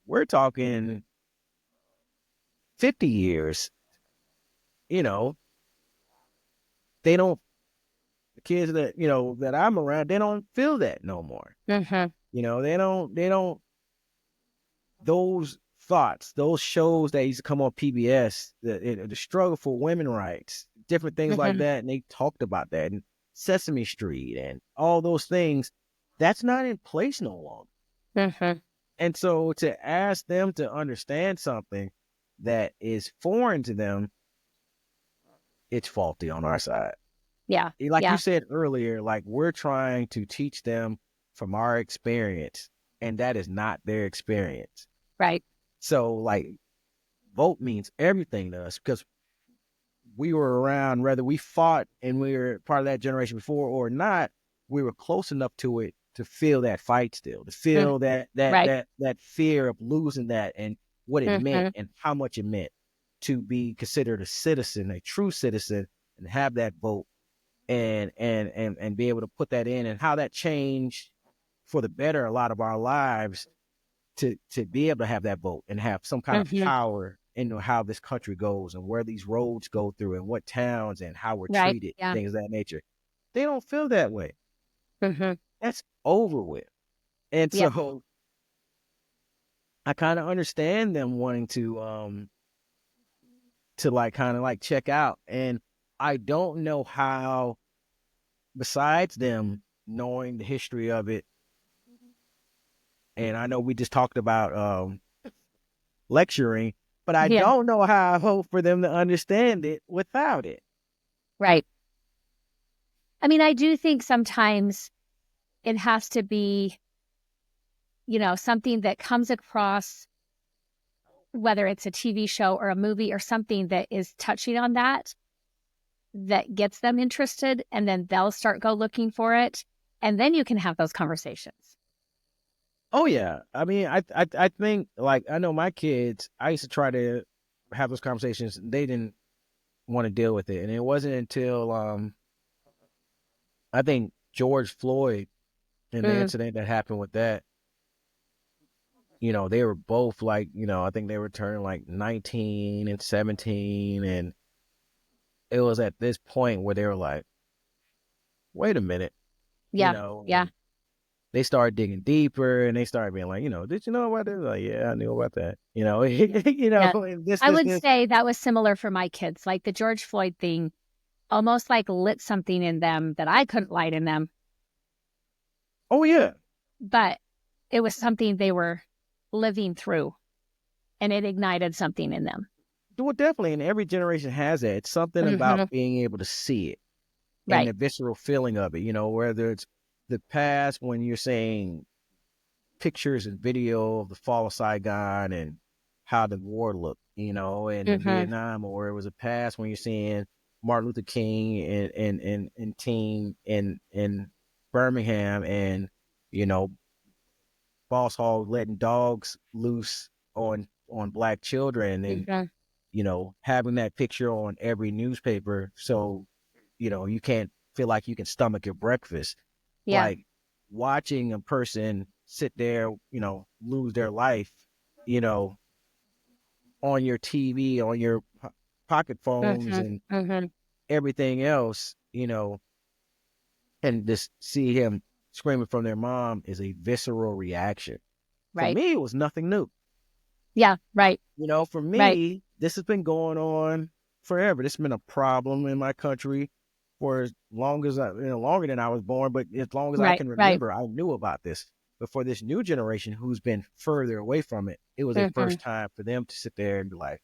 We're talking 50 years, you know, they don't, the kids that, that I'm around, they don't feel that no more. Mm-hmm. They don't, those thoughts, those shows that used to come on PBS, the struggle for women rights, different things like Mm-hmm. that. And they talked about that, and Sesame Street and all those things. That's not in place no longer. Mm-hmm. And so to ask them to understand something that is foreign to them, it's faulty on our side. Yeah. Like you Yeah. said earlier, like we're trying to teach them from our experience, and that is not their experience. Right. So like vote means everything to us because we were around, whether we fought and we were part of that generation before or not, we were close enough to it to feel that fight still, to Mm, feel right. that fear of losing that and what it meant Hmm. and how much it meant to be considered a citizen, a true citizen, and have that vote and be able to put that in, and how that changed for the better a lot of our lives to be able to have that vote and have some kind of Hmm. power into how this country goes and where these roads go through and what towns and how we're Right. treated, Yeah. things of that nature. They don't feel that way. Hmm. That's over with. And Yeah. so I kind of understand them wanting to like kind of like check out. And I don't know how, besides them knowing the history of it, and I know we just talked about lecturing, but I Yeah. don't know how I hope for them to understand it without it. Right. I mean, I do think sometimes it has to be, something that comes across, whether it's a TV show or a movie or something that is touching on that gets them interested, and then they'll start go looking for it. And then you can have those conversations. Oh yeah, I mean, I think like I know my kids. I used to try to have those conversations. They didn't want to deal with it, and it wasn't until I think George Floyd and the Mm, incident that happened with that. They were both like, I think they were turning like 19 and 17, and it was at this point where they were like, "Wait a minute," yeah. Yeah. and they started digging deeper, and they started being like, "Did you know about this?" Like, yeah, I knew about that. Yeah. And this, I this, would this. say that was similar for my kids. Like the George Floyd thing almost like lit something in them that I couldn't light in them, Oh yeah, but it was something they were living through, and it ignited something in them. well, definitely. And every generation has that. It's something about Hmm. being able to see it and Right. the visceral feeling of it. Whether it's the past when you're saying pictures and video of the fall of Saigon and how the war looked, and the Hmm. Vietnam, or it was a past when you're seeing Martin Luther King and team in Birmingham, and you know Boss Hall letting dogs loose on black children, and Hmm. having that picture on every newspaper, so you can't feel like you can stomach your breakfast. Yeah. Like watching a person sit there, lose their life, you know, on your TV, on your pocket phones, Hmm. and Hmm. everything else, and just see him screaming from their mom is a visceral reaction. For Right. me, it was nothing new. Yeah. Right. For Right. me, this has been going on forever. This has been a problem in my country for as long as longer than I was born, but as long as I Right. can Right. remember, I knew about this. But for this new generation who's been further away from it, it was a Hmm. first time for them to sit there and be like,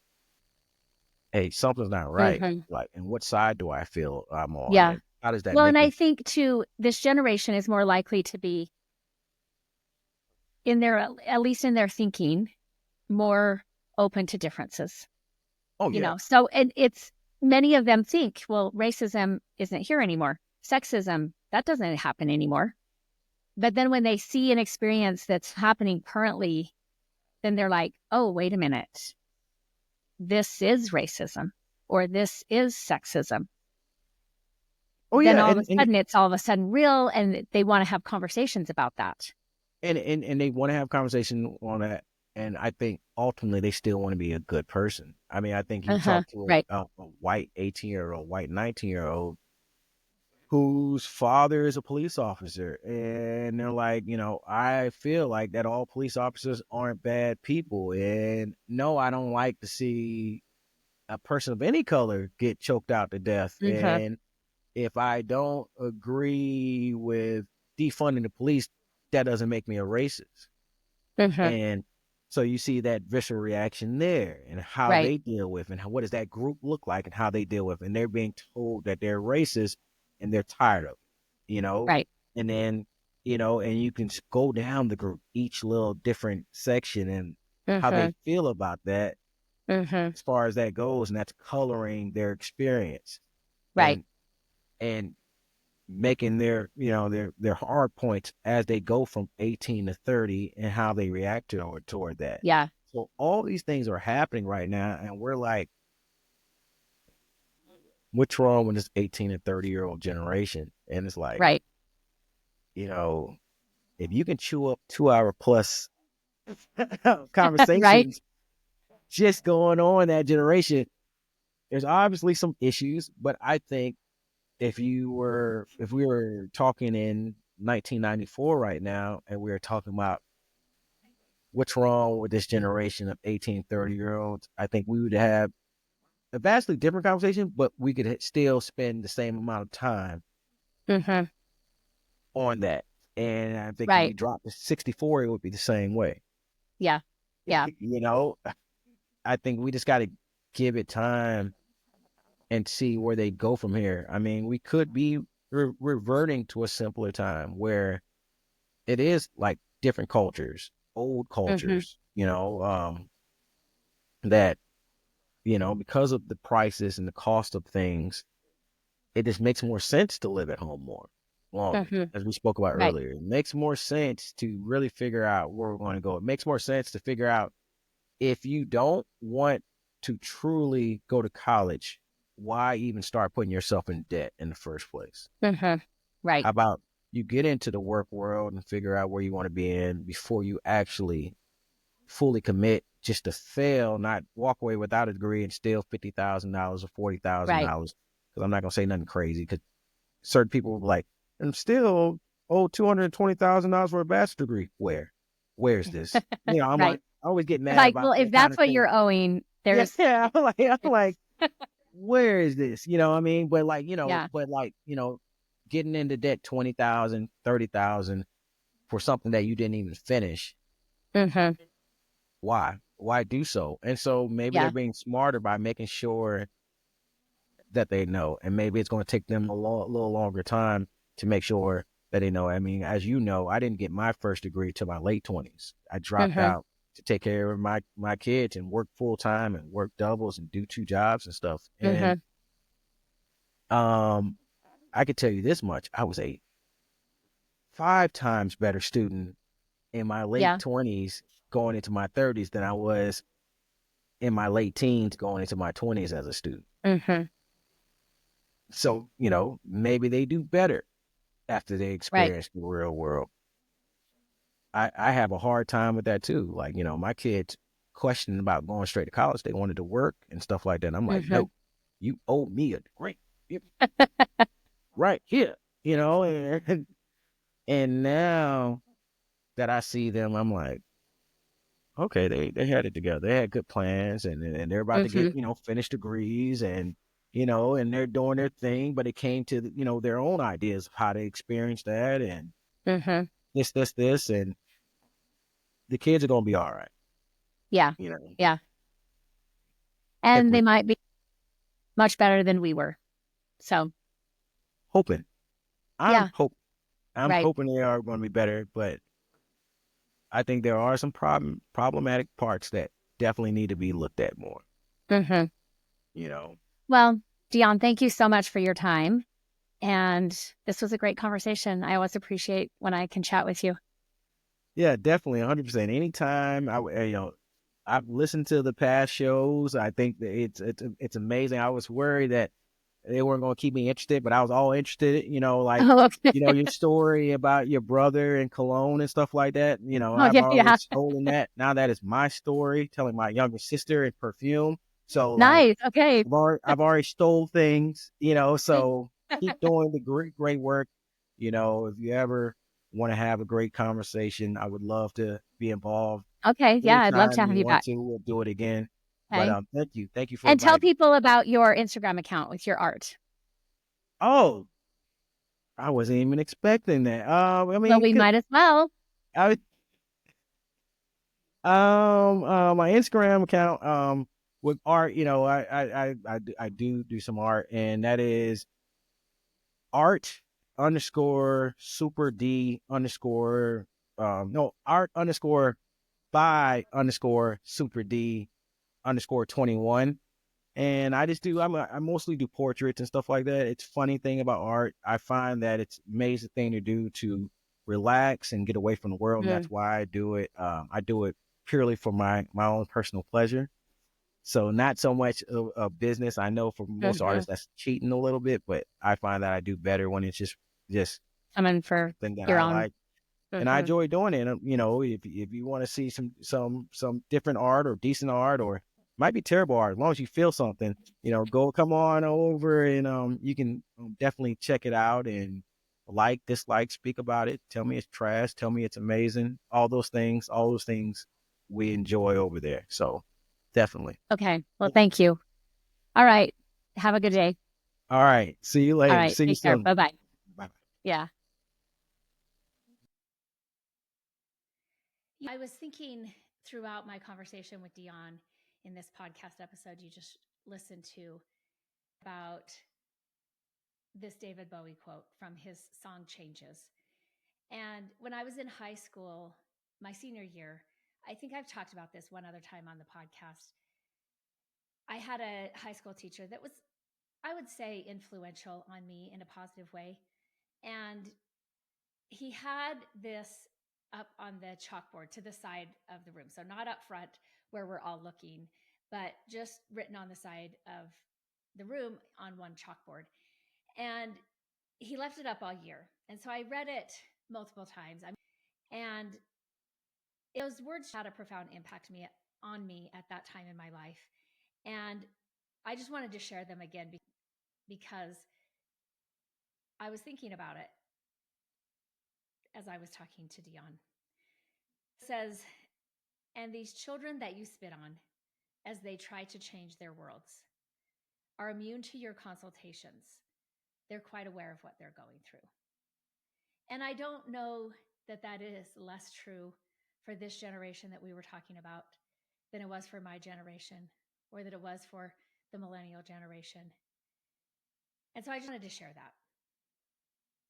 "Hey, something's not right. Hmm. Like, and what side do I feel I'm on, Yeah. and how does that Well, and make I me?" think too, this generation is more likely to be in their, at least in their thinking, more open to differences. Oh yeah, So, and it's many of them think, well, racism isn't here anymore. Sexism, that doesn't happen anymore. But then when they see an experience that's happening currently, then they're like, oh, wait a minute, this is racism or this is sexism. oh Then yeah, all of a sudden it's all of a sudden real, and they want to have conversations about that. and they want to have conversation on that, and I think ultimately they still want to be a good person. I mean, I think you Uh-huh. talk to Right. a white 18-year-old, white 19-year-old whose father is a police officer, and they're like, I feel like that all police officers aren't bad people, and no, I don't like to see a person of any color get choked out to death, Uh-huh. and if I don't agree with defunding the police, that doesn't make me a racist. Uh-huh. And so you see that visceral reaction there, and how Right. they deal with, and what does that group look like, and how they deal with, and they're being told that they're racist, and they're tired of it, Right. and then and you can go down the group, each little different section, and how they Uh-huh. feel about that. Mm-hmm. as far as that goes, and that's coloring their experience Right. and and making their their hard points as they go from 18 to 30 and how they react toward that. Yeah. So all these things are happening right now, and we're like, what's wrong with this 18 and 30-year-old generation? And it's like, Right. you know, if you can chew up 2 hour plus Right. conversations just going on that generation, there's obviously some issues, but I think if we were talking in 1994 right now and we were talking about what's wrong with this generation of 18, 30-year olds, I think we would have a vastly different conversation, but we could still spend the same amount of time Mm-hmm. on that. And I think if we Right. dropped to 64, it would be the same way. Yeah. Yeah. You know, I think we just got to give it time and see where they go from here. I mean, we could be reverting to a simpler time where it is like different cultures, old Mm-hmm. cultures, that, because of the prices and the cost of things, it just makes more sense to live at home more longer. Mm-hmm. As we spoke about Right. earlier, it makes more sense to really figure out where we're going to go. It makes more sense to figure out if you don't want to truly go to college, why even start putting yourself in debt in the first place? Mm-hmm. Right. How about you get into the work world and figure out where you want to be in before you actually fully commit just to fail, not walk away without a degree and steal $50,000 or Right. $40,000. Because I'm not gonna say nothing crazy. Because certain people will be like, "I'm still owe $220,000 for a bachelor's degree." Where's this? I'm Right. like, I always get mad Like, well, about if that kind that's of what thing. you're owing, Yeah, there's I'm like, where is this? You know what I mean? yeah. Getting into debt 20,000, 30,000 for something that you didn't even finish. Mm-hmm. Why do so? And so maybe they're Yeah. being smarter by making sure that they know, and maybe it's going to take them a little longer time to make sure that they know. I mean, as you know, I didn't get my first degree till my late 20s. I dropped Mm-hmm. out to take care of my kids and work full time and work doubles and do two jobs and stuff. And Mm-hmm. um, I could tell you this much: I was a 5 times better student in my late Yeah. 20s going into my 30s than I was in my late teens going into my 20s as a student. Mm-hmm. So, maybe they do better after they Right. experience the real world. I have a hard time with that too. Like, my kids questioning about going straight to college. They wanted to work and stuff like that. I'm like, Mm-hmm. no, you owe me a degree. Right here, and now that I see them, I'm like, okay, they had it together. They had good plans, and they're about to get, Mm-hmm. finish degrees, and and they're doing their thing. But it came to their own ideas of how to experience that, and Mm-hmm. this, and the kids are gonna be all right. Yeah. You know, Yeah. if And we're they might be much better than we were. So hoping, I'm yeah. hope, I'm Right. hoping they are going to be better. But I think there are some problematic parts that definitely need to be looked at more. Mm-hmm. You know, Well, Dion, thank you so much for your time. And this was a great conversation. I always appreciate when I can chat with you. yeah, definitely, 100%. Anytime I've listened to the past shows. I think that it's amazing. I was worried that they weren't going to keep me interested, but I was all interested. Like Oh, okay. your story about your brother in Cologne and stuff like that. Oh, I've yeah. Yeah. always told that. Now that is my story, telling my younger sister in perfume. So like Nice. Okay. I've already stole things. So keep doing the great work. If you ever want to have a great conversation, I would love to be involved. Okay. Yeah. I'd love to Anytime have you you want back. to, we'll do it again. But Okay. thank you for And tell inviting. people about your Instagram account with your art. Oh, I wasn't even expecting that. I Well, mean, we might as well. I my Instagram account with art, I do some art, and that is art underscore super D underscore no art underscore by underscore super D underscore 21. And I just do, I mostly do portraits and stuff like that. It's funny thing about art. I find that it's amazing thing to do to relax and get away from the world. And Mm-hmm. that's why I do it. I do it purely for my own personal pleasure. So not so much a business. I know for most Mm-hmm. artists that's cheating a little bit, but I find that I do better when it's just Coming for something that your I own. like and I Mm-hmm. enjoy doing it. You know, if you want to see some different art or decent art or might be terrible art, as long as you feel something, you know, come on over and you can definitely check it out and like, dislike, speak about it. Tell me it's trash. Tell me it's amazing. All those things we enjoy over there. So definitely. Okay. Well, thank you. All right. Have a good day. All right. See you All later. right. See you Take care. soon. Bye bye. Bye. Yeah. I was thinking throughout my conversation with Dion in this podcast episode you just listened to about this David Bowie quote from his song Changes. And when I was in high school, my senior year, I think I've talked about this one other time on the podcast. I had a high school teacher that was, I would say, influential on me in a positive way. And he had this up on the chalkboard to the side of the room. So not up front where we're all looking, but just written on the side of the room on one chalkboard. And he left it up all year. And so I read it multiple times. And those words had a profound impact on me at that time in my life. And I just wanted to share them again because I was thinking about it as I was talking to Dion. It says, and these children that you spit on as they try to change their worlds are immune to your consultations. They're quite aware of what they're going through. And I don't know that that is less true for this generation that we were talking about than it was for my generation or that it was for the millennial generation. And so I just wanted to share that.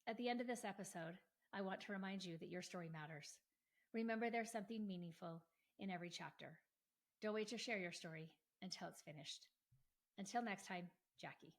At the end of this episode, I want to remind you that your story matters. Remember, there's something meaningful in every chapter. Don't wait to share your story until it's finished. Until next time, Jackie.